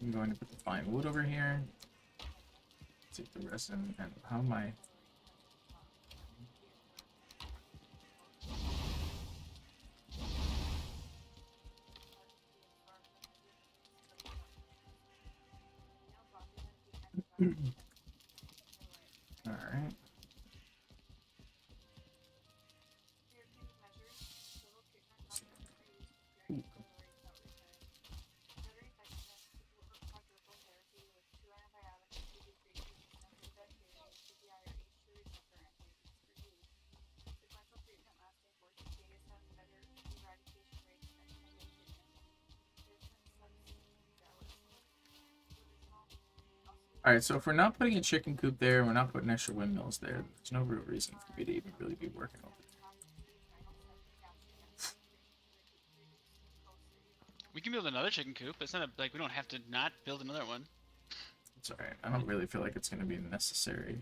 I'm going to put the fine wood over here. Take the rest and how am I? Alright. Alright, so if we're not putting a chicken coop there, we're not putting extra windmills there, there's no real reason for me to even really be working on it. We can build another chicken coop. It's not like we don't have to not build another one. It's alright, I don't really feel like it's going to be necessary.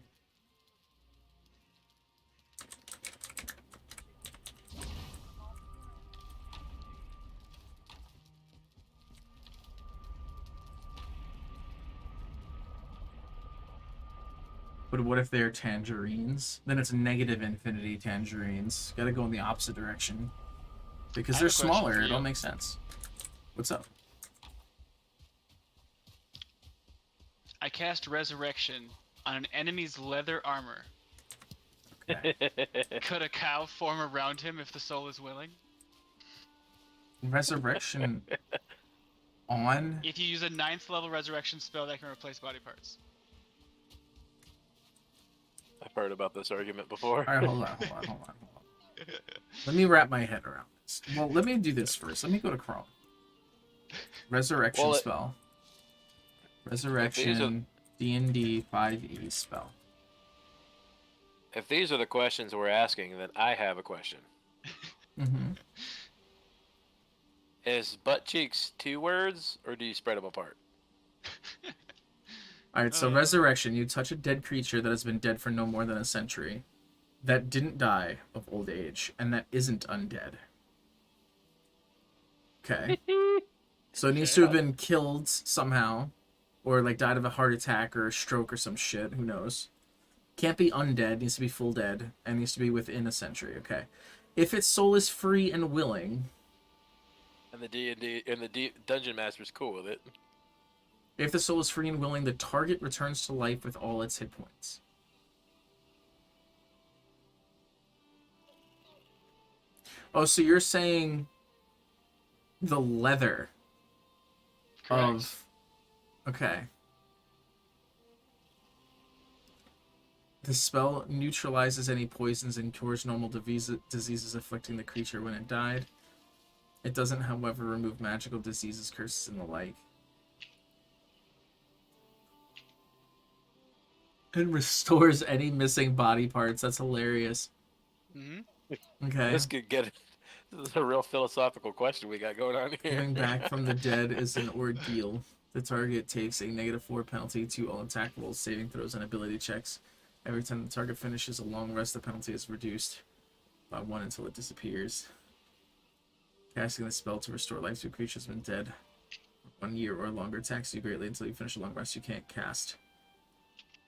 But what if they're tangerines? Then it's negative infinity tangerines. Gotta go in the opposite direction. Because I they're have a question smaller, for it all you. makes sense. What's up? I cast Resurrection on an enemy's leather armor. Could a cow form around him if the soul is willing? Resurrection on? If you use a 9th level resurrection spell that can replace body parts. I've heard about this argument before. Alright, hold on. Let me wrap my head around this. Well, let me do this first. Let me go to Chrome. Resurrection Well, spell. Resurrection D&D 5e spell. If these are the questions we're asking, then I have a question. Mm-hmm. Is butt cheeks 2 words, or do you spread them apart? Alright, so resurrection. You touch a dead creature that has been dead for no more than a century, that didn't die of old age, and that isn't undead. Okay. So it needs to have been killed somehow, or like died of a heart attack or a stroke or some shit. Who knows? Can't be undead. Needs to be full dead, and needs to be within a century. Okay. If its soul is free and willing, And the D&D and the Dungeon Master's cool with it. if the soul is free and willing, the target returns to life with all its hit points. Oh, so you're saying the leather of... Okay. The spell neutralizes any poisons and cures normal diseases afflicting the creature when it died. It doesn't, however, remove magical diseases, curses, and the like. It restores any missing body parts. That's hilarious. Okay. This could get... This is a real philosophical question we got going on here. Coming back from the dead is an ordeal. The target takes a -4 penalty to all attack rolls, saving throws, and ability checks. Every time the target finishes a long rest, the penalty is reduced by 1 until it disappears. Casting the spell to restore life to a creature has been dead 1 year or longer taxes you greatly until you finish a long rest you can't cast.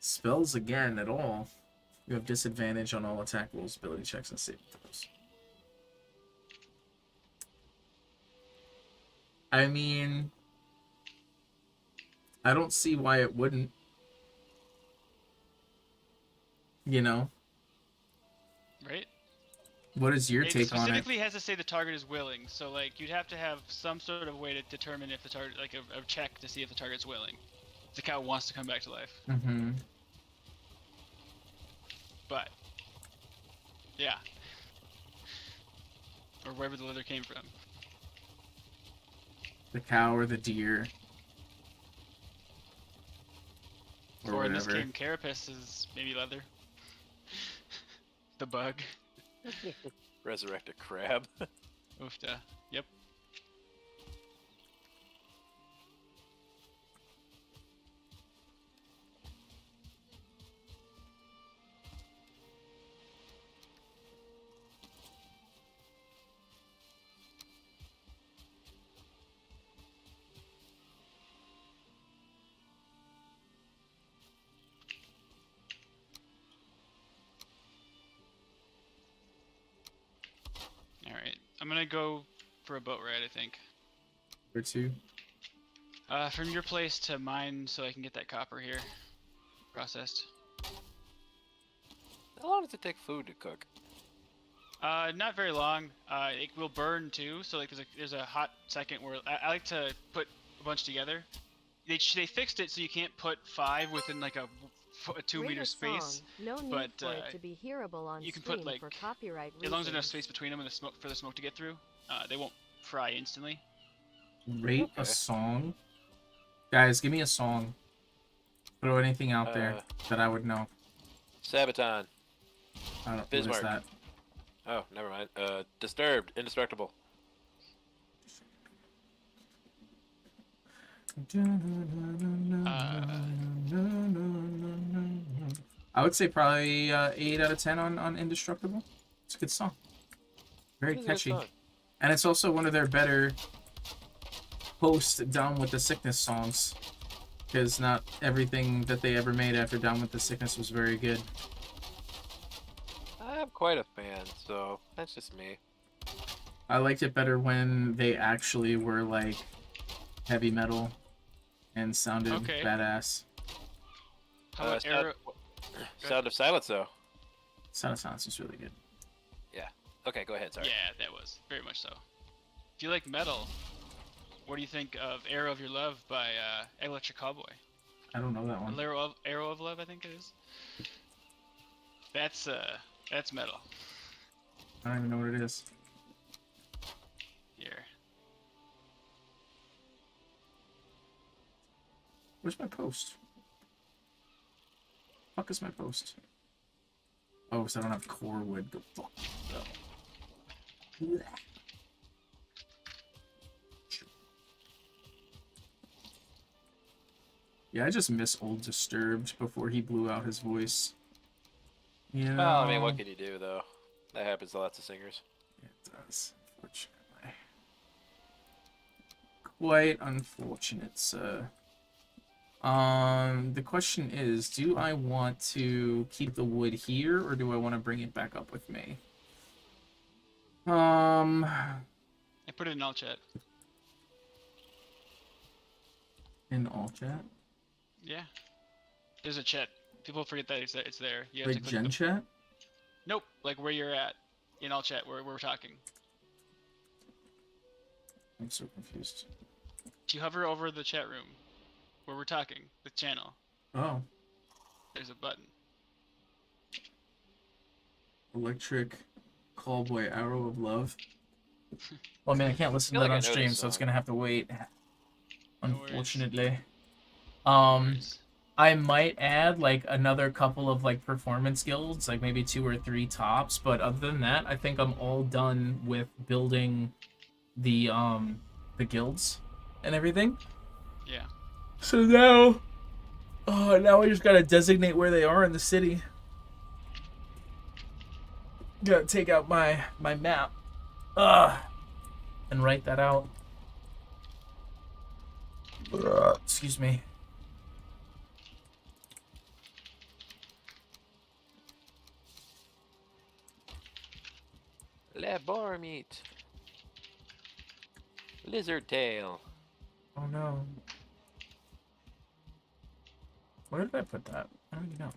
Spells again at all. You have disadvantage on all attack rolls, ability checks, and saving throws. I mean, I don't see why it wouldn't. You know? Right? What is your It take on it? specifically has to say the target is willing, so like you'd have to have some sort of way to determine if the target, like a check to see if the target's willing. If the cow wants to come back to life. Mm-hmm. But, yeah. Or wherever the leather came from. The cow or the deer. Or in this whatever. game, carapace is maybe leather. The bug. Resurrect a crab. Oofta. Yep. Alright. I'm gonna go for a boat ride, I think. Or two. From your place to mine so I can get that copper here. Processed. How long does it take food to cook? Not very long. It will burn too, so like there's a hot second where I like to put a bunch together. They fixed it so you can't put 5 within like a 2-meter space. No need but for it to be hearable on you can stream put like for copyright as long as there's enough reasons. space between them and for the smoke to get through, they won't fry instantly. Rate a song. Guys, give me a song. Throw anything out there that I would know. Sabaton. I don't know. What Bismarck. is that? Oh, never mind. Disturbed. Indestructible. I would say probably 8 out of 10 on Indestructible. It's a good song. Very It is a good catchy. song. And it's also one of their better post Down with the Sickness songs. Because not everything that they ever made after Down with the Sickness was very good. I'm quite a fan, so that's just me. I liked it better when they actually were like heavy metal and sounded Okay. badass. How about Sound, Arrow? Sound of Silence, though. Sound of Silence was really good. Okay, go ahead. Sorry. Yeah, that was very much so. If you like metal, what do you think of "Arrow of Your Love" by Electric Cowboy? I don't know that one. Arrow of Love, I think it is. That's metal. I don't even know what it is. Here. Where's my post? Fuck is my post? Oh, so I don't have core wood. Go fuck yourself. Yeah, I just miss old Disturbed before he blew out his voice. You know? Well, I mean, what can you do though? That happens to lots of singers. It does, unfortunately. Quite unfortunate, sir. The question is, do I want to keep the wood here, or do I want to bring it back up with me? I put it in all chat. In all chat? Yeah. There's a chat. People forget that it's there. You have Like to click Gen the... chat? Nope, like where you're at. In all chat, where we're talking. I'm so confused. If you hover over the chat room, where we're talking, the channel, Oh. there's a button. Electric Callboy Arrow of Love. Well, I mean, I can't listen to feel that like I on know stream, this so it's song. gonna have to wait. No worries. Unfortunately. No worries. I might add like another couple of like performance guilds, like maybe 2 or 3 tops, but other than that, I think I'm all done with building the guilds and everything. Yeah. So now now I just gotta designate where they are in the city. Gotta take out my map. And write that out. Excuse me. Le boar meat. Lizard tail. Oh no. Where did I put that? I don't even know.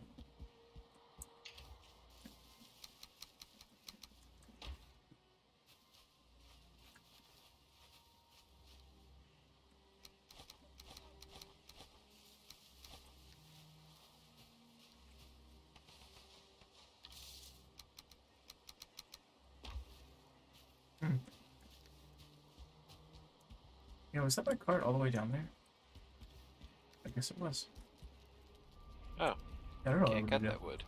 Yeah, was that my cart all the way down there? I guess it was. Oh, I don't know. can't what cut to do. that wood.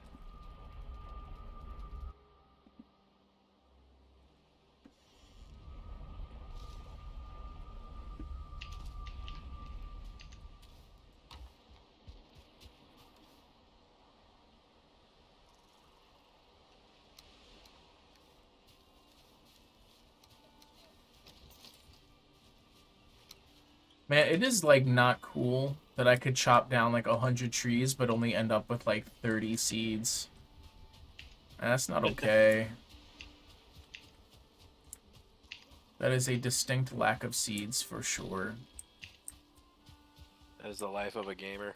Man, it is like not cool that I could chop down like 100 trees but only end up with like 30 seeds. That's not okay. That is a distinct lack of seeds for sure. That is the life of a gamer.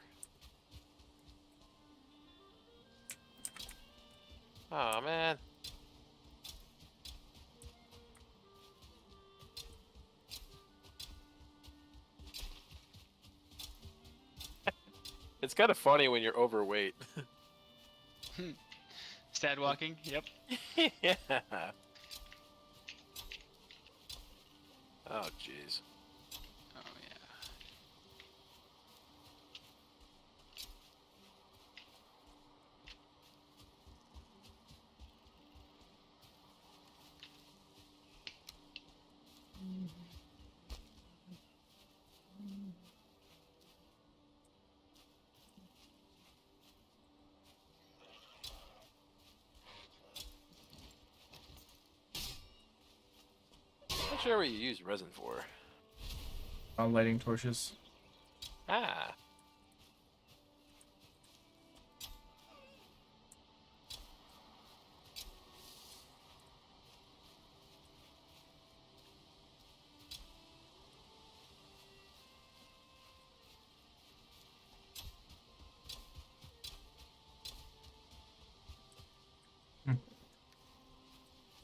Oh man. It's kind of funny when you're overweight. Stad walking. Yep. Yeah. Oh jeez. Oh yeah. Not sure what you use resin for. Lighting torches. Ah.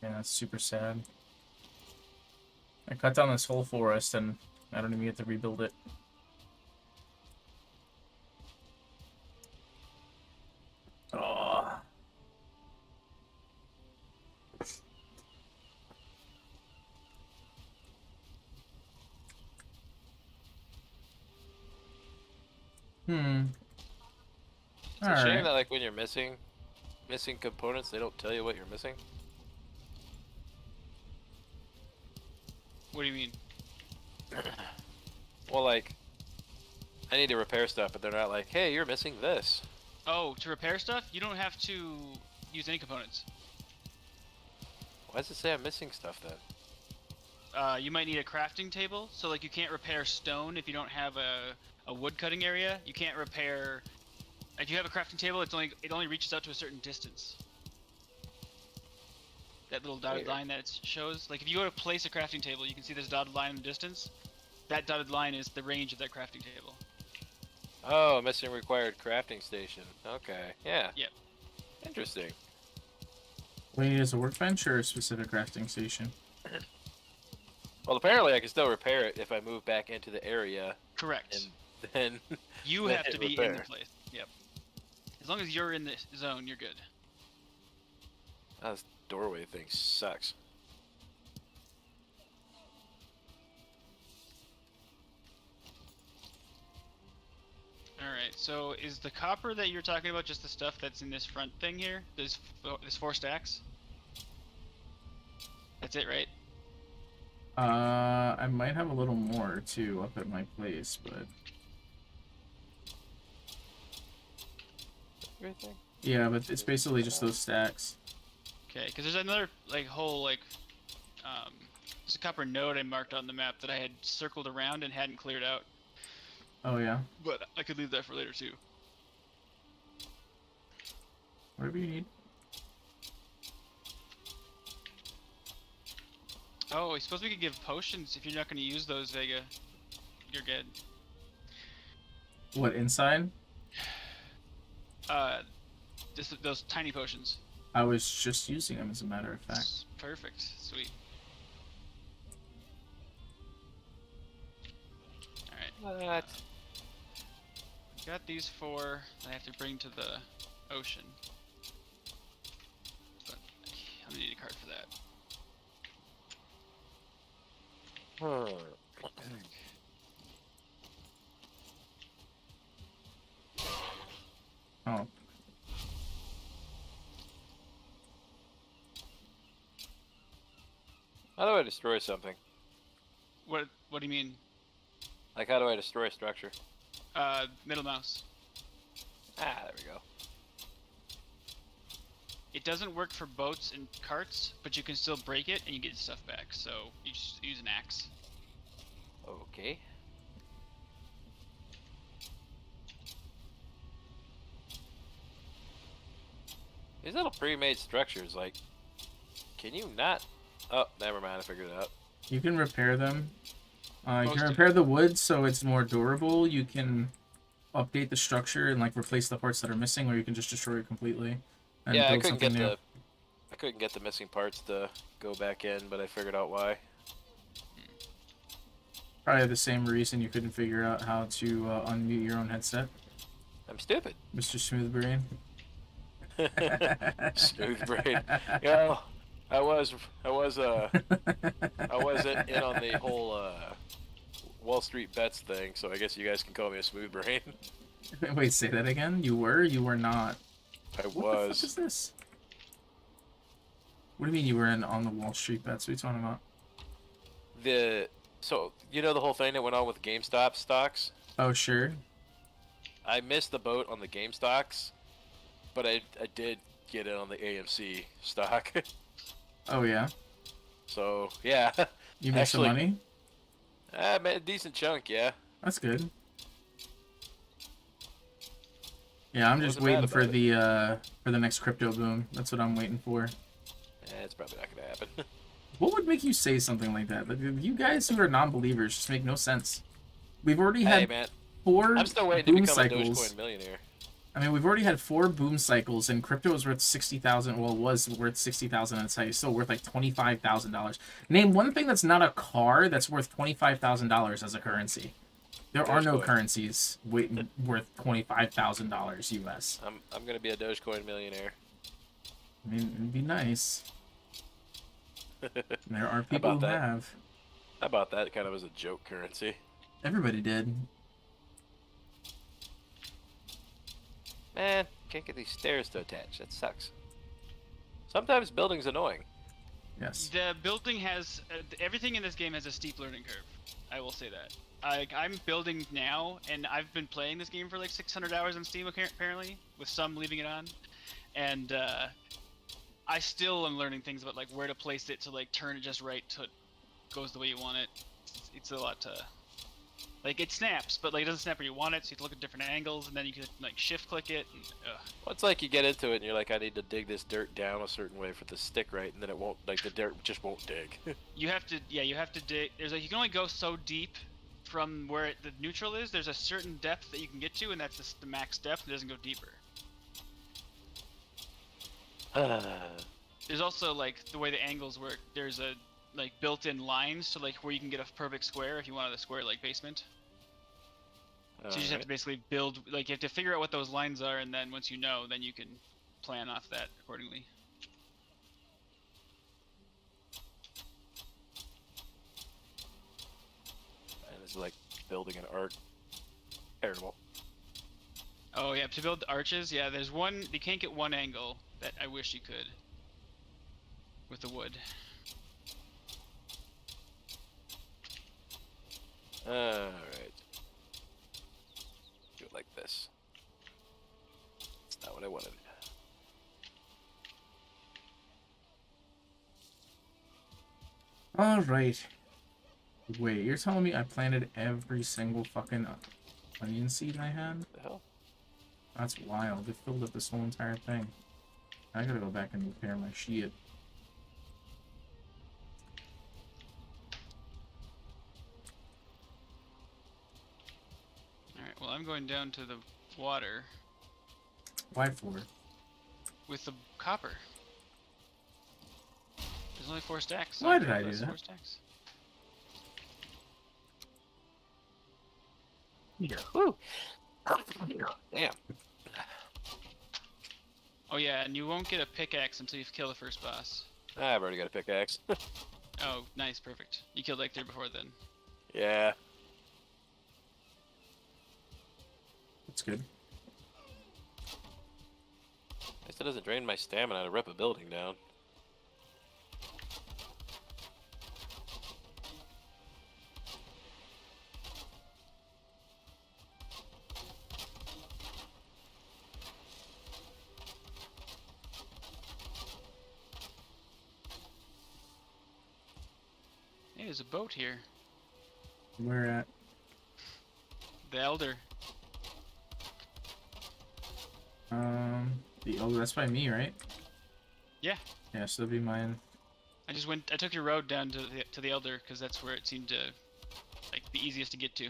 Yeah, that's super sad. I cut down this whole forest and I don't even get to rebuild it. Oh. It's a shame Alright. that like when you're missing components, they don't tell you what you're missing. What do you mean? Well, like, I need to repair stuff, but they're not like, hey, you're missing this. Oh, to repair stuff, you don't have to use any components. Why does it say I'm missing stuff then? You might need a crafting table, so like you can't repair stone if you don't have a wood cutting area. You can't repair. If you have a crafting table, it only reaches out to a certain distance. That little dotted line that it shows. Like if you go to place a crafting table, you can see this dotted line in the distance. That dotted line is the range of that crafting table. Oh, missing required crafting station. Okay, yeah. Yep. Interesting. What do you need as a workbench or a specific crafting station? Well, apparently I can still repair it if I move back into the area, Correct. and then You then have hit to be in repair. the place. Yep. As long as you're in the zone, you're good. Oh, this doorway thing sucks. Alright, so is the copper that you're talking about just the stuff that's in this front thing here? There's 4 stacks? That's it, right? I might have a little more too up at my place, but Everything? yeah, but it's basically just those stacks. Okay, because there's another whole there's a copper node I marked on the map that I had circled around and hadn't cleared out, Oh yeah, but I could leave that for later too. whatever you need. Oh, I suppose we could give potions if you're not going to use those, Vega. You're good. What, inside? Just those tiny potions. I was just using them, as a matter of fact. Perfect. Sweet. Alright. What? Got these 4 I have to bring to the ocean. But I'm gonna need a card for that. Oh, How do I destroy something? What do you mean? Like, how do I destroy structure? Middle mouse. Ah, there we go. It doesn't work for boats and carts, but you can still break it and you get stuff back. So you just use an axe. Okay. These little pre-made structures, like, can you not? Oh, never mind. I figured it out. you can repair them. You Most can of repair the wood so it's more durable. You can update the structure and like replace the parts that are missing, or you can just destroy it completely and Yeah, I build couldn't something get new. I couldn't get the missing parts to go back in, but I figured out why. Probably the same reason you couldn't figure out how to unmute your own headset, I'm stupid. Mr. Smoothbrain. Smooth brain. Yeah, I was in on the whole Wall Street bets thing, so I guess you guys can call me a smooth brain. Wait, say that again? You were? You were not. I What the fuck was. is this? What do you mean you were in on the Wall Street bets? What are you talking about? So you know the whole thing that went on with GameStop stocks? Oh, sure. I missed the boat on the Game stocks, but I did get in on the AMC stock. Oh, yeah. So yeah, You made some Actually- money? I made a decent chunk. Yeah. That's good. Yeah, I'm just Wasn't waiting mad for about the next crypto boom. That's what I'm waiting for. It's probably not gonna happen. What would make you say something like that? Like, you guys who are non-believers just make no sense. We've already Hey had man, 4 I'm still waiting to boom become cycles. a Dogecoin millionaire. I mean, we've already had 4 boom cycles, and crypto was worth 60,000. Well, it was worth 60,000 at its height. It's still worth like $25,000. Name one thing that's not a car that's worth $25,000 as a currency. There are no Dogecoin. currencies worth $25,000 US. I'm gonna be a Dogecoin millionaire. I mean, it'd be nice. There are How people about who that? have. How about that kind of as a joke currency? Everybody did. Man, can't get these stairs to attach. That sucks. Sometimes building's annoying. Yes. The building has everything in this game has a steep learning curve. I will say that. I'm building now, and I've been playing this game for like 600 hours on Steam apparently, with some leaving it on, and I still am learning things about like where to place it to like turn it just right to it goes the way you want it. It's a lot to like it snaps, but like it doesn't snap where you want it, so you have to look at different angles, and then you can like shift click it. And, Well, it's like you get into it and you're like, I need to dig this dirt down a certain way for the stick right, and then it won't, like the dirt just won't dig. you have to dig. There's like you can only go so deep from where the neutral is. There's a certain depth that you can get to, and that's the max depth. It doesn't go deeper. There's also like the way the angles work. There's a like built-in lines to like where you can get a perfect square if you wanted a square like basement. So you just have to basically build, like you have to figure out what those lines are, and then once you know, then you can plan off that accordingly. And it's like building an arc. Terrible. Oh yeah, to build arches, yeah, there's one, you can't get one angle that I wish you could with the wood. Alright. Do it like this. That's not what I wanted. Alright. Wait, you're telling me I planted every single fucking onion seed I had? What the hell? That's wild. They filled up this whole entire thing. I gotta go back and repair my shit. Alright, well I'm going down to the water Why for? with the copper. There's only 4 stacks. Why did I do That's that? 4 stacks. Woo! Damn. Oh yeah, and you won't get a pickaxe until you've killed the first boss. I've already got a pickaxe. Oh, nice, perfect. You killed like 3 before then. Yeah. That's good. At least it doesn't drain my stamina to rip a building down. Hey, there's a boat here. Where at? The Elder. That's by me, right? Yeah. Yeah, so that'd be mine. I took your road down to the Elder because that's where it seemed to like the easiest to get to.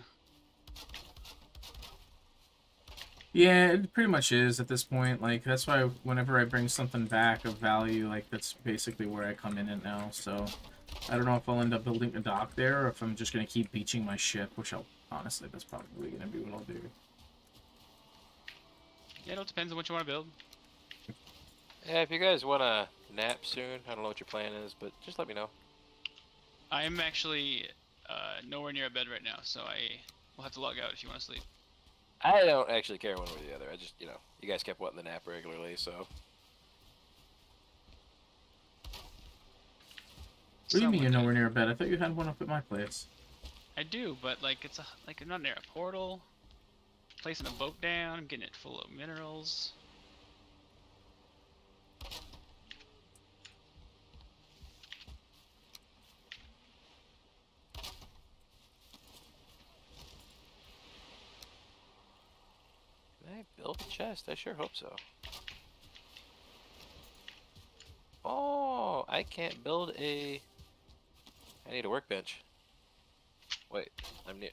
Yeah, it pretty much is at this point. Like, that's why whenever I bring something back of value, like, that's basically where I come in at now. So, I don't know if I'll end up building a dock there, or if I'm just going to keep beaching my ship, which honestly, that's probably going to be what I'll do. Yeah, it all depends on what you want to build. Yeah, if you guys want to nap soon, I don't know what your plan is, but just let me know. I am actually nowhere near a bed right now, so I will have to log out if you want to sleep. I don't actually care one way or the other. I just, you know, you guys kept wanting the nap regularly, so. What do you mean you're Someone nowhere near a bed? I thought you had one up at my place. I do, but like it's I'm not near a portal. Placing a boat down, I'm getting it full of minerals. Can I build a chest? I sure hope so. Oh, I can't build a... I need a workbench. Wait, I'm near...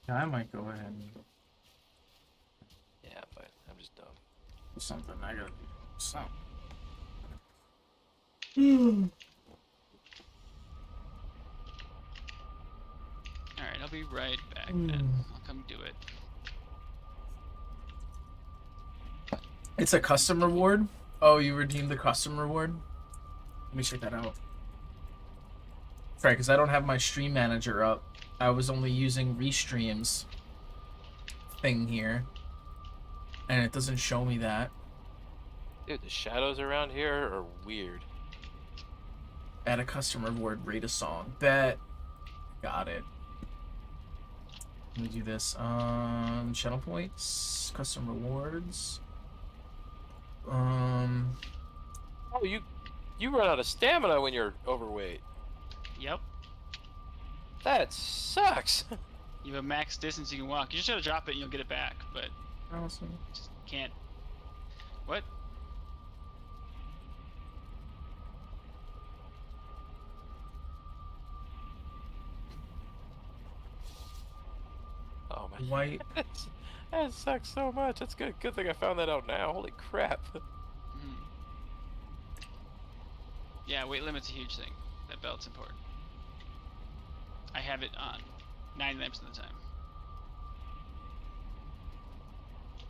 Yeah, I might go ahead and Yeah, but I'm just dumb. do something. I gotta do something. Alright, I'll be right back then. I'll come do it. It's a custom reward? Oh, you redeemed the custom reward? Let me check that out. Right, because I don't have my stream manager up. I was only using Restream's thing here. And it doesn't show me that. Dude, the shadows around here are weird. Add a custom reward, rate a song. Bet. Got it. Let me do this. Channel points, custom rewards. Oh, you run out of stamina when you're overweight. Yep. That sucks. You have a max distance you can walk. You just gotta drop it and you'll get it back, but Awesome. just can't. What? Oh my. White. That sucks so much. That's good. Good thing I found that out now. Holy crap. Mhm. Yeah, weight limit's a huge thing. That belt's important. I have it on 99% of the time.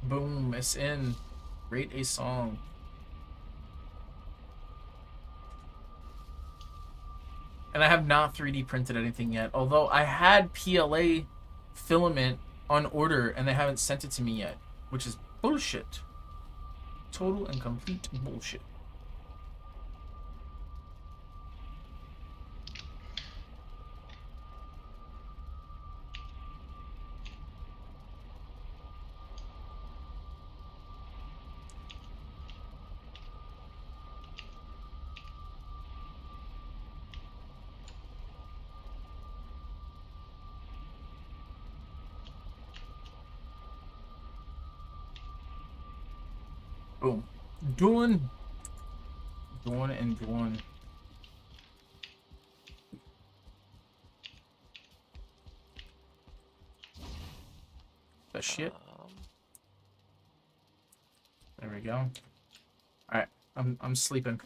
Boom, it's in. Rate a song. And I have not 3D printed anything yet. Although I had PLA filament on order and they haven't sent it to me yet. Which is bullshit. Total and complete bullshit. Boom. Doing and doing. That shit. There we go. Alright, I'm sleeping.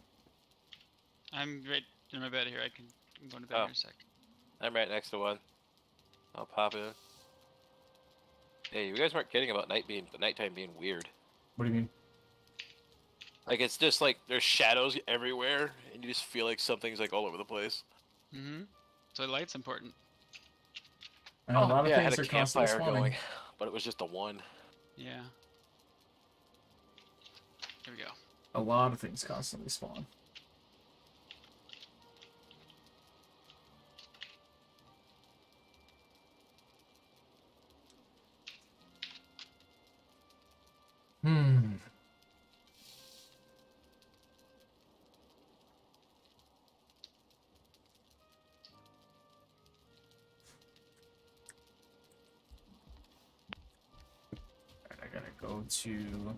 I'm right in my bed here. I'm going to bed Oh. in a sec. I'm right next to one. I'll pop in. Hey, you guys weren't kidding about the nighttime being weird. What do you mean? Like it's just like there's shadows everywhere, and you just feel like something's like all over the place. Mm-hmm. So light's important. And a lot of yeah, I had things a are constantly campfire spawning. going, but it was just the one. Yeah. Here we go. A lot of things constantly spawn. Hmm. Alright, I gotta go to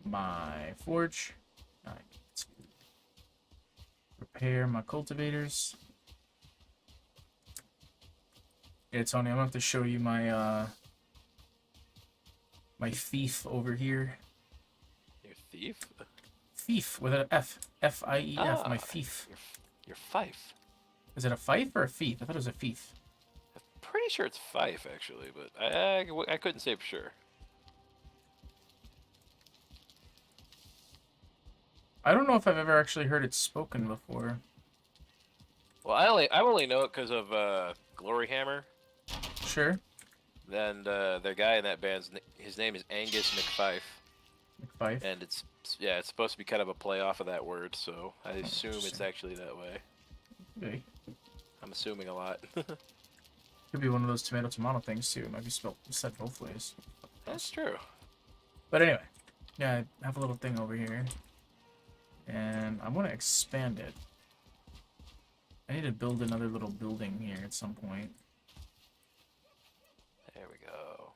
my forge. I need to repair my cultivators. Yeah, Tony, I'm gonna have to show you my my thief over here. Your thief? Thief with an F. F-I-E-F, my Ah, thief. Your fife. Is it a fife or a thief? I thought it was a thief. Pretty sure it's fife actually, but I couldn't say for sure. I don't know if I've ever actually heard it spoken before. Well, I only know it because of Glory Hammer. Sure. And the guy in that his name is Angus McFife, Fife. and it's supposed to be kind of a play off of that word, so I assume it's interesting. actually that way. Okay. I'm assuming a lot. Could be one of those tomato things too. It might be said both ways. That's true. But anyway, yeah, I have a little thing over here. And I want to expand it. I need to build another little building here at some point. There we go.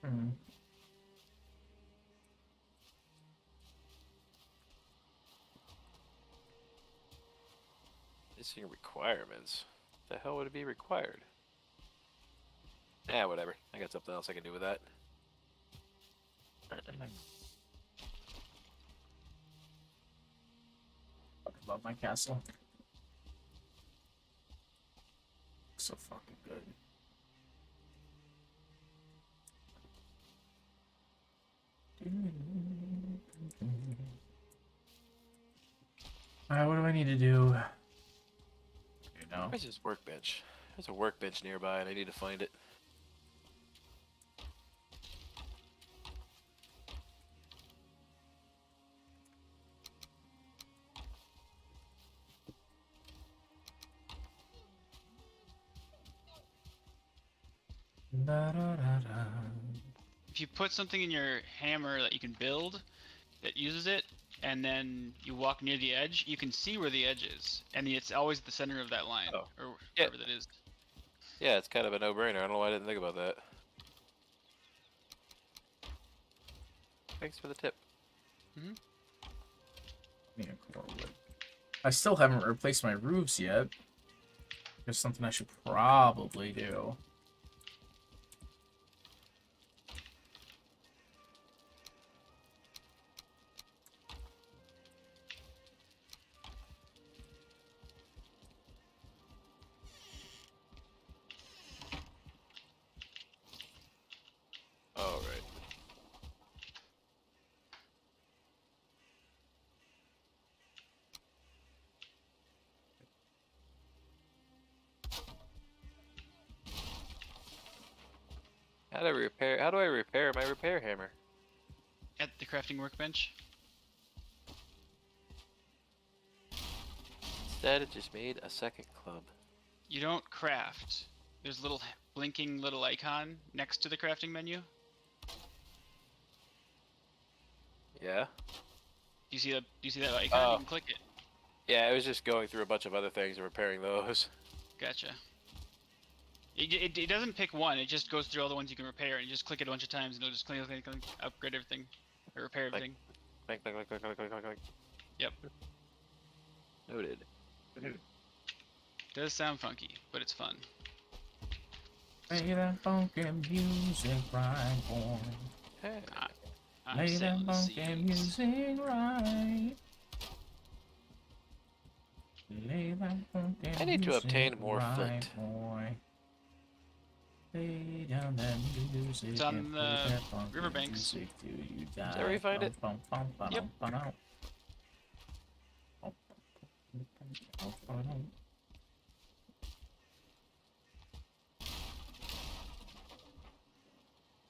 Hmm. Missing requirements. The hell would it be required? Yeah, whatever. I got something else I can do with that. I love my castle. So fucking good. Alright, what do I need to do? You know. Where's this workbench? There's a workbench nearby, and I need to find it. Da-da-da-da. If you put something in your hammer that you can build that uses it, and then you walk near the edge, you can see where the edge is, and it's always at the center of that line, Oh. or Yeah. whatever that is. Yeah, it's kind of a no-brainer. I don't know why I didn't think about that. Thanks for the tip. Yeah, cool. I still haven't replaced my roofs yet. There's something I should probably do. All right. How do I repair my repair hammer? At the crafting workbench. Instead, it just made a second club. You don't craft. There's a little blinking little icon next to the crafting menu. Yeah? Do you see that? Do you see that icon? Oh. You can click it. Yeah, it was just going through a bunch of other things and repairing those. Gotcha. It doesn't pick one. It just goes through all the ones you can repair, and you just click it a bunch of times, and it'll just click, upgrade everything, or repair everything. Clank, clank, clank, clank, clank, clank, clank. Yep. Noted. Does sound funky, but it's fun. Play that funky music, right, boy. Hey. I'm Play that sailing the funky seas. music, right. Lay that funky I need to music, obtain more right, flint. boy. Lay down that music It's on and play the that funky riverbanks. music till you die. that where you find it? Yep.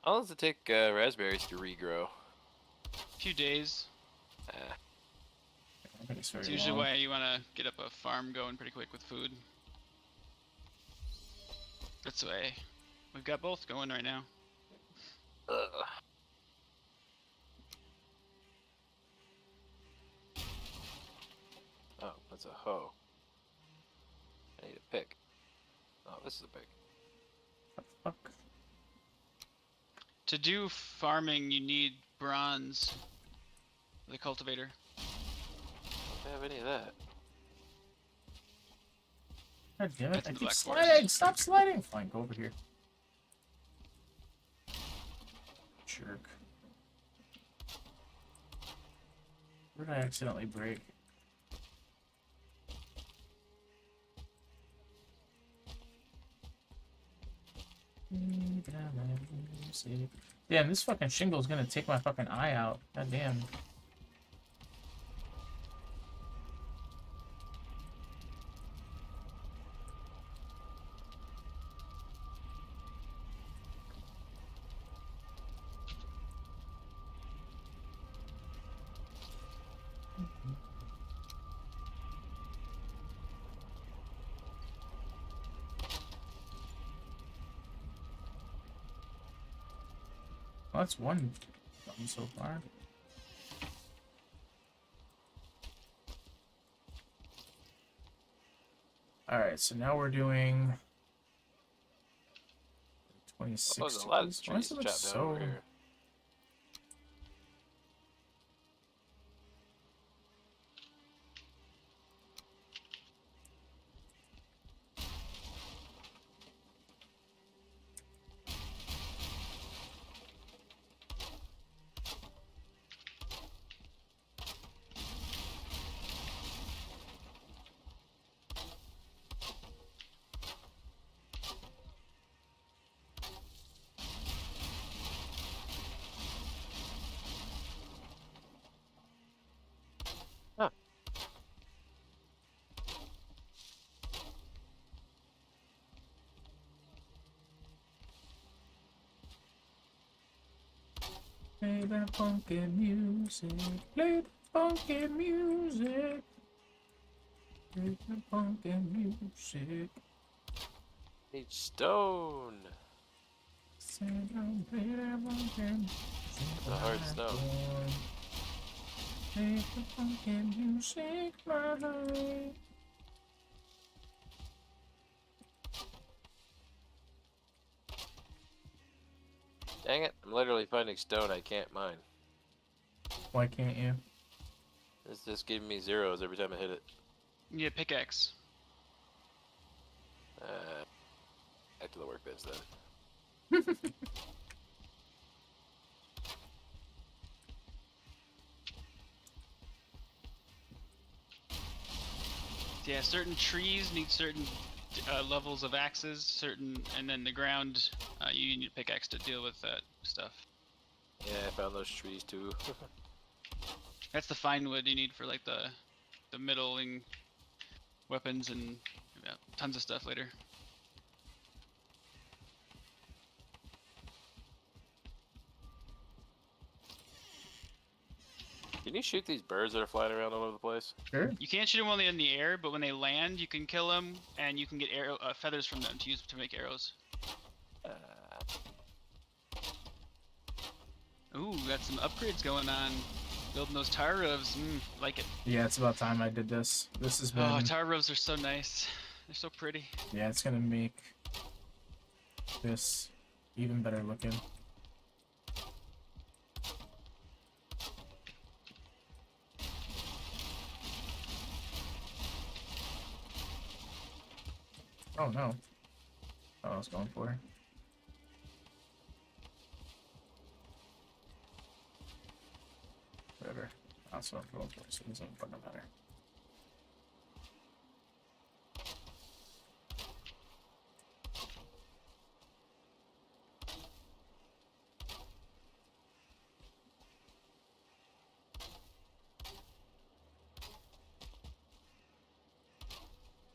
How long does it take raspberries to regrow? A few days. It's It's usually why you want to get up a farm going pretty quick with food. That's the way. We've got both going right now. Ugh. Oh, that's a hoe. I need a pick. Oh, this is a pick. Fuck. To do farming, you need bronze. The cultivator. Don't have any of that. God damn it, That's I in the keep Black sliding! Forest. Stop sliding! Fine, go over here. Jerk. Where did I accidentally break? Damn, this fucking shingle's gonna take my fucking eye out. God damn. Well, that's one done so far. Alright, so now we're doing 26. Oh, there's a lot of Why does trees it look chopped down over here. Play that funky music. Play the funky music. Play the funky music. Need stone. The hard stone. Play the funky music, my heart. Dang it! I'm literally finding stone I can't mine. Why can't you? It's just giving me zeros every time I hit it. You need a pickaxe. Back to the workbench then. Yeah, certain trees need certain levels of axes, and then the ground, you need a pickaxe to deal with that stuff. Yeah, I found those trees too. That's the fine wood you need for like the middling weapons and tons of stuff later. Can you shoot these birds that are flying around all over the place? Sure. You can't shoot them while they're in the air, but when they land, you can kill them, and you can get feathers from them to use to make arrows. Ooh, got some upgrades going on. Building those tar roofs, like it. Yeah, it's about time I did this. This has been. Oh, tar roofs are so nice. They're so pretty. Yeah, it's gonna make this even better looking. Oh no. Oh, I was going for. Whatever. That's what I'm going for, so it doesn't fucking matter.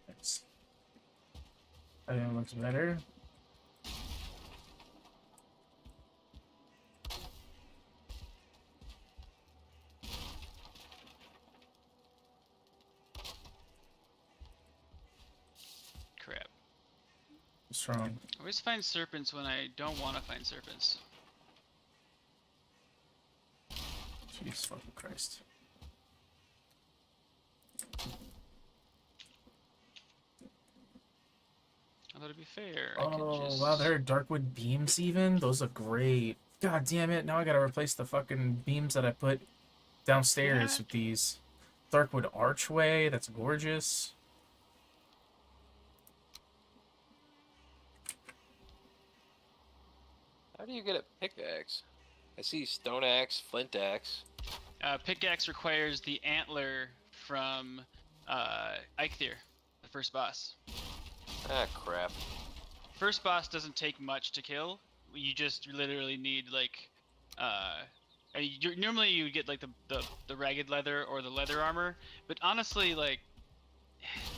Thanks. I think it looks better. Crap. What's wrong? I always find serpents when I don't want to find serpents. Jesus fucking Christ. I thought it'd be fair. I could Oh, just... wow, there are Darkwood beams even? Those look great. God damn it, now I gotta replace the fucking beams that I put downstairs What? with these. Darkwood archway, that's gorgeous. How do you get a pickaxe? I see stone axe, flint axe. Pickaxe requires the antler from Eikthyr, the first boss. Ah, crap. First boss doesn't take much to kill. You just literally need like, normally you would get like the ragged leather or the leather armor, but honestly, like,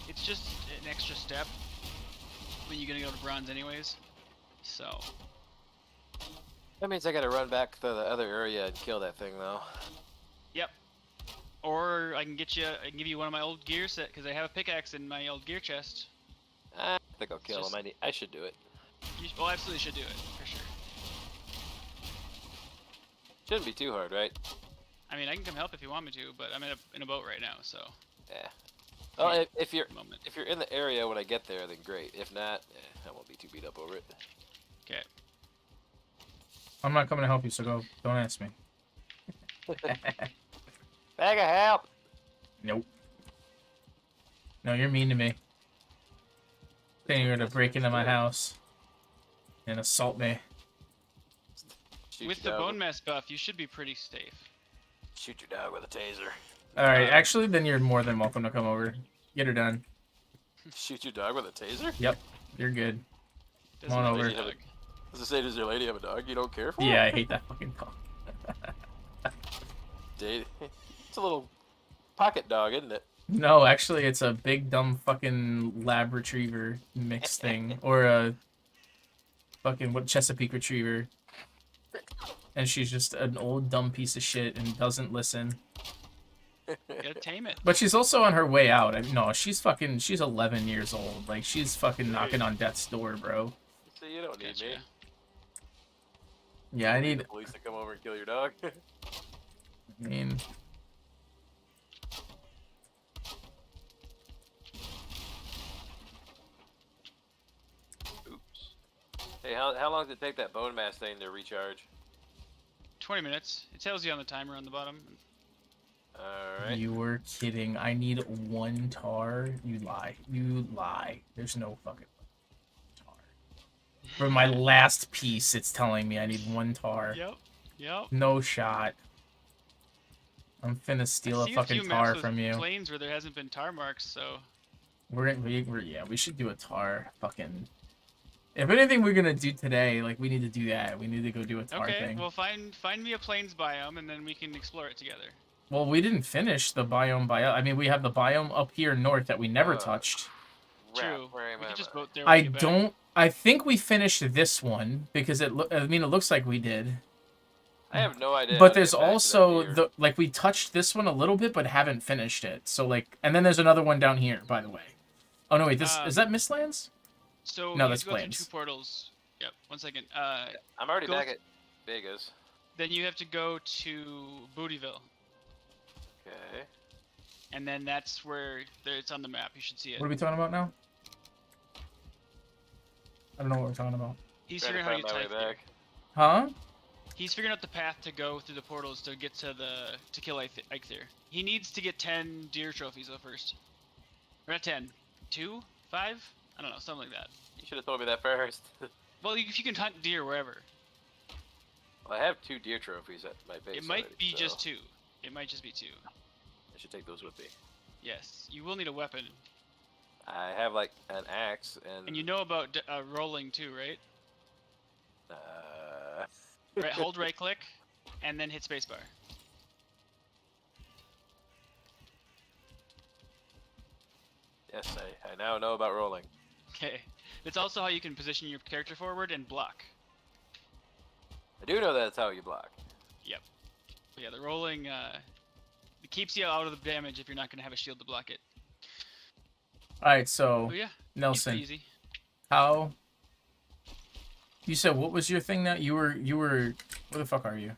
it's just an extra step when you're gonna go to bronze anyways. So. That means I gotta run back to the other area and kill that thing, though. Yep. Or I can give you one of my old gear set because I have a pickaxe in my old gear chest. I think I'll kill him. I should do it. You absolutely should do it for sure. Shouldn't be too hard, right? I mean, I can come help if you want me to, but I'm in a boat right now, so. Yeah. Well, if you're Moment. if you're in the area when I get there, then great. If not, I won't be too beat up over it. Okay. I'm not coming to help you, so go. Don't ask me. Bag of help. Nope. No, you're mean to me. Saying you're gonna break into my house and assault me. Shoot With your the dog bone mass buff, you should be pretty safe. Shoot your dog with a taser. Alright, actually, then you're more than welcome to come over. Get her done. Shoot your dog with a taser? Yep, you're good. Doesn't on matter over. the dog. Does it say, does your lady have a dog you don't care for? Yeah, I hate that fucking dog. Date. It's a little pocket dog, isn't it? No, actually, it's a big, dumb fucking lab retriever mix thing. Or a fucking Chesapeake retriever. And she's just an old dumb piece of shit and doesn't listen. You gotta tame it. But she's also on her way out. I mean, no, she's 11 years old. Like, she's fucking knocking on death's door, bro. So you don't need Gotcha. me. Yeah, I You need... the police to come over and kill your dog. I mean... Oops. Hey, how long does it take that bone mass thing to recharge? 20 minutes. It tells you on the timer on the bottom. Alright. You were kidding. I need 1 tar. You lie. You lie. There's no fucking tar. For my last piece, it's telling me I need 1 tar. Yep. Yep. No shot. I'm finna steal a fucking tar from you. Planes where there hasn't been tar marks, so We should do a tar. Fucking. If anything we're gonna do today, like, we need to do that. We need to go do a tar okay. thing. Well, find me a plains biome, and then we can explore it together. Well, we didn't finish the biome. I mean, we have the biome up here north that we never touched. True. Where am We I? can just vote there. When I we get back. don't. I think we finished this one because it looks like we did. I have no idea. how But to there's get back to that also deer. like, we touched this one a little bit but haven't finished it. So, like, and then there's another one down here, by the way. Oh no, wait, this is that Mistlands? So No, you that's have to go through plains. 2 portals. Yep. 1 second. I'm already go back th- at Vegas. Then you have to go to Bootyville, Okay. and then that's where it's on the map. You should see it. What are we talking about now? I don't know what we're talking about. He's Trying to figuring out how find you my way type. back. Huh? He's figuring out the path to go through the portals to get to kill Eikthyr. He needs to get 10 deer trophies though first. Or not 10, 2, 5? I don't know, something like that. You should have told me that first. Well, if you can hunt deer wherever, Well, I have 2 deer trophies at my base. it might already, be so just 2. It might just be 2. I should take those with me. Yes, you will need a weapon, I have like an axe and. and you know about rolling too, right? Uh... Right, hold right click, and then hit spacebar. Yes, I now know about rolling. Okay. It's also how you can position your character forward and block. I do know that's how you block. Yep. But yeah, the rolling it keeps you out of the damage if you're not gonna have a shield to block it. Alright, so Oh yeah. Nelson, Easy. how you said what was your thing now? You were where the fuck are you?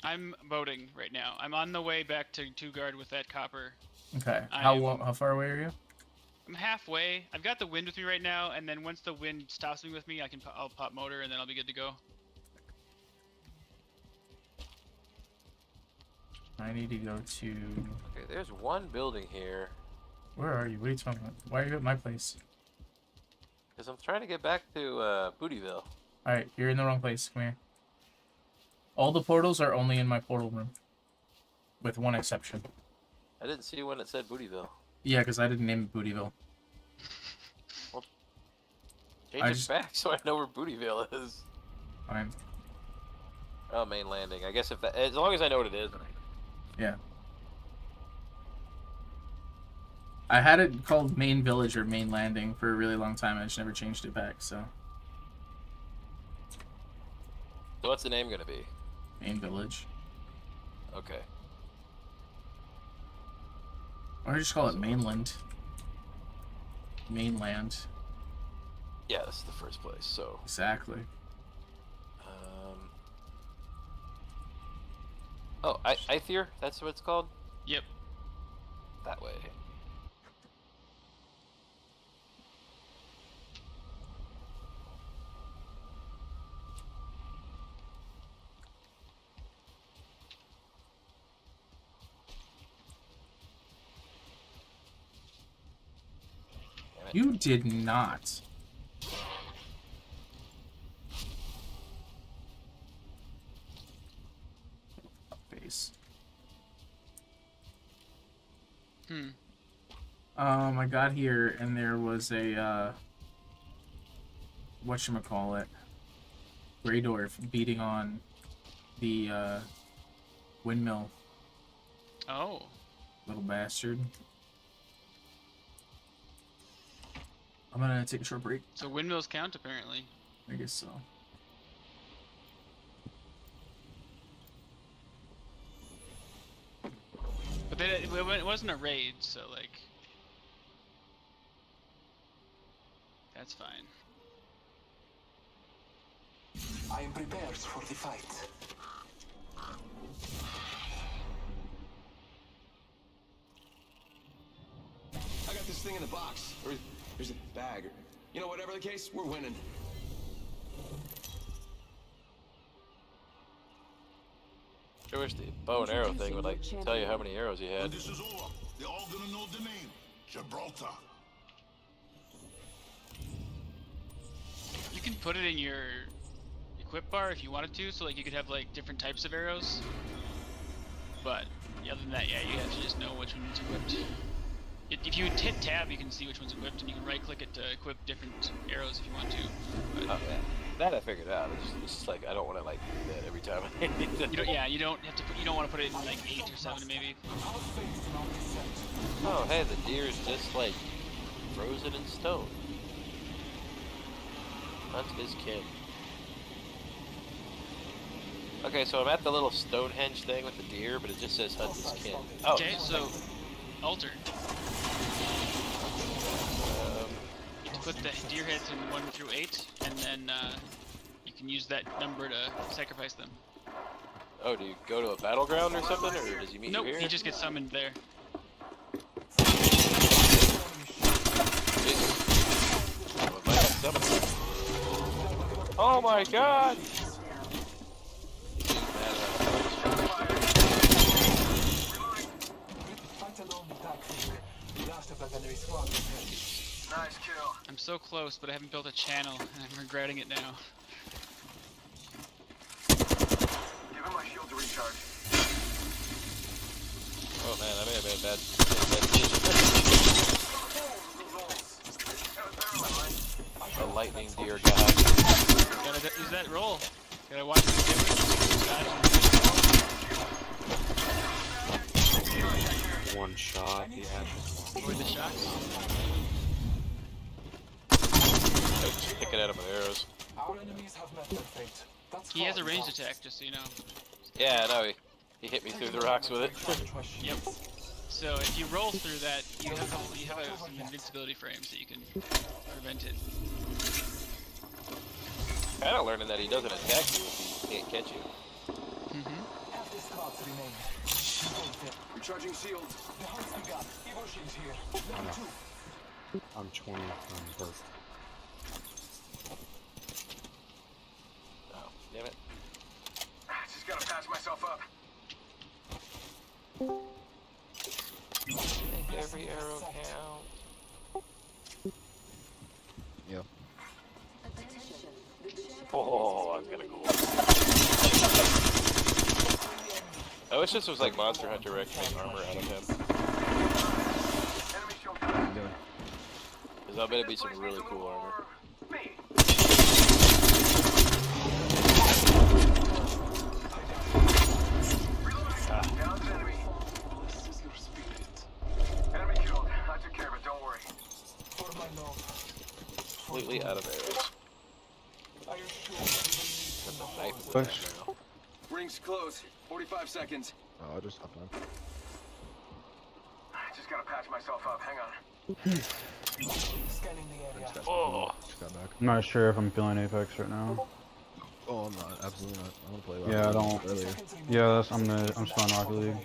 I'm voting right now. I'm on the way back to 2 guard with that copper. Okay. I'm- How far away are you? I'm halfway. I've got the wind with me right now, and then once the wind stops me with me, I'll pop motor, and then I'll be good to go. I need to go to. Okay, there's one building here. Where are you? What are you talking about? Why are you at my place? Because I'm trying to get back to Bootyville. Alright, you're in the wrong place. Come here. All the portals are only in my portal room. With one exception. I didn't see one that said Bootyville. Yeah, because I didn't name it Bootyville. Change I it just- back so I know where Bootyville is. Fine. Oh, main landing. I guess if that, as long as I know what it is. Yeah. I had it called Main Village or Main Landing for a really long time. I just never changed it back, so. So what's the name gonna be? Main Village. Okay. Or just call it Mainland. Mainland. Yeah, this is the first place. So. Exactly. Oh, Eikthyr? That's what it's called? Yep. That way. Damn it. You did not. Base. I got here and there was a whatchamacallit, Greydorf beating on the windmill, Oh. little bastard. I'm gonna take a short break. So windmills count apparently. I guess so. But it wasn't a raid, so like that's fine. I am prepared for the fight. I got this thing in the box, or there's a bag, or you know, whatever the case, we're winning. I wish the bow and arrow thing would like tell you how many arrows you had. This is over. They're all gonna know the name. Gibraltar. You can put it in your equip bar if you wanted to, so like you could have like different types of arrows. But yeah, other than that, yeah, you have to just know which one's equipped. If you hit tab, you can see which one's equipped, and you can right-click it to equip different arrows if you want to. But Oh yeah, that I figured out. It's just like I don't want to like do that every time. you don't. Yeah, you don't have to. You don't want to put it in like 8 or 7 maybe. Oh hey, the deer's just like frozen in stone. That's his kin. Okay, so I'm at the little Stonehenge thing with the deer, but it just says hunt his kin. Oh. Okay, so altar. You have to put the deer heads in 1 through 8, and then you can use that number to sacrifice them. Oh, do you go to a battleground or something, or does he meet Nope, you here? he just gets summoned there. Oh my god! Nice kill. I'm so close, but I haven't built a channel, and I'm regretting it now. Give him my shield to recharge. Oh man, I may have made a bad decision. A lightning deer god. Gotta use that roll. Gotta watch the difference. One shot, yeah. Avoid the shots. Just pick it at him with arrows. Our enemies have met their fate. That's He has a ranged attack, just so you know. Yeah, I know. He hit me through the rocks with it. Yep. So if you roll through that, you have some invincibility frames that you can prevent it. Kind of learning that he doesn't attack you if he can't catch you. Have this cards remain. Recharging shield. The hunt's begun. Evo shield here. Level 2. I'm 20 from birth. Oh, damn it. Just gotta patch myself up. Make every arrow count. Yep. Oh, I'm gonna go. I wish this was like Monster Hunter where I can make armor out of him. Because I bet it'd be some really cool armor. Completely out of arrows. Got the knife in the back now. Rings close. 45 seconds. Oh, I'll just up on. Just gotta patch myself up. Hang on. Scanning the area. Oh. Just got back. I'm not sure if I'm feeling Apex right now. Oh, I'm not. Absolutely not. I want to play. Yeah, I don't. Earlier. Yeah, I'm still on Rocket League.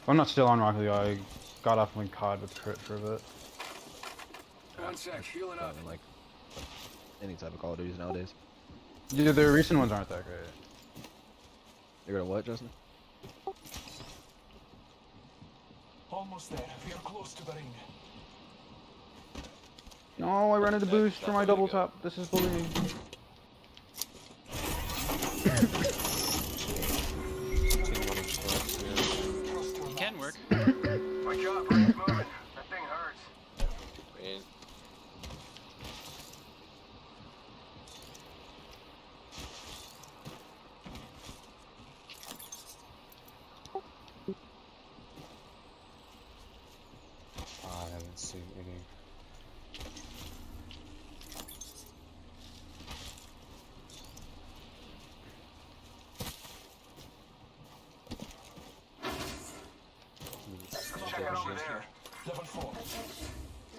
I'm not still on Rocket League. I got off my COD with crit for a bit. 1 sec. Healing up. Like any type of Call of Duties nowadays. Yeah, the recent ones aren't that great. You're gonna what, Justin? Almost there. We are close to the ring. No, I ran into boost for my double tap. This is bullying. It can work. Wake up. Ring's moving. That thing hurts. Man. I haven't seen any.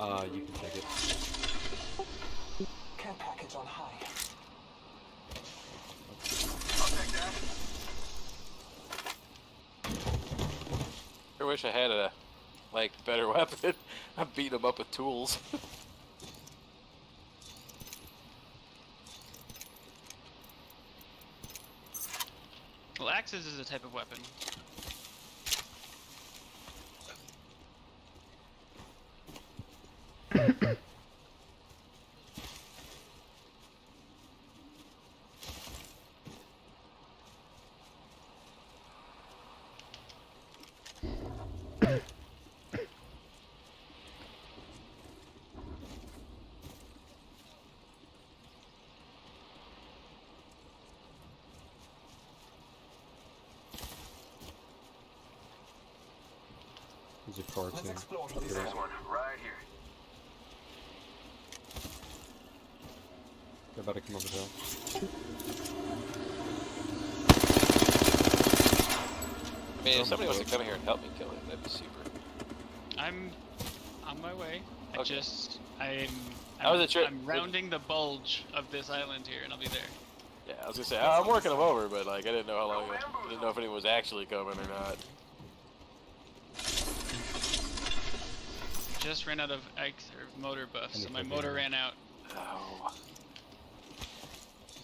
You can take it. Care package on high. I'll take that. I wish I had a better weapon. I'm beating them up with tools. Well, axes is a type of weapon. There's a car Let's too. explore Get this up. one right here. They're about to come over the hill. I mean, if somebody wants to come here and help me kill it, that'd be super. I'm on my way. Okay. I'm was a trip. I'm rounding the bulge of this island here, and I'll be there. Yeah, I was gonna say I'm working them over, but like I didn't know how long. I didn't know if anyone was actually coming or not. Just ran out of motor buff, so my motor ran out. Oh.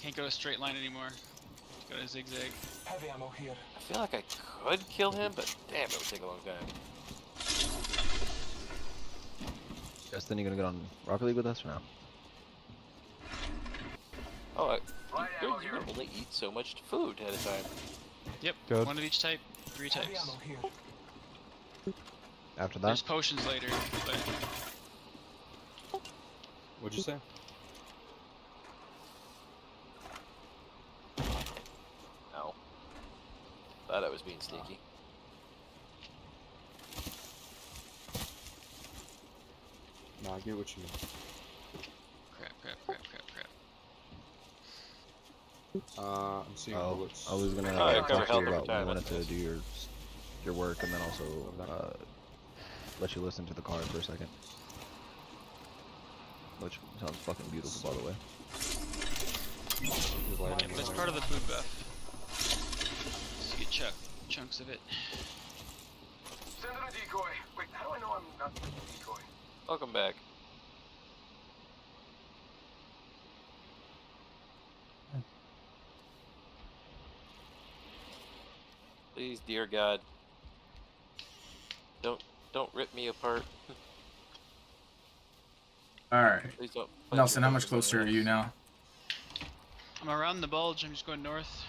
Can't go a straight line anymore. Go to zigzag. Heavy ammo here. I feel like I could kill him, but damn, it would take a long time. Justin, you gonna get on Rocket League with us or no? Oh, you can only eat so much food at a time. Yep. Good. One of each type. 3 Heavy types. ammo here. After There's that? potions later, but What'd you say? No. Thought I was being sneaky. No, I get what you mean. crap. I'm seeing bullets. I was gonna Oh, yeah, cover talk to health you every about time, when you wanted that's to do your work, and then also let you listen to the card for a second. Which sounds fucking beautiful, by the way. that's part of the food buff. Just get chunks of it. Send in a decoy. Wait, how do I know I'm not the decoy? Welcome back. Please, dear God, don't rip me apart. Alright. Please don't. Nelson, how much closer are you now? I'm around the bulge. I'm just going north.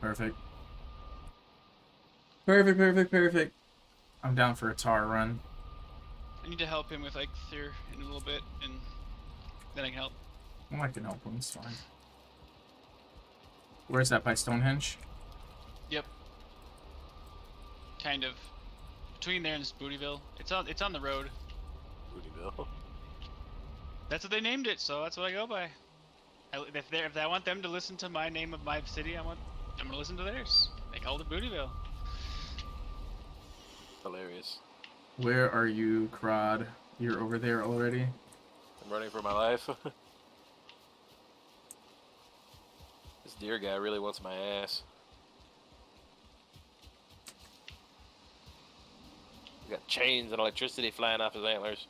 Perfect. Perfect. I'm down for a tar run. I need to help him with Thur in a little bit, and then I can help. Well, I can help him, it's fine. Where's that, by Stonehenge? Yep. Kind of. Between there and Bootyville. It's on the road. Bootyville. That's what they named it, so that's what I go by. If I want them to listen to my name of my city, I'm gonna listen to theirs. They called it Bootyville. Hilarious. Where are you, Crod? You're over there already? I'm running for my life. This deer guy really wants my ass. He's got chains and electricity flying off his antlers.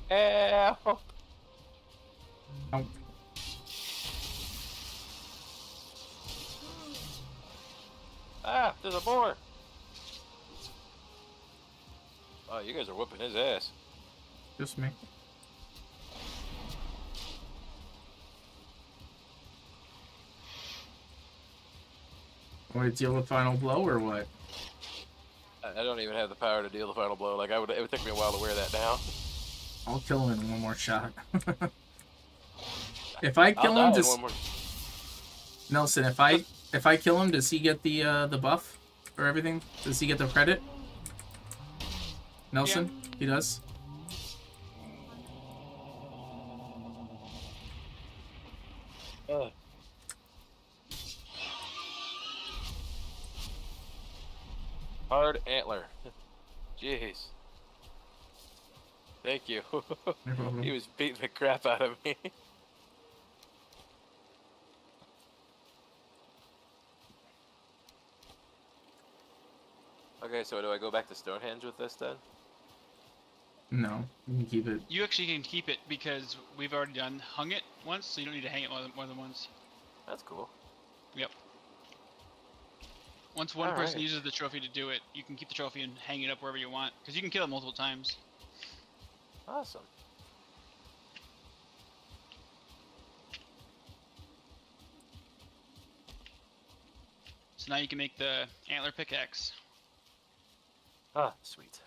Help! Oh. There's a boar. Oh, you guys are whooping his ass. Just me. Want to deal the final blow or what? I don't even have the power to deal the final blow. Like it would take me a while to wear that down. I'll kill him in one more shot. If I kill I'll him, die in does one more. Nelson? If I kill him, does he get the buff or everything? Does he get the credit? Nelson, he does. Hard antler. Jeez. Thank you. He was beating the crap out of me. Okay, so do I go back to Stonehenge with this then? No, you can keep it. You actually can keep it because we've already hung it once, so you don't need to hang it more than once. That's cool. Yep. Once one person Alright. uses the trophy to do it, you can keep the trophy and hang it up wherever you want, because you can kill it multiple times. Awesome. So now you can make the antler pickaxe. Ah, sweet.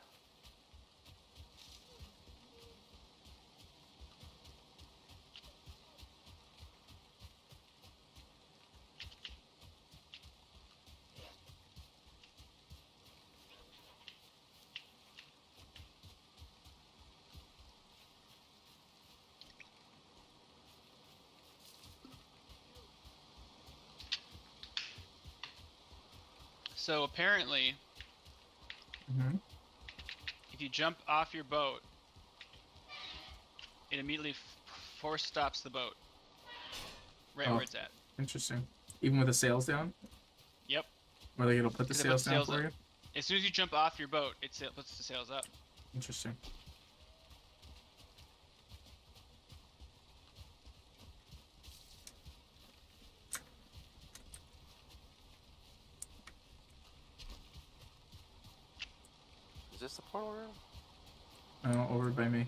So apparently, if you jump off your boat, it immediately force stops the boat. Right where it's at. Interesting. Even with the sails down? Yep. Or like it'll put the 'Cause it puts sails down for up. you? As soon as you jump off your boat, it puts the sails up. Interesting. Is this the portal room? Oh, over by me.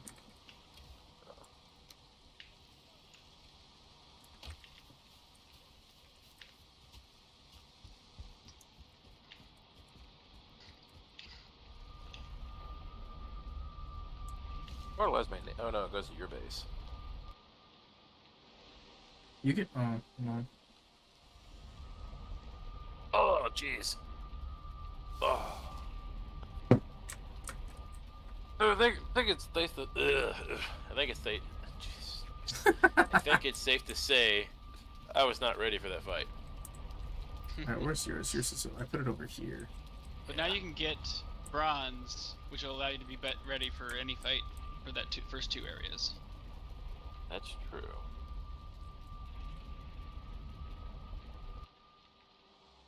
Portal has my name. Oh no, it goes to your base. You get. Oh, no. Oh, jeez. Oh. I think it's safe to. I think it's safe. Jeez. I think it's safe to say I was not ready for that fight. Alright, where's yours? Yours is. I put it over here. But now you can get bronze, which will allow you to be ready for any fight for that first two areas. That's true.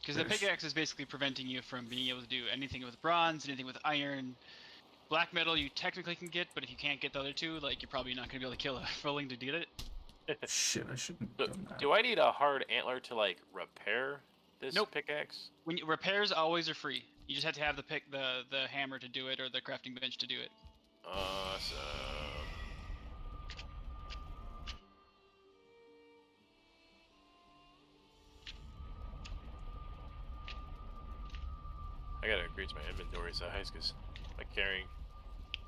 Because the pickaxe is basically preventing you from being able to do anything with bronze, anything with iron. Black metal you technically can get, but if you can't get the other two, like you're probably not going to be able to kill a rolling to get it. Shit, I shouldn't have done that. Do I need a hard antler to like repair this pickaxe? Repairs always are free. You just have to have the hammer to do it or the crafting bench to do it. Awesome. I gotta increase my inventory size because I'm carrying.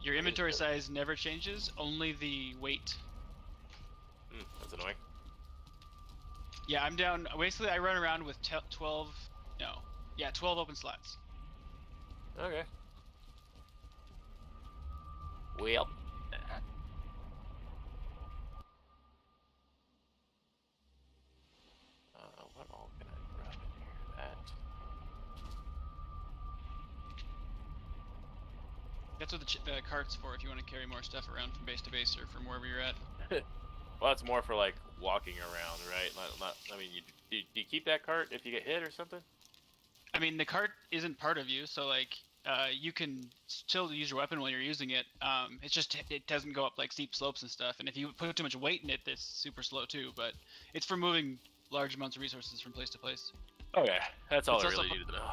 Your inventory size never changes, only the weight. That's annoying. Yeah, I'm down. Basically, I run around with 12 open slots. Okay. Well. What all can I grab in here? That. That's what the cart's for, if you want to carry more stuff around from base to base or from wherever you're at. Well, that's more for like walking around, right? Not I mean, do you keep that cart if you get hit or something? I mean, the cart isn't part of you, so like you can still use your weapon while you're using it. It's just it doesn't go up like steep slopes and stuff. And if you put too much weight in it, it's super slow too. But it's for moving large amounts of resources from place to place. Okay, that's all It's I also really needed to know.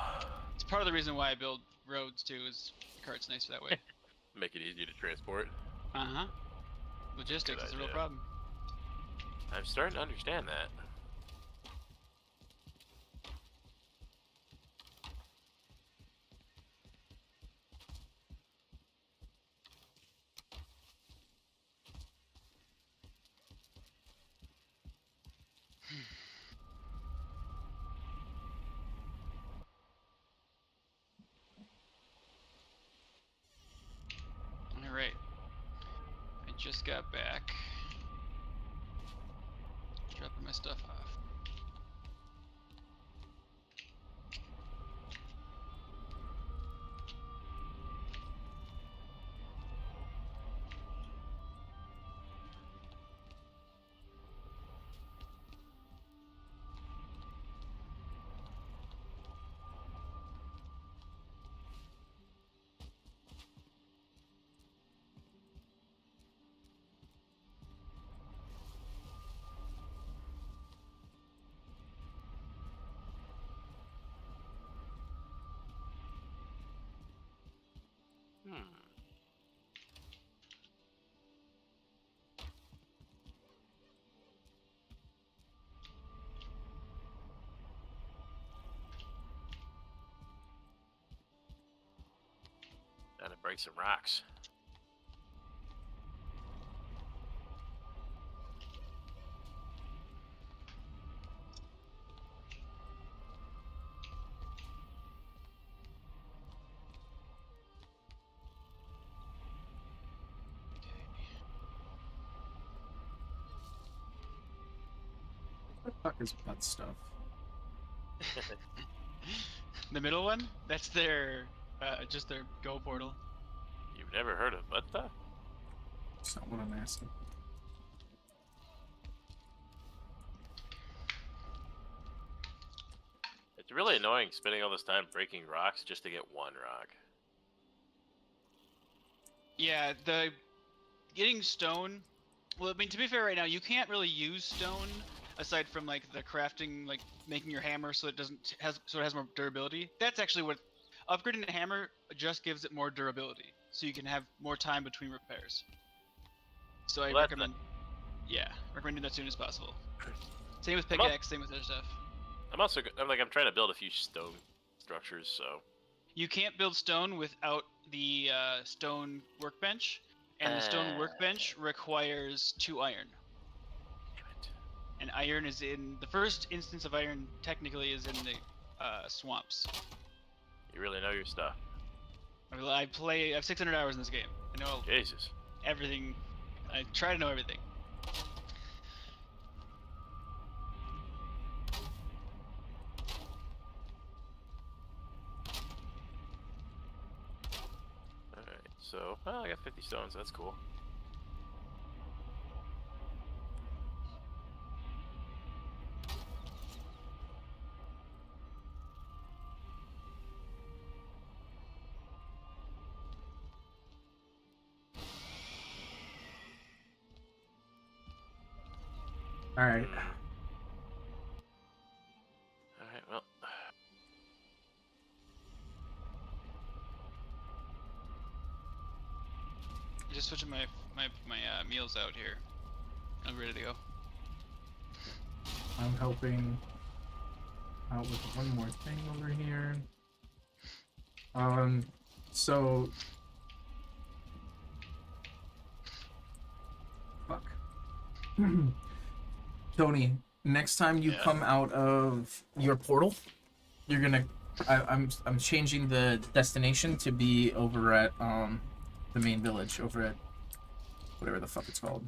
It's part of the reason why I build roads too. Is the cart's nice that way. Make it easier to transport. Logistics Good is a real idea. problem. I'm starting to understand that. All right. I just got back. Dropping my stuff off. Gotta break some rocks. What the fuck is butt stuff? The middle one? That's their, just their Go portal. You've never heard of Butta? That's not what I'm asking. It's really annoying spending all this time breaking rocks just to get one rock. Yeah, the getting stone. Well, I mean, to be fair, right now you can't really use stone aside from like the crafting, like making your hammer so it has more durability. That's actually what upgrading the hammer just gives it more durability, so you can have more time between repairs. So I recommend, recommend doing that as soon as possible. Same with pickaxe, same with other stuff. I'm trying to build a few stone structures, so. You can't build stone without the stone workbench, and the stone workbench requires 2 iron. Damn it. And iron is in the first instance of iron. Technically, is in the swamps. You really know your stuff. I have 600 hours in this game. I know Jesus. everything. I try to know everything. Alright, so, well, I got 50 stones, that's cool. Alright. Alright, well. Just switching my meals out here. I'm ready to go. I'm helping out with one more thing over here. So... Fuck. Tony, next time you come out of your portal, you're gonna... I'm changing the destination to be over at, the main village, over at whatever the fuck it's called.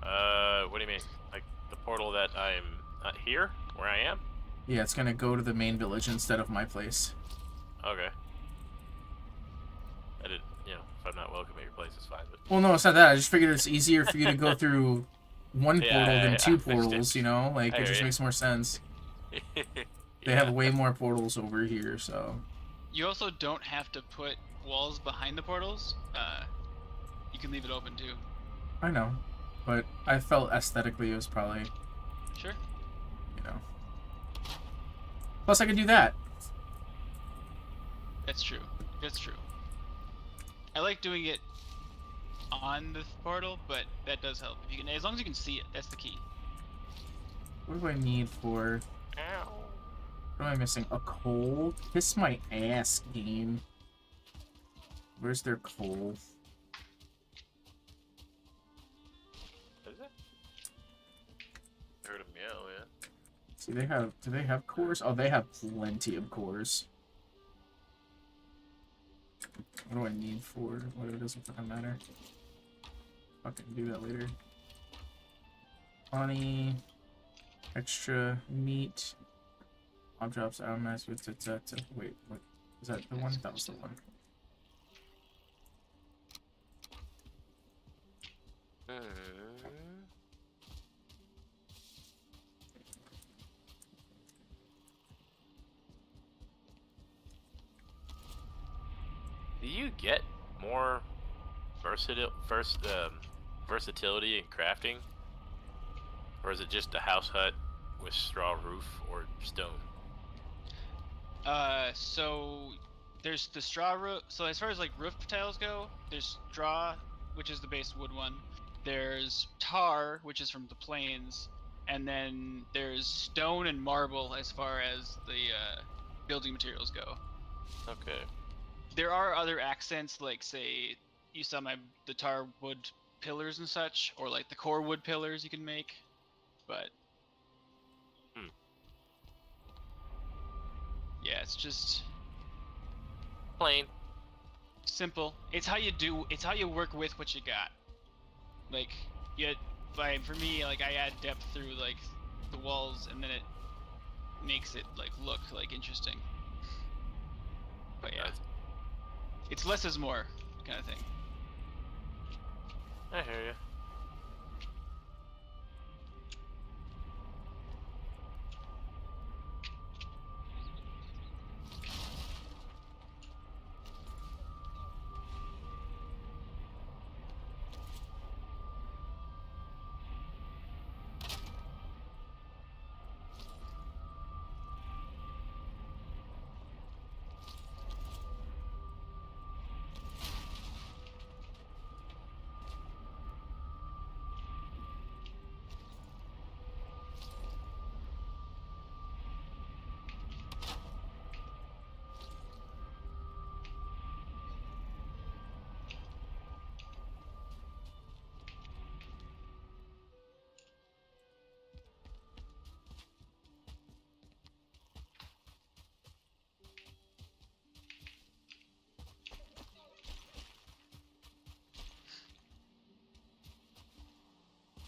What do you mean? Like the portal that I'm not here, where I am? Yeah, it's gonna go to the main village instead of my place. Okay. I did, if I'm not welcome at your place, it's fine. But... Well, no, it's not that. I just figured it's easier for you to go through one portal than 2 portals, you know? Like, it just makes more sense. They have way more portals over here, so... You also don't have to put walls behind the portals. You can leave it open too. I know, but I felt aesthetically it was probably... Sure. You know... Plus, I could do that. That's true. That's true. I like doing it on the portal, but that does help. If you can, as long as you can see it, that's the key. What do I need for... Ow. What am I missing? A coal? Kiss my ass, game. Where's their coal? Is it? I heard a meow, yeah. See, they have... Do they have cores? Oh, they have plenty of cores. What do I need for... Whatever, it doesn't fucking matter. Fucking do that later. Honey... Extra meat... Mob drops, I don't mess with it. Wait, what? Is that the one? That was the one. Do you get more versatility in crafting? Or is it just a house hut with straw roof or stone? So there's the straw roof. So as far as like roof tiles go, there's straw, which is the base wood one. There's tar, which is from the plains, and then there's stone and marble as far as the building materials go. Okay. There are other accents, like say you saw the tar wood pillars and such, or like the core wood pillars you can make, but. Yeah, it's just plain, simple. It's how you work with what you got. Like, for me, like I add depth through like the walls, and then it makes it like look like interesting. But yeah, it's less is more kind of thing. I hear you.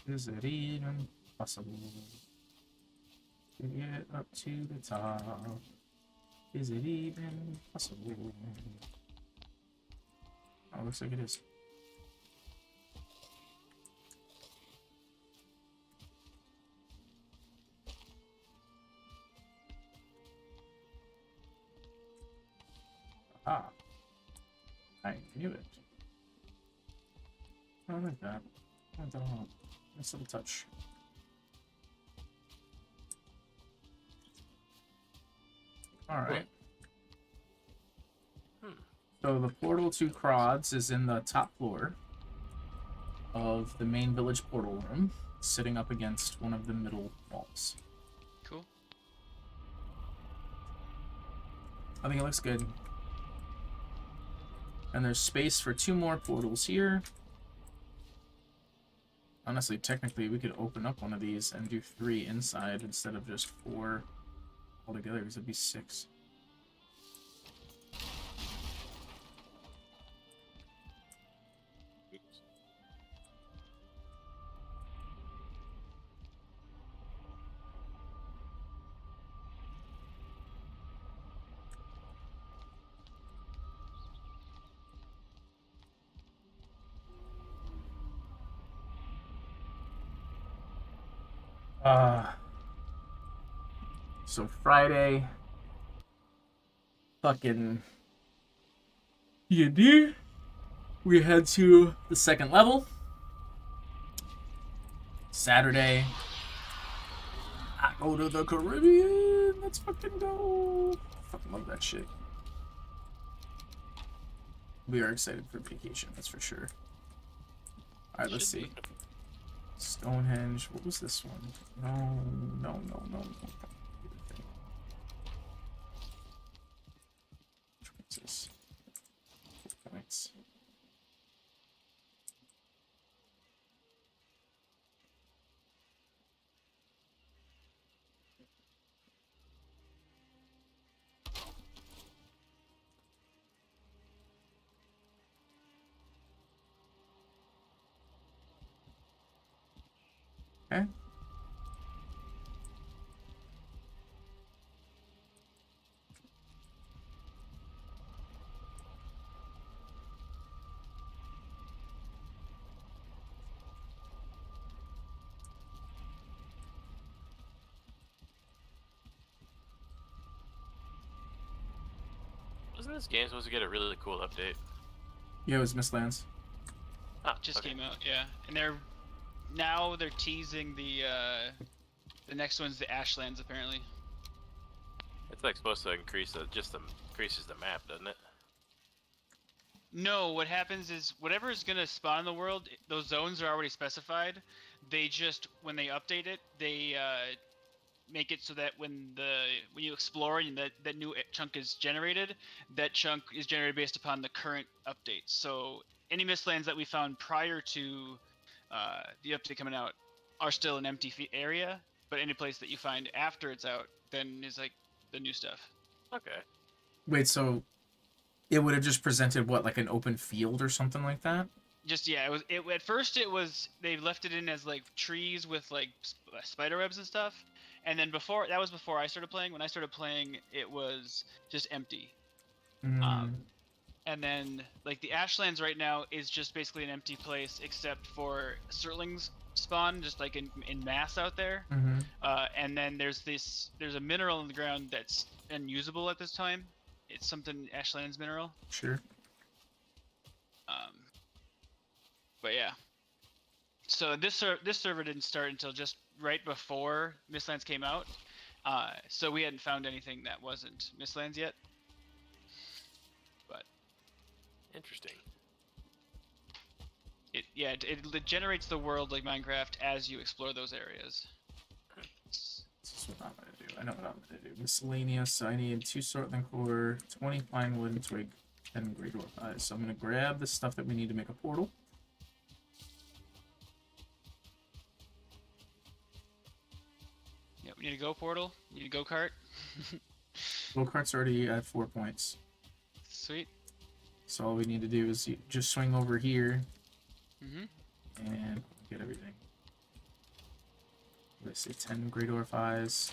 Is it even possible to get up to the top? Is it even possible? Oh, looks like it is. Ah, I knew it. I like that. I like that a lot. Nice little touch. Alright. So the portal to Crods is in the top floor of the main village portal room, sitting up against one of the middle walls. Cool. I think it looks good. And there's space for 2 more portals here. Honestly, technically, we could open up one of these and do 3 inside instead of just 4 altogether, because it'd be 6. So Friday, fucking D&D, we head to the 2nd level. Saturday, I go to the Caribbean. Let's fucking go. Fucking love that shit. We are excited for vacation, that's for sure. Alright, let's see. Stonehenge. What was this one? No. Which one is this? 4 points. Okay. Wasn't this game supposed to get a really cool update? Yeah, it was Mistlands. Ah, Just came out, yeah. And they're teasing the next one's the Ashlands apparently. It's like supposed to increase increases the map, doesn't it? No, what happens is whatever is gonna spawn in the world, those zones are already specified. They just when they update it, they make it so that when you explore and that new chunk is generated, that chunk is generated based upon the current updates. So any mistlands that we found prior to the update coming out are still an empty area, but any place that you find after it's out then is like the new stuff. Okay. Wait, so it would have just presented what, like an open field or something like that? Just yeah, at first it was they left it in as like trees with like spider webs and stuff, and then before I started playing. When I started playing, it was just empty. And then like the Ashlands right now is just basically an empty place except for Surtlings spawn just like in mass out there. And then there's a mineral in the ground that's unusable at this time. It's something Ashlands mineral. Sure. But yeah. So this server didn't start until just right before Mistlands came out. So we hadn't found anything that wasn't Mistlands yet. But interesting. It generates the world like Minecraft as you explore those areas. This is what I'm gonna do. I know what I'm gonna do. Miscellaneous. I need 2 Sortling core, 20 pine wood, and twig, and great dwarf eyes. So I'm gonna grab the stuff that we need to make a portal. Yep, we need a go portal. We need a go kart. Go kart's already at 4 points. Sweet. So all we need to do is just swing over here and get everything. Let's say 10 great dwarf eyes.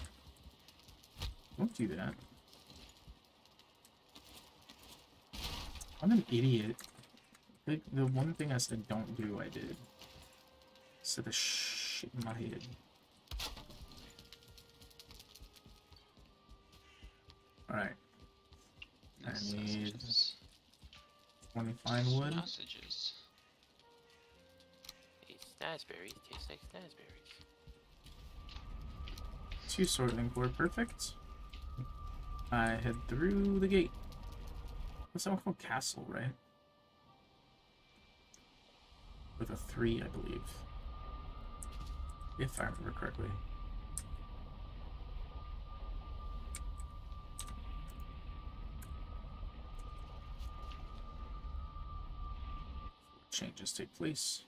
Don't do that. I'm an idiot. The one thing I said don't do, I did. Said the shit in my head. Alright. I need 20 fine wood. Sausages. Snazberries taste like snazberries. 2 sorting core, perfect. I head through the gate. What's that one called? Castle, right? With a 3, I believe. If I remember correctly. Changes take place.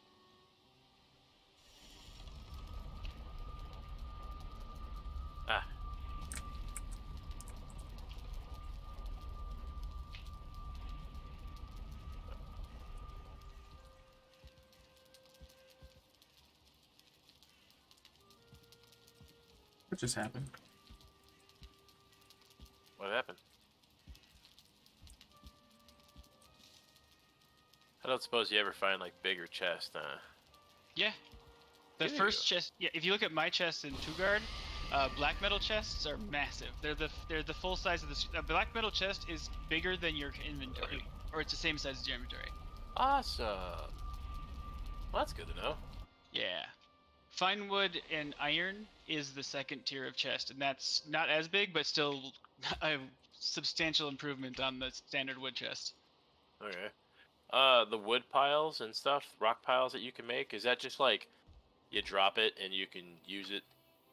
Ah. What just happened? What happened? I don't suppose you ever find like bigger chests, huh? Yeah. The first chest. Yeah. If you look at my chest in Two Guard, black metal chests are massive. They're the full size of the black metal chest is bigger than your inventory, or it's the same size as your inventory. Awesome. Well, that's good to know. Yeah. Fine wood and iron is the second tier of chest, and that's not as big, but still a substantial improvement on the standard wood chest. Okay. The wood piles and stuff, rock piles that you can make, is that just like you drop it and you can use it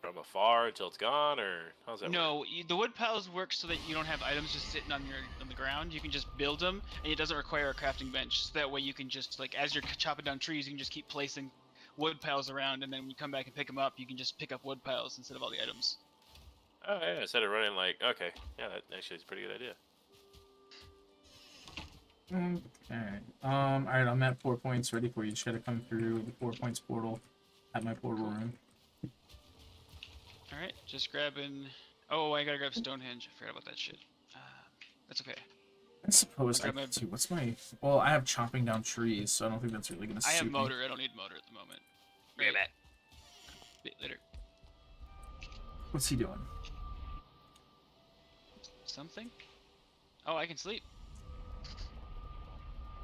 from afar until it's gone, or how's that work? No, the wood piles work so that you don't have items just sitting on the ground. You can just build them, and it doesn't require a crafting bench. So that way you can just like as you're chopping down trees, you can just keep placing wood piles around, and then when you come back and pick them up, you can just pick up wood piles instead of all the items. Oh yeah, instead of running like, okay, yeah, that actually is a pretty good idea. Okay. Alright, I'm at 4 points, ready for you. Just gotta come through the 4 points portal at my portal room. Alright, just grabbing... Oh, I gotta grab Stonehenge. I forgot about that shit. That's okay. I suppose I could too. What's my... Well, I have chopping down trees, so I don't think that's really gonna suit I have me. motor. I don't need motor at the moment. Right back. Later. What's he doing? Something? Oh, I can sleep.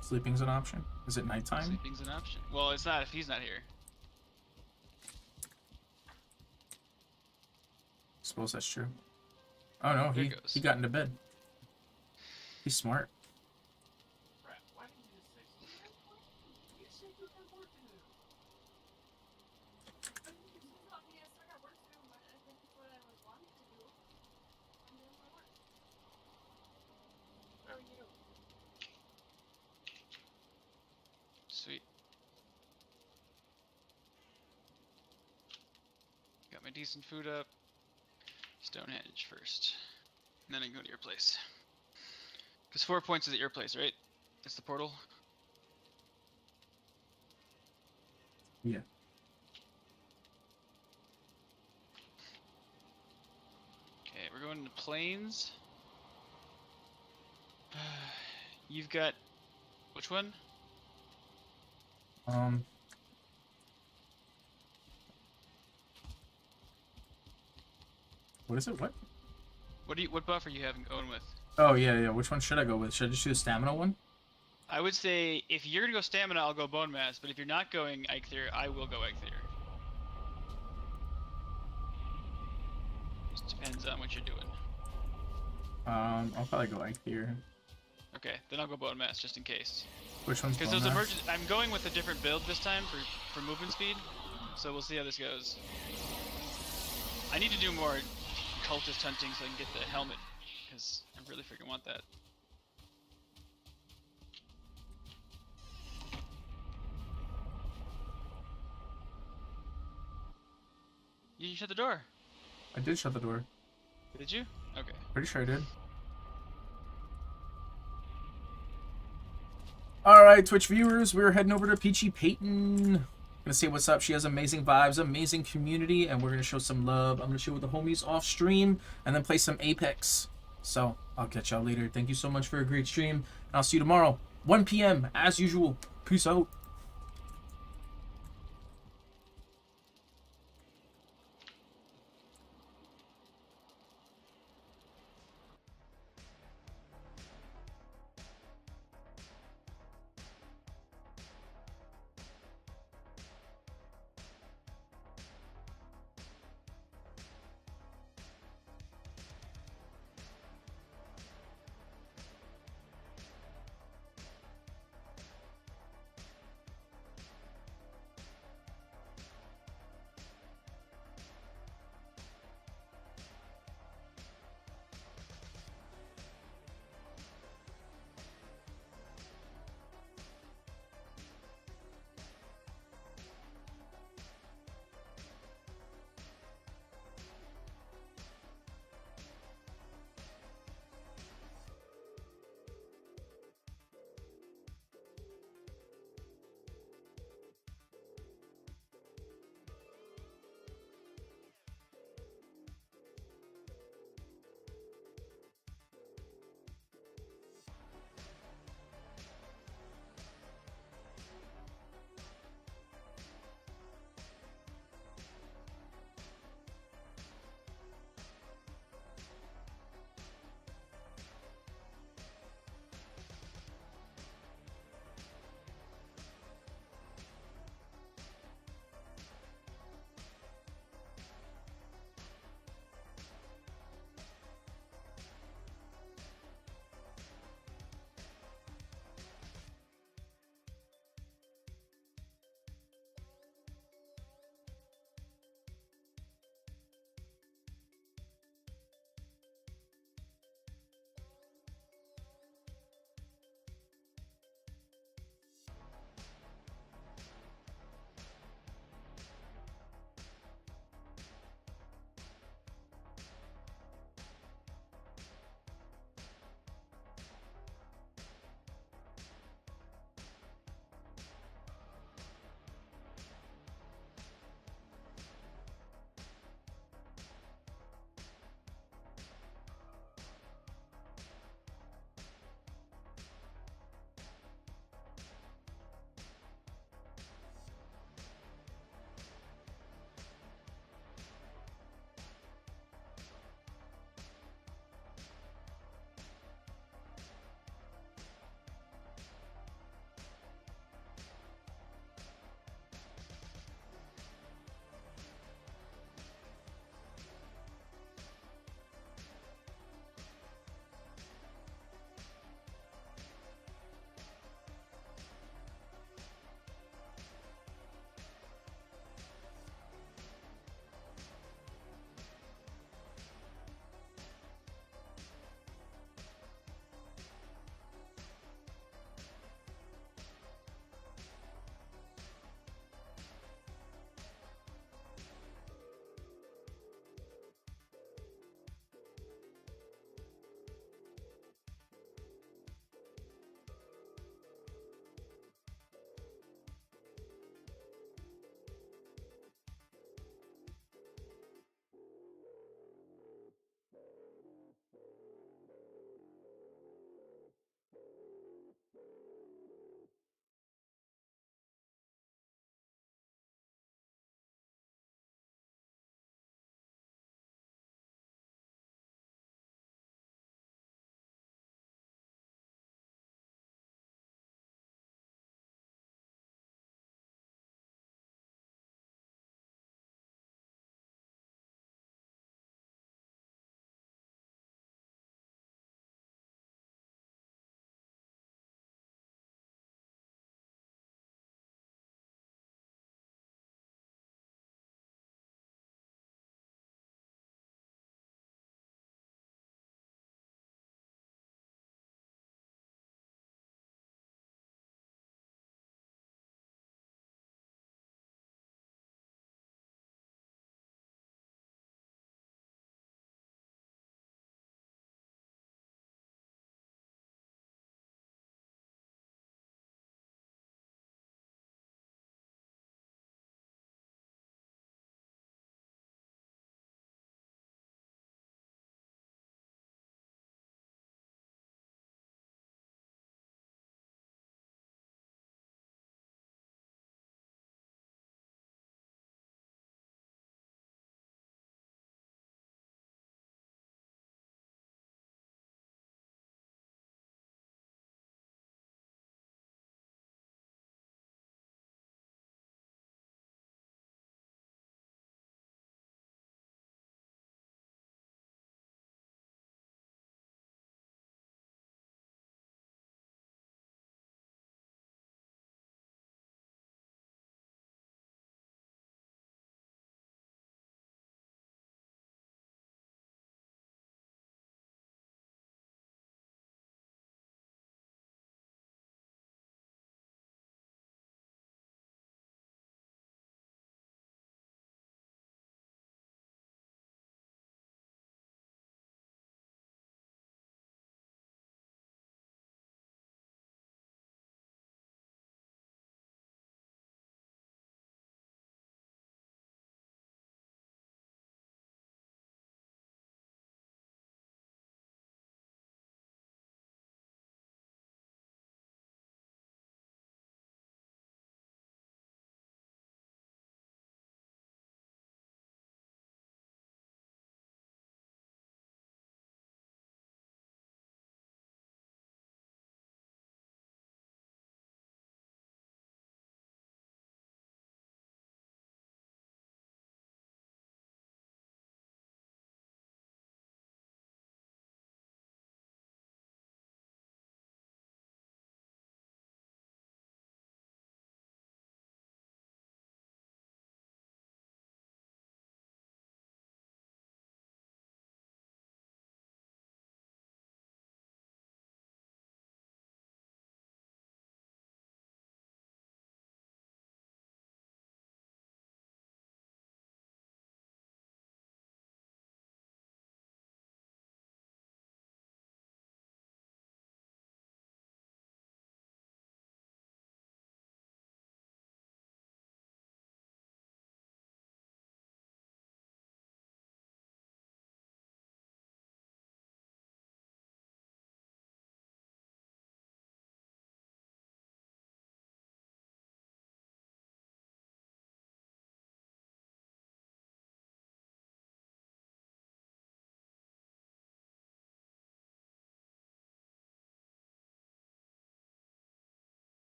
Sleeping's an option? Is it nighttime? Sleeping's an option. Well, it's not if he's not here. Suppose that's true. Oh no, he got into bed. He's smart. Sweet. Got my decent food up. Stonehenge first. And then I can go to your place. Because 4 points is at your place, right? It's the portal? Yeah. Okay, we're going to plains. You've got... Which one? What is it? What? What buff are you having going with? Oh yeah. Which one should I go with? Should I just do the stamina one? I would say if you're gonna go stamina, I'll go bone mass. But if you're not going Eikthyr, I will go Eikthyr. Just depends on what you're doing. I'll probably go Eikthyr. Okay, then I'll go bone mass just in case. Which one's Because bone those mass? I'm going with a different build this time for movement speed. So we'll see how this goes. I need to do more cultist hunting so I can get the helmet, because I really freaking want that. You shut the door. I did shut the door. Did you? Okay. Pretty sure I did. Alright, Twitch viewers, we're heading over to Peachy Peyton. Gonna say what's up. She has amazing vibes, amazing community, and we're gonna show some love. I'm gonna show with the homies off stream and then play some Apex. So I'll catch y'all later. Thank you so much for a great stream, and I'll see you tomorrow, 1 p.m. as usual. Peace out.